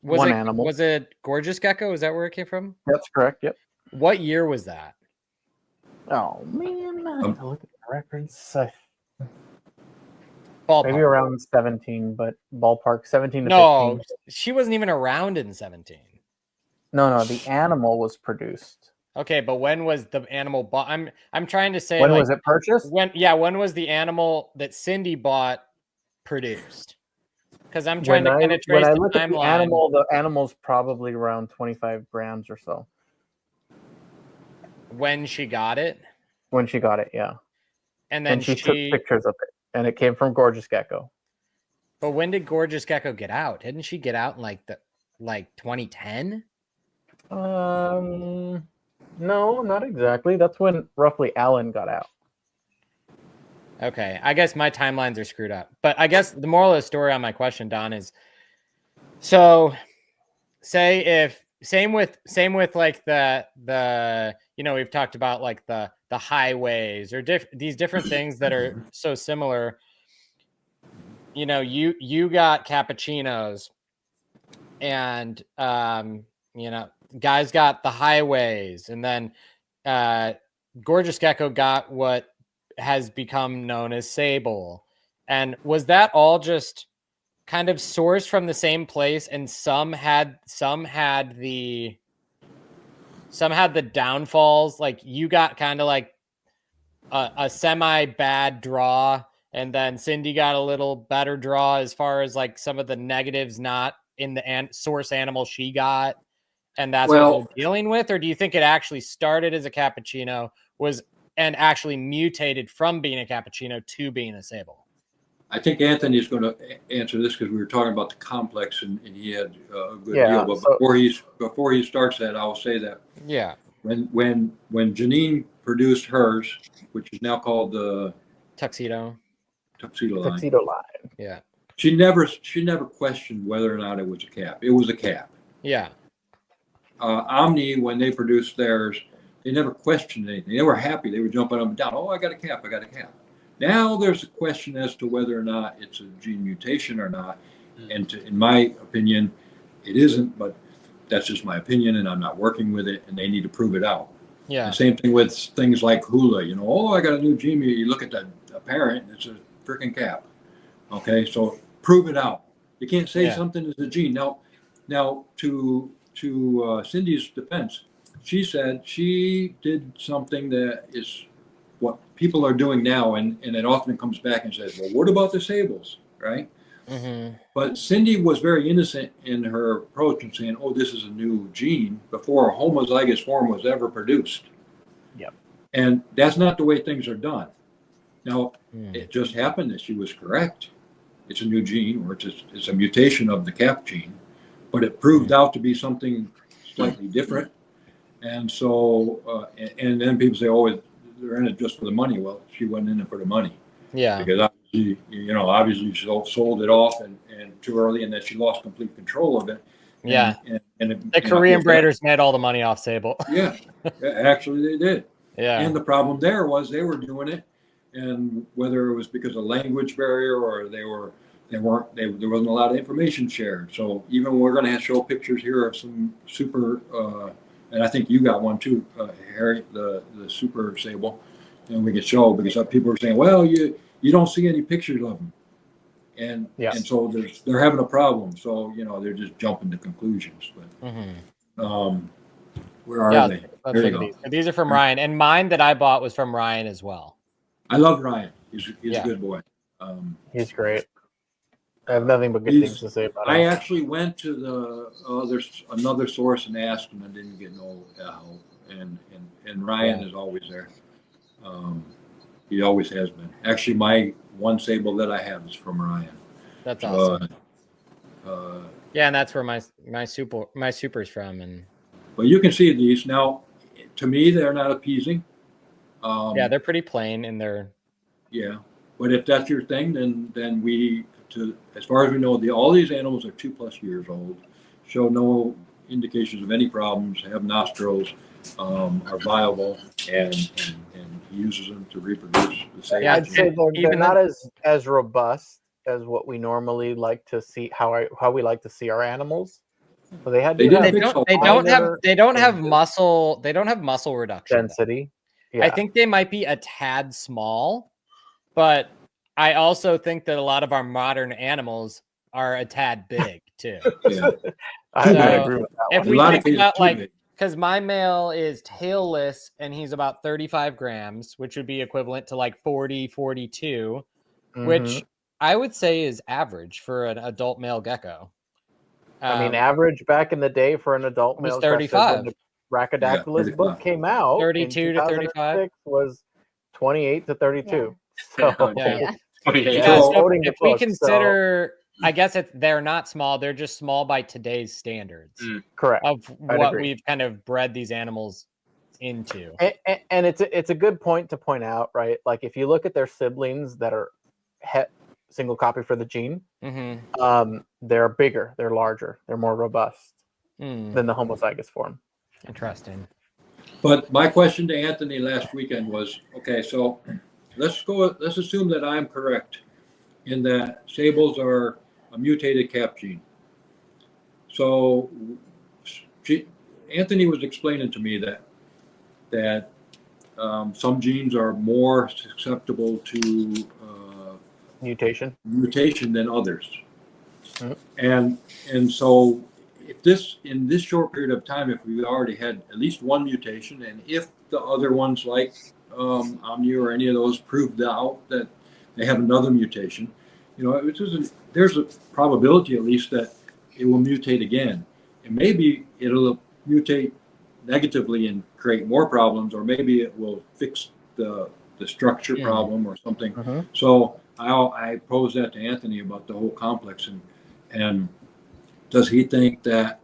Was it Gorgeous Gecko? Is that where it came from? That's correct. Yep. What year was that? Oh man, I have to look at the records. Ballpark. Maybe around 17, but ballpark 17 to 15. No, she wasn't even around in 17. No, the animal was produced. Okay, but when was the animal bought? I'm trying to say when was it purchased? When was the animal that Cindy bought produced? Because I'm trying to kind of trace the timeline. The animal's probably around 25 grams or so. When she got it? When she got it, yeah. And then she took pictures of it, and it came from Gorgeous Gecko. But when did Gorgeous Gecko get out? Didn't she get out in like 2010? No, not exactly. That's when roughly Alan got out. Okay, I guess my timelines are screwed up. But I guess the moral of the story on my question, Don, is so say if same with like the we've talked about like the highways or these different things that are so similar. You got cappuccinos, and guys got the highways, and then Gorgeous Gecko got what has become known as Sable. And was that all just kind of sourced from the same place, and some had the downfalls? Like you got kind of like a semi bad draw, and then Cindy got a little better draw as far as like some of the negatives not in the source animal she got, and that's what we're dealing with? Or do you think it actually started as a cappuccino and actually mutated from being a cappuccino to being a Sable? I think Anthony is going to answer this because we were talking about the complex, and he had a good deal. But before he starts that, I'll say that when Janine produced hers, which is now called the Tuxedo line. Yeah. She never questioned whether or not it was a cap. It was a cap. Yeah. Omni, when they produced theirs, they never questioned anything. They were happy. They were jumping up and down. Oh, I got a cap. Now there's a question as to whether or not it's a gene mutation or not. And in my opinion, it isn't, but that's just my opinion, and I'm not working with it, and they need to prove it out. Yeah. The same thing with things like hula. I got a new gene. You look at the parent, it's a freaking cap. Okay, so prove it out. You can't say something is a gene. Now to Cindy's defense, she said she did something that is what people are doing now, and it often comes back and says, well, what about the Sables, right? Mm-hmm. But Cindy was very innocent in her approach and saying, "Oh, this is a new gene," before a homozygous form was ever produced. Yep. And that's not the way things are done. Now, Mm. it just happened that she was correct. It's a new gene, or it's a mutation of the CAP gene, but it proved out to be something slightly different. And so, and then people say, "Oh, they're in it just for the money." Well, she wasn't in it for the money. Yeah. Because obviously she sold it off and too early, and that she lost complete control of it. Yeah. And The Korean breeders made all the money off Sable. Yeah, actually they did. Yeah. And the problem there was they were doing it, and whether it was because of language barrier or there wasn't a lot of information shared. So even we're going to show pictures here of some super, and I think you got one too, Harry, the super Sable. And we could show, because some people are saying, well, you don't see any pictures of them, and so they're having a problem. So they're just jumping to conclusions. But where are they? There you go. These are from Ryan, and mine that I bought was from Ryan as well. I love Ryan. He's a good boy. He's great. I have nothing but good things to say about him. I actually went to there's another source and asked him, and didn't get no help. And Ryan is always there. He always has been. Actually, my one Sable that I have is from Ryan. That's awesome. Yeah, and that's where my super's from. And but you can see these now. To me, they're not appeasing. Yeah, they're pretty plain in their. Yeah, but if that's your thing, then as far as we know, all these animals are 2+ years old, show no indications of any problems, have nostrils, are viable, and he uses them to reproduce the same. Yeah, I'd say they're not as robust as what we normally like to see. How we like to see our animals. So they don't have muscle reduction density. Yeah. I think they might be a tad small, but I also think that a lot of our modern animals are a tad big too. Yeah. I agree with that if we think about because my male is tailless and he's about 35 grams, which would be equivalent to like 40, 42, which I would say is average for an adult male gecko. I mean, average back in the day for an adult male was 35. When the Brachydactylus book came out, 32 to 35 was 28 to 32. Yeah. So, if we consider, I guess they're not small; they're just small by today's standards. Correct. Of what we've kind of bred these animals into. And it's a good point to point out, right? Like if you look at their siblings that are single copy for the gene, they're bigger, they're larger, they're more robust than the homozygous form. Interesting. But my question to Anthony last weekend was, okay, so let's assume that I'm correct in that Sables are a mutated CAP gene. So Anthony was explaining to me that some genes are more susceptible to mutation than others. And so if in this short period of time, if we already had at least one mutation, and if the other ones like Omni or any of those proved out that they have another mutation, there's a probability at least that it will mutate again. And maybe it'll mutate negatively and create more problems, or maybe it will fix the structure problem or something. So I posed that to Anthony about the whole complex, and does he think that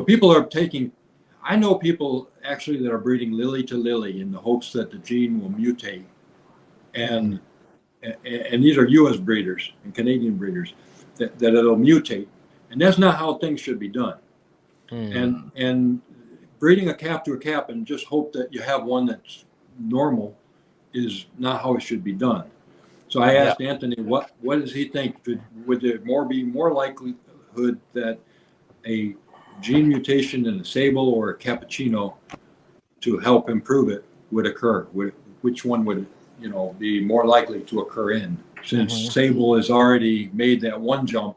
people are taking, I know people actually that are breeding lily to lily in the hopes that the gene will mutate, and these are U.S. breeders and Canadian breeders that it'll mutate, and that's not how things should be done. And breeding a cap to a cap and just hope that you have one that's normal is not how it should be done. So I asked Anthony, what does he think? Would there be more likelihood that a gene mutation in a Sable or a Cappuccino to help improve it would occur? Which one would be more likely to occur in? Since Sable has already made that one jump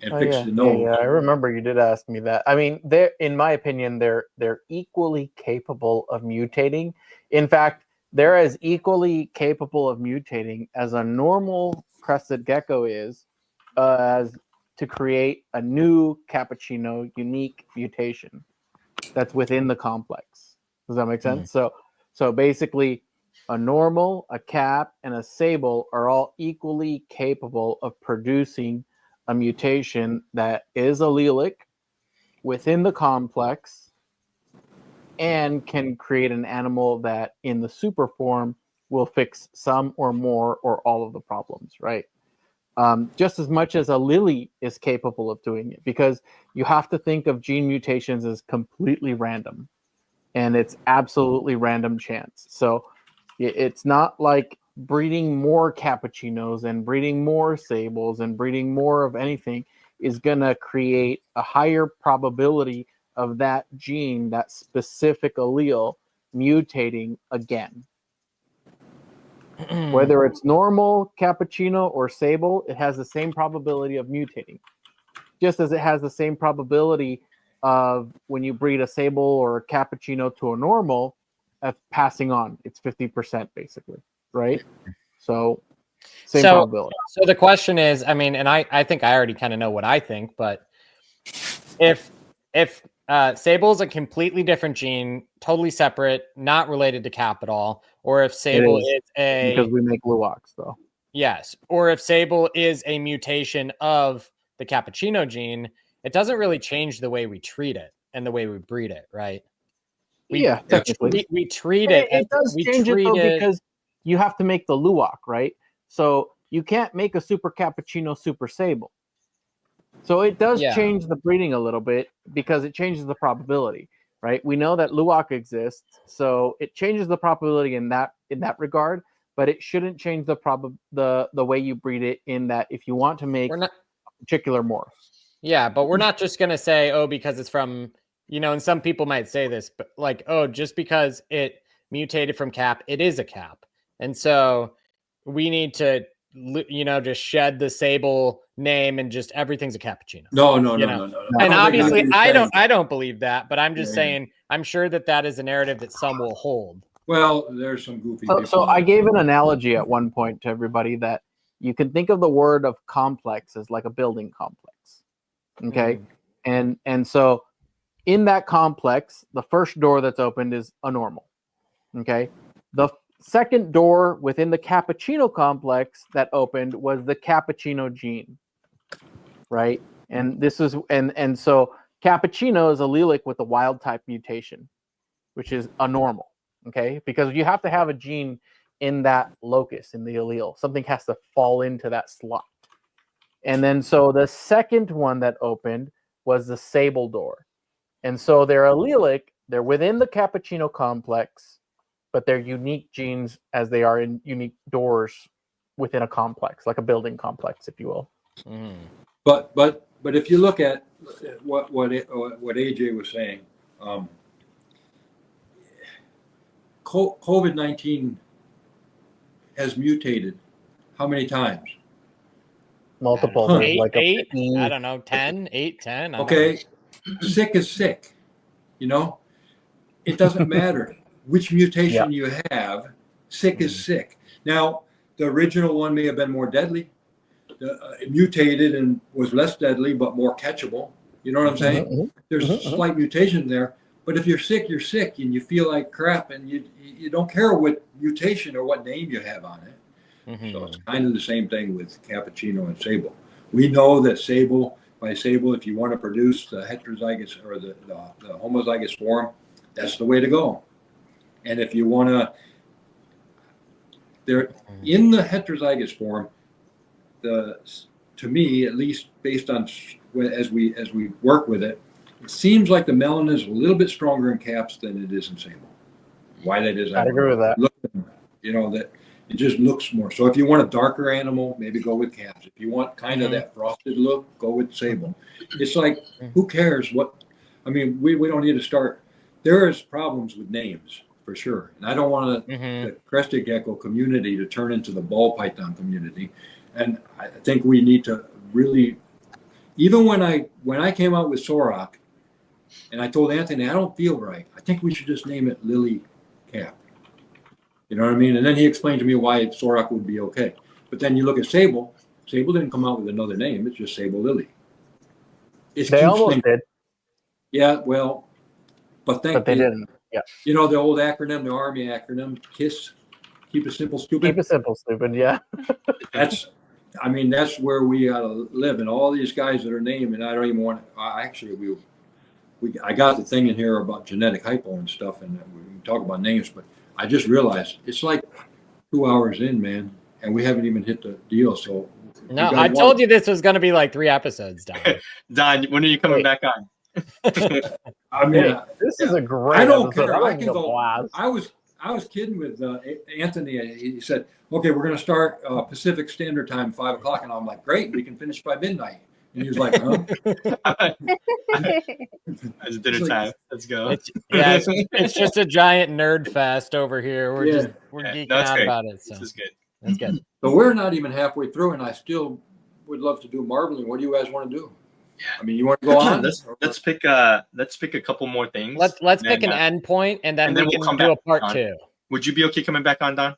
and fixed the nose. Yeah, I remember you did ask me that. I mean, in my opinion, they're equally capable of mutating. In fact, they're as equally capable of mutating as a normal crested gecko is, as to create a new cappuccino unique mutation that's within the complex. Does that make sense? So basically, a normal, a cap, and a sable are all equally capable of producing a mutation that is allelic within the complex and can create an animal that in the super form will fix some or more or all of the problems, right? Just as much as a lily is capable of doing it, because you have to think of gene mutations as completely random, and it's absolutely random chance. So it's not like breeding more cappuccinos and breeding more sables and breeding more of anything is going to create a higher probability of that gene, that specific allele, mutating again. Whether it's normal, cappuccino, or sable, it has the same probability of mutating. Just as it has the same probability of when you breed a sable or a cappuccino to a normal, of passing on. It's 50% basically, right? So same probability. So the question is, I mean, and I think I already kind of know what I think, but if Sable is a completely different gene, totally separate, not related to cap at all, or if Sable is a, because we make Luwaks though. Yes, or if Sable is a mutation of the cappuccino gene, it doesn't really change the way we treat it and the way we breed it, right? Technically. We treat it. It does change it though, because you have to make the Luwak, right? So you can't make a super cappuccino super sable. So it does change the breeding a little bit because it changes the probability, right? We know that Luwak exists, so it changes the probability in that regard, but it shouldn't change the way you breed it, in that if you want to make a particular morph. Yeah, but we're not just going to say, oh, because it's from, and some people might say this, but like, oh, just because it mutated from cap, it is a cap. And so we need to, just shed the Sable name and just everything's a cappuccino. No. And obviously I don't believe that, but I'm just saying, I'm sure that is a narrative that some will hold. Well, there's some goofy people. So I gave an analogy at one point to everybody that you can think of the word of complex as like a building complex. Okay. And so in that complex, the first door that's opened is a normal. Okay. The second door within the cappuccino complex that opened was the cappuccino gene. Right. And this is and so cappuccino is allelic with a wild type mutation, which is a normal. Okay, because you have to have a gene in that locus, in the allele. Something has to fall into that slot. And then so the second one that opened was the Sable door. And so they're allelic, they're within the cappuccino complex, but they're unique genes as they are in unique doors within a complex, like a building complex, if you will. But if you look at what AJ was saying, COVID-19 has mutated how many times? Multiple. Eight, I don't know, 10, 8, 10. Okay, sick is sick. It doesn't matter which mutation you have. Sick is sick. Now, the original one may have been more deadly. It mutated and was less deadly, but more catchable. You know what I'm saying? There's slight mutation there. But if you're sick, and you feel like crap, and you don't care what mutation or what name you have on it. So it's kind of the same thing with cappuccino and Sable. We know that by Sable, if you want to produce the heterozygous or the homozygous form, that's the way to go. And if you want to, in the heterozygous form, to me, at least based on as we work with it, it seems like the melanin is a little bit stronger in caps than it is in Sable. Why that is, I agree with that. That it just looks more. So if you want a darker animal, maybe go with caps. If you want kind of that frosted look, go with Sable. It's like, who cares what? I mean, we don't need to start. There is problems with names for sure, and I don't want the Crested Gecko community to turn into the ball python community. And I think we need to really, even when I came out with Sorak, and I told Anthony, I don't feel right. I think we should just name it Lily Cap. You know what I mean? And then he explained to me why Sorak would be okay. But then you look at Sable. Sable didn't come out with another name. It's just Sable Lily. They almost did. Yeah, well, but they didn't. Yeah. You know the old acronym, the Army acronym, KISS, keep it simple, stupid. Keep it simple, stupid. Yeah. That's where we gotta live. And all these guys that are named, and I don't even want. I got the thing in here about genetic hypo and stuff, and we can talk about names, but I just realized it's like 2 hours in, man, and we haven't even hit the deal. So no, I told you this was going to be like 3 episodes, Don. Don, when are you coming back on? I mean, this is a great. I don't episode. care. I can go. Blast. I was kidding with Anthony. He said, "Okay, we're going to start Pacific Standard Time, 5 o'clock," and I'm like, "Great, we can finish by midnight." And he was like, "Huh?" It's dinner time. Let's go. It's just a giant nerd fest over here. We're geeking out great. about it. So This is good. that's good. But we're not even halfway through, and I still would love to do marbling. What do you guys want to do? I mean, you want to go on? Let's pick a couple more things. Let's pick an end point, and then we we'll can come do a back part on. 2. Would you be okay coming back on, Don?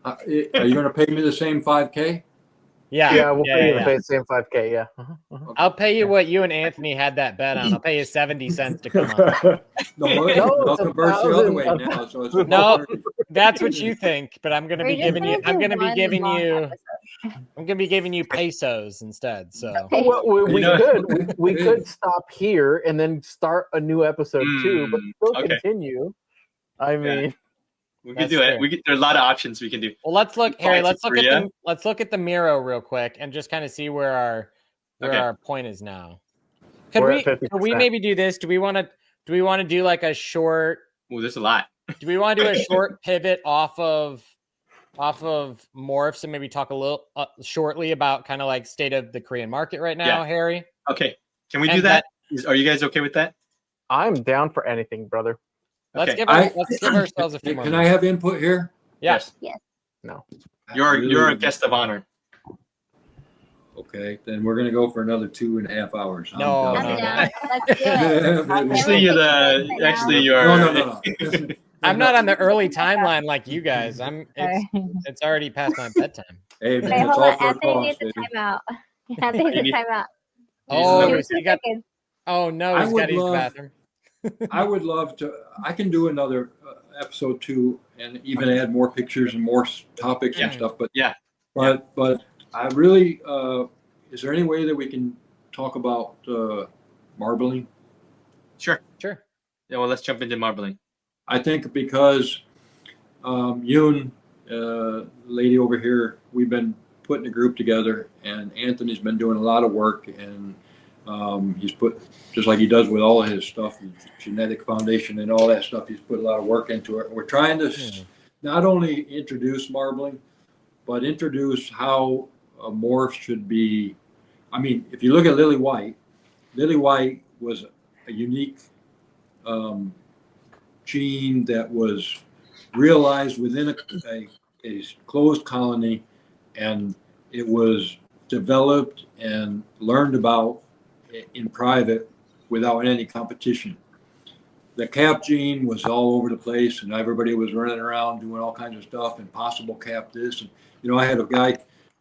Are you going to pay me the same 5K? Yeah, we'll pay you the same 5K. Yeah. I'll pay you what you and Anthony had that bet on. I'll pay you 70 cents to come on. No, it's converse the other way now. So it's No, that's what you think, but I'm gonna be giving you. I'm gonna be giving you pesos instead. So well, we could stop here and then start a new episode 2, but still continue. I mean, we can do it. There's a lot of options we can do. Well, let's look, Harry. Let's look at the Miro real quick and just kind of see where our point is now. Could we maybe do this? Do we want to do like a short? Well, there's a lot. Do we want to do a short pivot off of morphs and maybe talk a little shortly about kind of like state of the Korean market right now, Harry? Okay, can we do that? Are you guys okay with that? I'm down for anything, brother. Let's give ourselves a few more. Can I have input here? Yes. No. You're a guest of honor. Okay, then we're gonna go for another 2.5 hours. No. Let's do it. Actually, you're. No. I'm not on the early timeline like you guys. It's already past my bedtime. Hey, man, Hey, it's hold all on. for a Anthony cause, needs a baby. timeout. Anthony needs a timeout. Oh, Give he's us 2 got. seconds. Oh no, I he's would got to use the love- bathroom. I would love to. I can do another episode 2 and even add more pictures and more topics and stuff. But but I really. Is there any way that we can talk about marbling? Sure. Yeah, well, let's jump into marbling. I think because Yoon, lady over here, we've been putting a group together, and Anthony's been doing a lot of work, and he's put, just like he does with all his stuff, genetic foundation and all that stuff, he's put a lot of work into it. We're trying to not only introduce marbling, but introduce how a morph should be. I mean, if you look at Lily White was a unique gene that was realized within a closed colony, and it was developed and learned about in private without any competition. The cap gene was all over the place, and everybody was running around doing all kinds of stuff, and possible cap this. And, I had a guy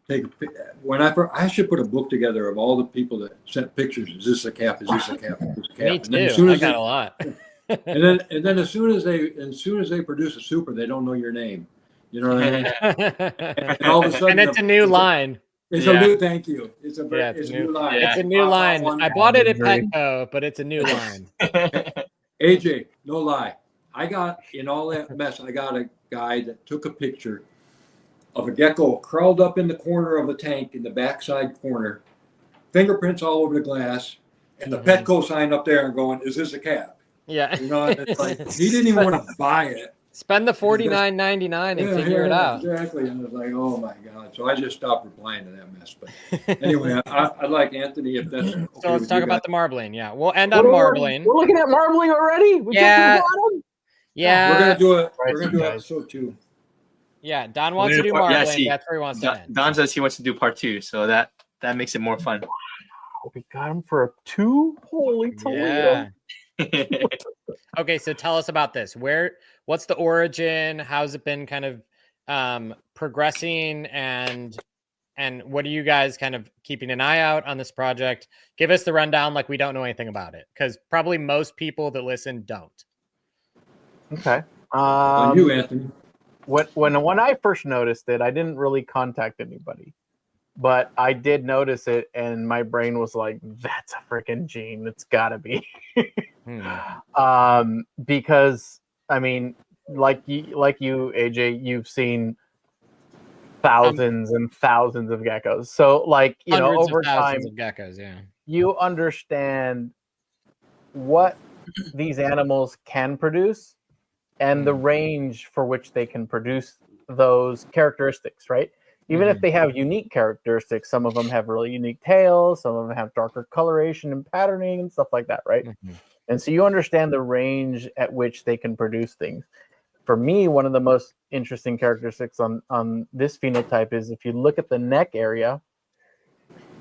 I should put a book together of all the people that sent pictures. Is this a cap? Is this a cap? Is this a cap? Me And then too. as soon I as got a lot. and then as soon as they produce a super, they don't know your name. You know what I mean? And all of a sudden, And it's a new line. It's a new. Thank you. It's a new line. It's a new line. I bought it at Petco, but it's a new line. AJ, no lie. I got in all that mess. I got a guy that took a picture of a gecko curled up in the corner of the tank in the backside corner, fingerprints all over the glass, and the Petco sign up there and going, "Is this a cap?" Yeah. It's like he didn't even want to buy it. Spend the $49.99 and figure it out. Exactly. And I was like, oh my God. So I just stopped replying to that mess. But anyway, I'd like Anthony, if that's okay. So let's talk about the marbling. Yeah. We'll end on marbling. We're looking at marbling already? We Yeah. jumped to the bottom? Yeah. We're gonna do episode 2. Yeah. Don wants to do marbling. That's where he wants to end. Don says he wants to do part 2, so that makes it more fun. We got him for a 2? Holy Toledo. Okay, so tell us about this. What's the origin? How's it been kind of progressing, and what are you guys kind of keeping an eye out on this project? Give us the rundown like we don't know anything about it, because probably most people that listen don't. Okay. On you, Anthony. When I first noticed it, I didn't really contact anybody, but I did notice it, and my brain was like, "That's a freaking gene. It's gotta be." Because I mean, like you, AJ, you've seen thousands and thousands of geckos. So, like, you know, Hundreds over of thousands time, of geckos, yeah. you understand what these animals can produce and the range for which they can produce those characteristics, right? Even if they have unique characteristics, some of them have really unique tails, some of them have darker coloration and patterning and stuff like that, right? And so you understand the range at which they can produce things. For me, one of the most interesting characteristics on this phenotype is if you look at the neck area,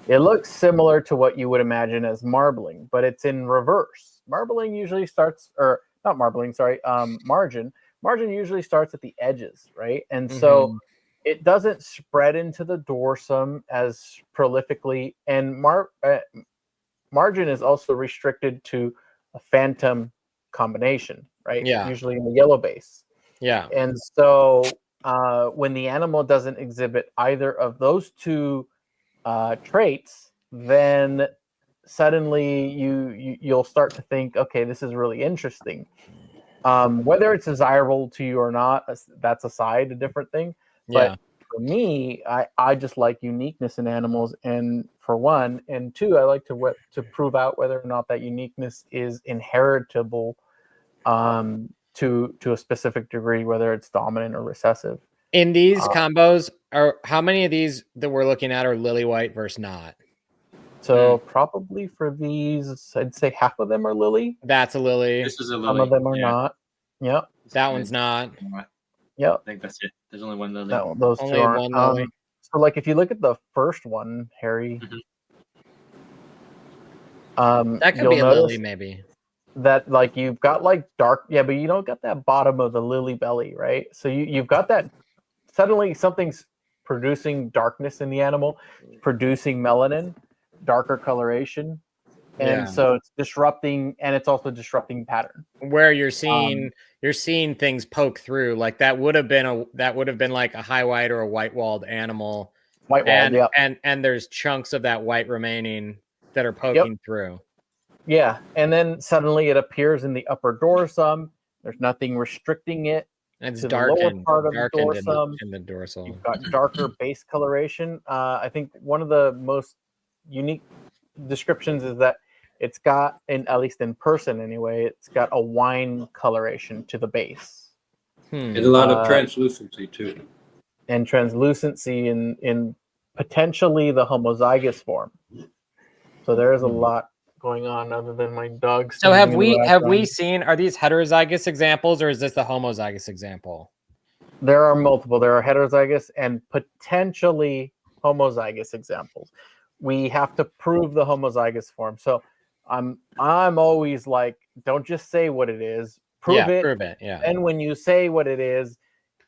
it looks similar to what you would imagine as marbling, but it's in reverse. Marbling usually starts, or not marbling, sorry, margin. Margin usually starts at the edges, right? And so it doesn't spread into the dorsum as prolifically. And margin is also restricted to a phantom combination, right? Yeah. Usually in the yellow base. Yeah. And so when the animal doesn't exhibit either of those two traits, then suddenly you'll start to think, okay, this is really interesting. Whether it's desirable to you or not, that's aside, a different thing. Yeah. But for me, I just like uniqueness in animals, and for one, and two, I like to prove out whether or not that uniqueness is inheritable to a specific degree, whether it's dominant or recessive. In these combos, how many of these that we're looking at are lily white versus not? So probably for these, I'd say half of them are lily. That's a lily. This is a lily. Some of them are not. Yep. That one's not. Yep. I think that's it. There's only one lily. No, those Only two aren't. one lily. So, like, if you look at the first one, Harry, That could be a lily, maybe. That, like, you've got like dark, yeah, but you don't got that bottom of the lily belly, right? So you've got that. Suddenly, something's producing darkness in the animal, producing melanin, darker coloration, and so it's disrupting, and it's also disrupting pattern. Where you're seeing things poke through, like that would have been like a high white or a white walled animal. White walled, yeah. And there's chunks of that white remaining that are poking through. Yeah, and then suddenly it appears in the upper dorsum. There's nothing restricting it. It's to darkened, the lower part of the dorsum. in the dorsal. You've got darker base coloration. I think one of the most unique descriptions is that it's got, at least in person anyway, it's got a wine coloration to the base. And a lot of translucency too. And translucency in potentially the homozygous form. So there is a lot going on other than my dog. So have we seen, are these heterozygous examples, or is this the homozygous example? There are multiple. There are heterozygous and potentially homozygous examples. We have to prove the homozygous form. So I'm always like, don't just say what it is. Prove it. Yeah. And when you say what it is,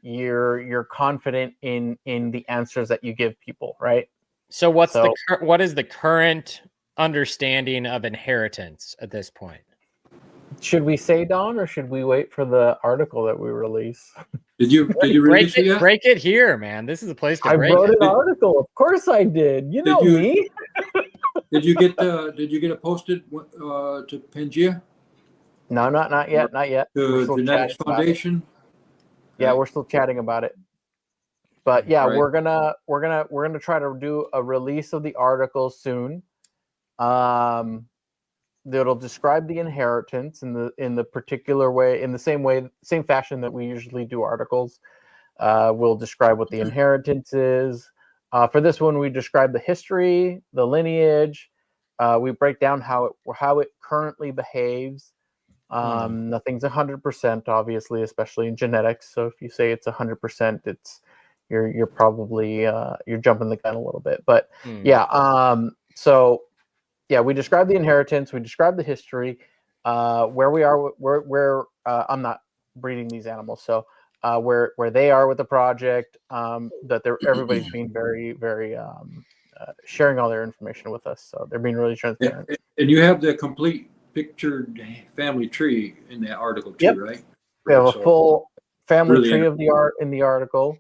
you're confident in the answers that you give people, right? So what is the current understanding of inheritance at this point? Should we say, Don, or should we wait for the article that we release? Did you release it yet? Break it here, man. This is a place to break it. I wrote an article. Of course I did. You know me. Did you get it posted to Pangea? No, not yet. Not yet. To the Genetics Foundation? Yeah, we're still chatting about it. But yeah, we're gonna try to do a release of the article soon. That'll describe the inheritance in the particular way, in the same fashion that we usually do articles. We'll describe what the inheritance is. For this one, we describe the history, the lineage. We break down how it currently behaves. Nothing's 100%, obviously, especially in genetics. So if you say it's 100%, you're probably you're jumping the gun a little bit. But yeah, so yeah, we describe the inheritance, we describe the history, where we are, where I'm not breeding these animals, so where they are with the project, that everybody's being very, very sharing all their information with us. So they're being really transparent. And you have the complete pictured family tree in that article too, Yep. right? We have a So full family really tree of the art in the article.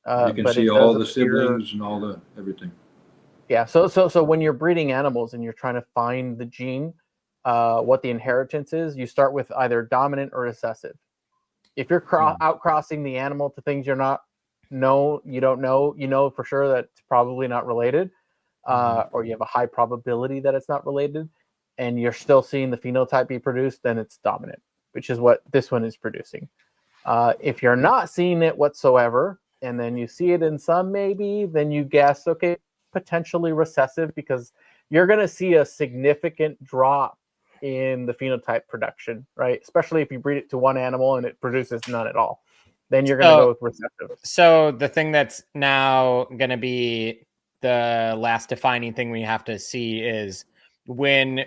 you can but see it all does the appear- siblings and all the everything. Yeah. So when you're breeding animals and you're trying to find the gene, what the inheritance is, you start with either dominant or recessive. If you're outcrossing the animal to things you don't know, you know for sure that it's probably not related, or you have a high probability that it's not related, and you're still seeing the phenotype be produced, then it's dominant, which is what this one is producing. If you're not seeing it whatsoever, and then you see it in some maybe, then you guess, okay, potentially recessive, because you're going to see a significant drop in the phenotype production, right? Especially if you breed it to one animal and it produces none at all. Then you're going to go with recessive. So the thing that's now going to be the last defining thing we have to see is when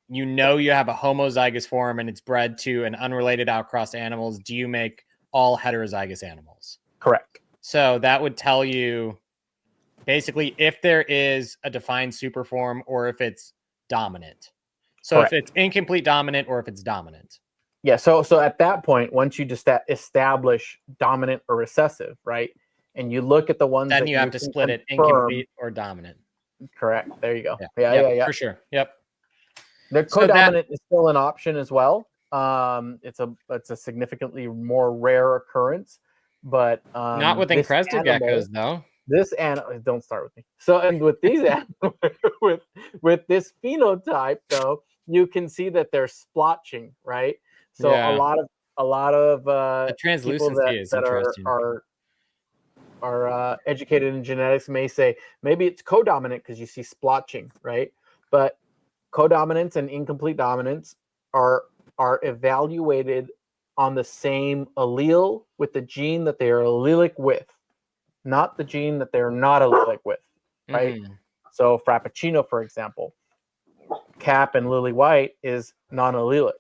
you have a homozygous form and it's bred to an unrelated outcrossed animals, do you make all heterozygous animals? Correct. So that would tell you basically if there is a defined superform or if it's dominant. So Correct. if it's incomplete dominant or if it's dominant. Yeah. So at that point, once you just establish dominant or recessive, right, and you look at the ones then that you have to split it confirm, incomplete or dominant. Correct. There you go. Yeah, Yeah. For sure. Yep. The codominant is still an option as well. It's a significantly more rare occurrence, but not with Crested geckos though. This animal, don't start with me. So, and with these animals, with this phenotype though, you can see that they're splotching, right? So a lot of the translucency people is that interesting. are educated in genetics may say maybe it's codominant because you see splotching, right? But codominance and incomplete dominance are evaluated on the same allele with the gene that they are allelic with, not the gene that they're not allelic with, right? So Frappuccino, for example, Cap and Lily White is non-allelic,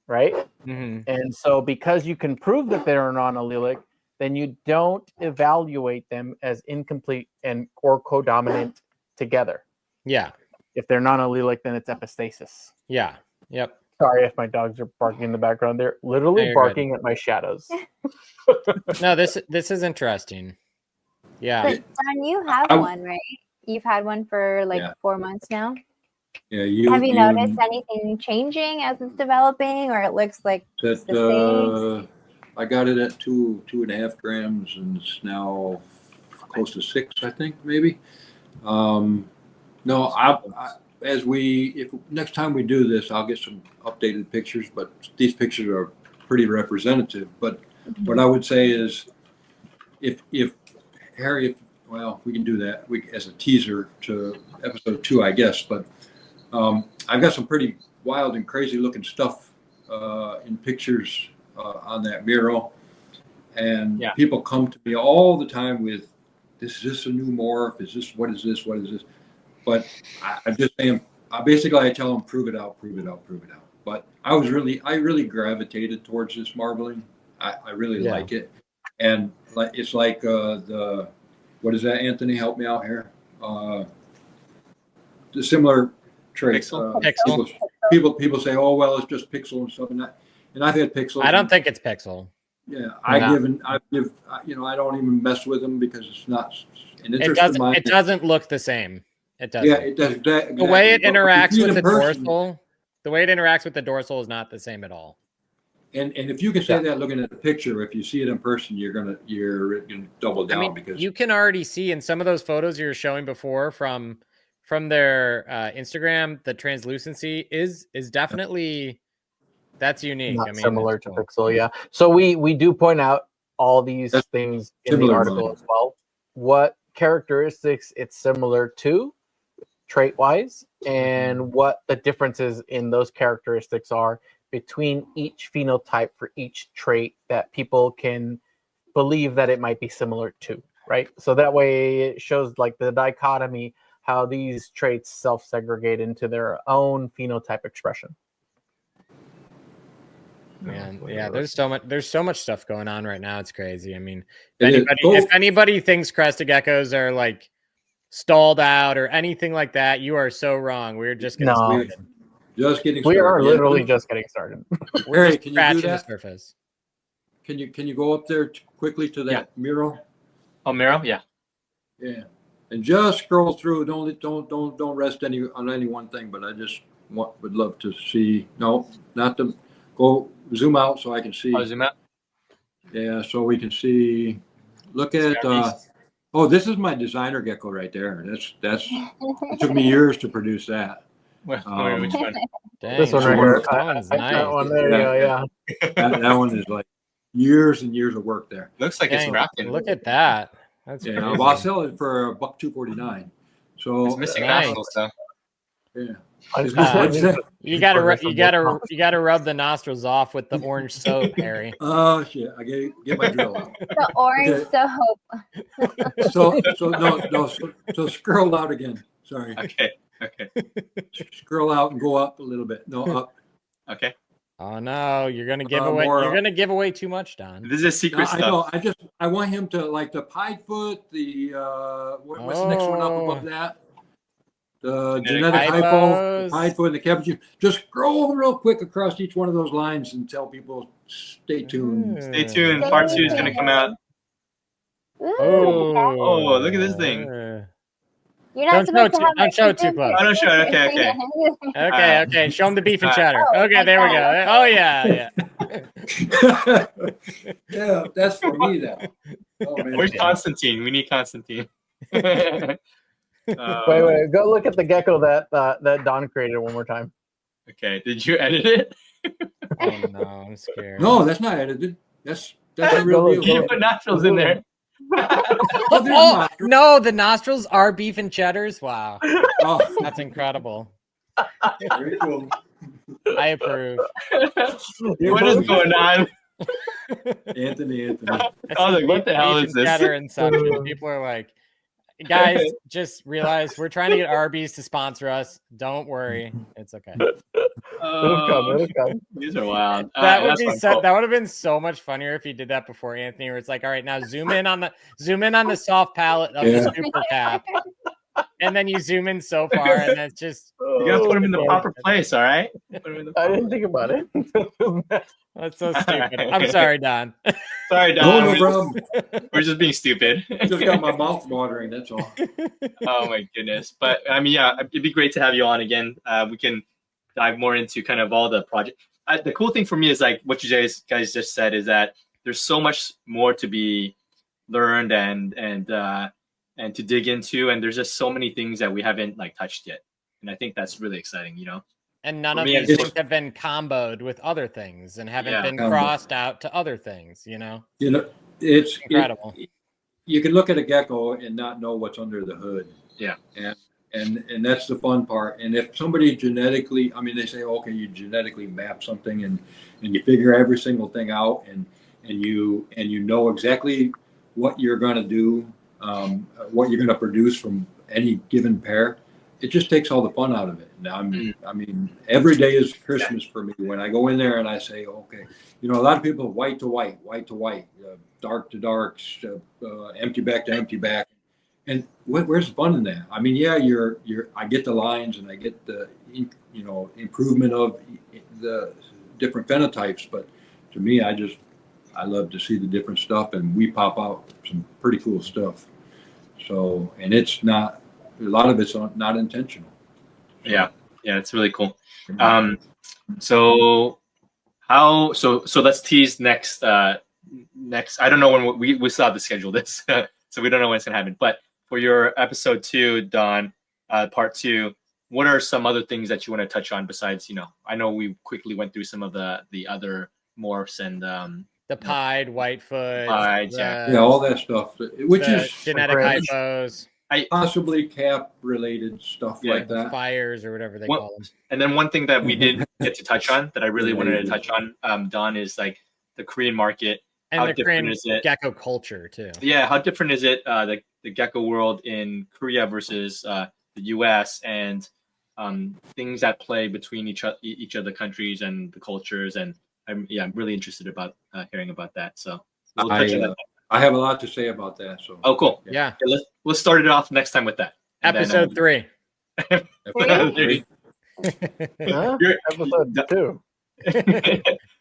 right? And so because you can prove that they're non-allelic, then you don't evaluate them as incomplete or codominant together. Yeah. If they're non-allelic, then it's epistasis. Yeah. Yep. Sorry if my dogs are barking in the background. They're literally barking at my shadows. No, this is interesting. Yeah. But Don, you have one, right? You've had one for 4 months now. Yeah. Have you noticed anything changing as it's developing, or it looks like it's the same? I got it at 2.5 grams, and it's now close to 6, I think, maybe. No, if next time we do this, I'll get some updated pictures, but these pictures are pretty representative. But what I would say is, if Harry, well, we can do that as a teaser to episode 2, I guess. But I've got some pretty wild and crazy looking stuff in pictures on that mural, and people come to me all the time with, "Is this a new morph? What is this? What is this?" But I just say, I tell them, prove it out. But I really gravitated towards this marbling. I really like it, and it's like what is that? Anthony, help me out here. The similar trait. Pixel. People say, "Oh well, it's just pixel and stuff," and I've had pixels. I don't think it's pixel. Yeah, I give. I don't even mess with them because it's not. It doesn't look the same. It doesn't. Yeah, it does. Exactly. The way it interacts with the dorsal, is not the same at all. And if you can say that looking at the picture, if you see it in person, you're gonna double down. Because you can already see in some of those photos you were showing before from their Instagram, the translucency is definitely that's unique. Not similar to pixel, yeah. So we do point out all these things in the article as well. What characteristics it's similar to trait-wise, and what the differences in those characteristics are between each phenotype for each trait that people can believe that it might be similar to, right? So that way it shows like the dichotomy, how these traits self-segregate into their own phenotype expression. Man, But, yeah, there's so much stuff going on right now. It's crazy. I mean, it is- if anybody thinks Crested Geckos are like stalled out or anything like that, you are so wrong. We're just getting No. started. just getting We started. are Yeah, literally but- just getting started. We're Harry, just can you do scratching the that? surface. Can you go up there quickly to that Yeah. mural? Oh, Miro, yeah. Yeah, and just scroll through. Don't rest on any one thing. But I just would love to see. No, not to go zoom out so I can see. Oh, zoom out. Yeah, so we can see. Look at. Beast. Oh, this is my designer gecko right there. That's. It took me years to produce that. Which one? Dang, This one right here. That one's That nice. one, there you go. Yeah. That one is like years and years of work there. Looks like it's Dang, rocking. look at that. That's Yeah, crazy. well, I'll sell it for $1,249. So It's missing Nice. nostrils though. yeah. I- You gotta rub the nostrils off with the orange soap, Harry. Oh shit! I get my drill out. The orange soap. So scroll out again. Sorry, Okay. scroll out and go up a little bit. No, up. Okay. Oh no, you're gonna give more You're up. gonna give away too much, Don. This is secret No, stuff. I know. I want him to like the pied foot. The what's the next one up above that? The genetic hypo, hypos. the pied foot, and the cappuccino. Just scroll real quick across each one of those lines and tell people stay tuned. Stay tuned. Part 2 is gonna come out. Ooh, Oh, look at this thing. you're not Don't supposed to have don't show it too close. Oh, don't show it. Okay. Okay. Show him the beef and cheddar. Oh, Okay, there we go. Oh yeah. Yeah, that's for me now. Oh, man. Where's Constantine? We need Constantine. Wait. Go look at the gecko that Don created one more time. Okay. Did you edit it? Oh no, I'm scared. No, that's not edited. That's a real Go deal. You put nostrils in there. Oh, there's Oh nostrils. no, the nostrils are beef and cheddars. Wow, Oh, that's incredible. very cool. I approve. What is going on? Anthony. I was like, what the hell Beef is and this? cheddar inception. People are like, guys, just realize we're trying to get Arby's to sponsor us. Don't worry, it's okay. It'll come. These are wild. That would That's be fun. that would have been so much funnier if he did that before Anthony, where it's like, all right, now zoom in on the soft palette of Yeah. the super cap, and then you zoom in so far, and it's just You gotta put them in the proper place, all right? Put 'em in the I proper- didn't think about it. that's so stupid. I'm sorry, Don. Sorry, No, Don. no problem. We're just being stupid. Just got my mouth watering. That's all. Oh my goodness. But I mean, yeah, it'd be great to have you on again. We can dive more into kind of all the project. The cool thing for me is like what you guys just said is that there's so much more to be learned and to dig into, and there's just so many things that we haven't like touched yet, and I think that's really exciting. And none For of me, these it's- things have been comboed with other things and haven't Yeah. been Combo. crossed out to other things. It's Incredible. you can look at a gecko and not know what's under the hood. Yeah. And that's the fun part. And if somebody genetically, I mean, they say, okay, you genetically map something and you figure every single thing out and you know exactly what you're going to do, what you're going to produce from any given pair. It just takes all the fun out of it. Now, I mean, every day is Christmas for me when I go in there and I say, okay, a lot of people white to white, dark to darks, empty back to empty back. And where's the fun in that? I mean, yeah, I get the lines and I get the, improvement of the different phenotypes, but to me, I love to see the different stuff, and we pop out some pretty cool stuff. So, and it's not, a lot of it's not intentional. Yeah, it's really cool. So let's tease next. I don't know when we still have to schedule this, so we don't know when it's gonna happen. But for your episode 2, Don, part 2, what are some other things that you want to touch on besides, I know we quickly went through some of the other morphs and The pied, whitefoot, Pieds, yeah. Yeah, all that stuff, which the is genetic Right. hypos, possibly cap related stuff Yeah, like that. fires, or whatever they What- call them. And then one thing that we did get to touch on that I really wanted to touch on, Don, is like the Korean market. And How the different Korean is it? gecko culture, too. Yeah, how different is it, the gecko world in Korea versus the U.S. and things that play between each of the countries and the cultures, and I'm really interested about hearing about that. So we'll touch on that. I have a lot to say about that. So Oh, cool. Yeah. We'll start it off next time with that. And Episode 3. Huh? You're- Episode 2.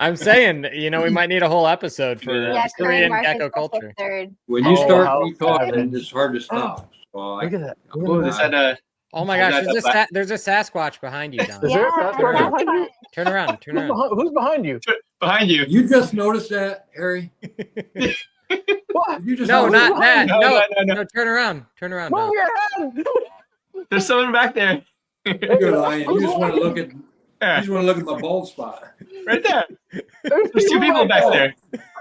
I'm saying, we might need a whole episode for Yeah, Korean Mark gecko is culture. the third. when you Oh, start how me talking, savage. it's hard to stop. So Look at that. Oh, is that a? Oh my Oh, gosh, that- there's a Sasquatch behind you, Don. Is there a Yeah, Sasquatch that's behind you? fun. Turn around. Who's behind you? behind you? you just noticed that, Harry? What? You just No, noticed not that. No. No, turn around. Turn around. Move Don. your head! There's someone back there. You're lying. You just want to look at. Yeah, You just want to look at my bald spot. right there. There's There's two people back there.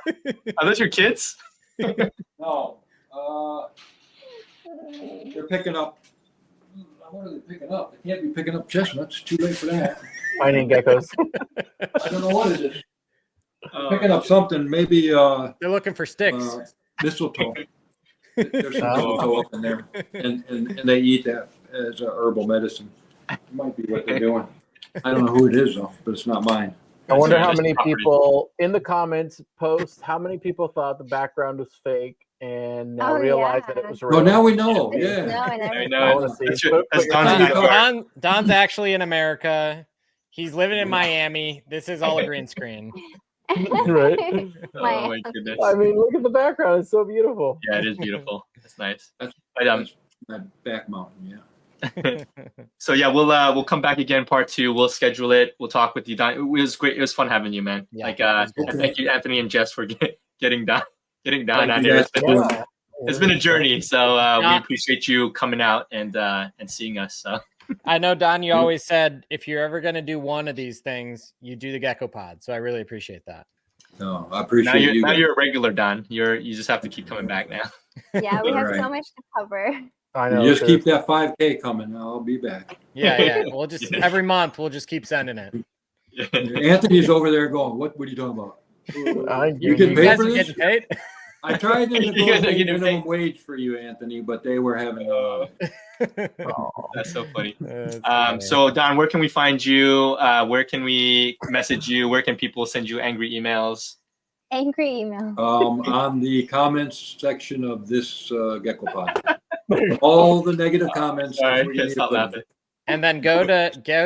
there. Are those your kids? No. They're picking up. What are they picking up? They can't be picking up chestnuts. Too late for that. Finding geckos. I don't know what it is. Picking up something. Maybe They're looking for sticks. mistletoe. There's some Oh. mistletoe up in there, and they eat that as a herbal medicine. It might be what they're doing. I don't know who it is though, but it's not mine. I wonder That's how many property. people in the comments post how many people thought the background was fake and now Oh, realize yeah. that it was real. Well, now we know. No, Yeah. I never I I know. want to see. That's your- that's your Don's hand up. backyard. Don's actually in America. He's living in Miami. This is all a green screen. Right. Oh my goodness. I mean, look at the background. It's so beautiful. Yeah, it is beautiful. It's nice. That's- But That's my back mountain. Yeah. so yeah, we'll come back again, part 2. We'll schedule it. We'll talk with you, Don. It was great. It was fun having you, man. Yeah, Like, it was good. and thank you, Anthony and Jess, for getting Don Thank on you here. guys for doing Yeah. It's been a journey. So we Yeah. appreciate you coming out and seeing us. So I know, Don, you always said if you're ever going to do one of these things, you do the Gecko Pod. So I really appreciate that. No, I now appreciate you. now guys. you're a regular, Don. You just have to keep coming back now. Yeah, we have Alright. so much to cover. I know. You just too. keep that 5K coming. I'll be back. Yeah. We'll just every month we'll just keep sending it. Anthony's over there going, what are you talking about? You can You pay guys for are this? getting paid? I tried to You guys are negotiate getting minimum paid. wage for you, Anthony, but they were having Oh. That's so funny. That's funny. So Don, where can we find you? Where can we message you? Where can people send you angry emails? Angry email. on the comments section of this Gecko Pod. All the negative comments. All that's right, where you need to stop put them. laughing. And then go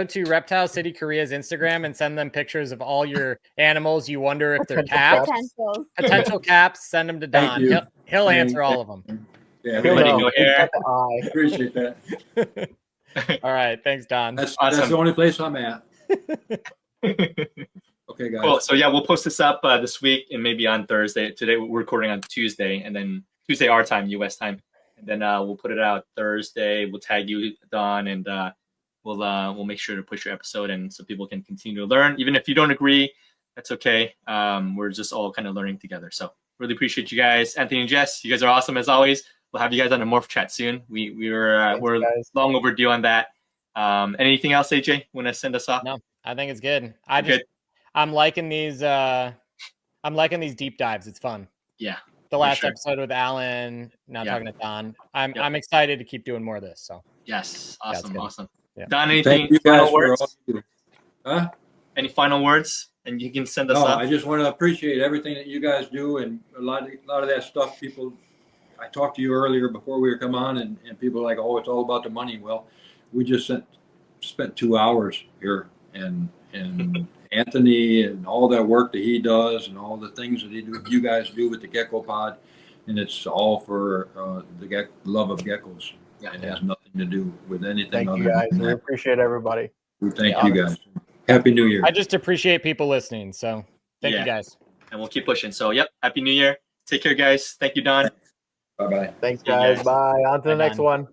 to Reptile City Korea's Instagram and send them pictures of all your animals. You wonder if they're Potential caps, Potentials. potential caps. Send them to Thank Don. you. He'll Thank answer you. all of them. Yeah, Everybody really. go here. Got the eye. Appreciate that. All right, thanks, Don. That's Awesome. the only place I'm at. Okay, guys. Cool. So yeah, we'll post this up this week and maybe on Thursday. Today we're recording on Tuesday, and then Tuesday our time, US time, and then we'll put it out Thursday. We'll tag you, Don, and we'll make sure to push your episode, and so people can continue to learn. Even if you don't agree, that's okay. We're just all kind of learning together. So really appreciate you guys, Anthony and Jess. You guys are awesome as always. We'll have you guys on a morph chat soon. We're guys. long overdue on that. Anything else, AJ? Want to send us off? No, I think it's good. Good. I'm liking these. I'm liking these deep dives. It's fun. Yeah. The last sure. episode with Alan. Now Yeah. talking to Don. I'm Yep. I'm excited to keep doing more of this. So Yes. it's Awesome. good. Awesome. Yeah. Don, anything? Thank you guys Final for words? all you do. Huh? Any final words? And you can send us No, up. I just want to appreciate everything that you guys do, and a lot of that stuff. People, I talked to you earlier before we were come on, and people are like, oh, it's all about the money. Well, we just spent 2 hours here, and Anthony and all that work that he does, and all the things that you guys do with the Gecko Pod, and it's all for the love of geckos. Yeah. It has nothing to do with anything Thank other you guys. than We that. appreciate everybody. We thank Yeah, you guys. Happy New Year. I just appreciate people listening. So thank Yeah. you guys. And we'll keep pushing. So, yep. Happy New Year. Take care, guys. Thank you, Don. Bye bye. Thanks, See you guys. guys. Bye. On to the Bye, next Don. one.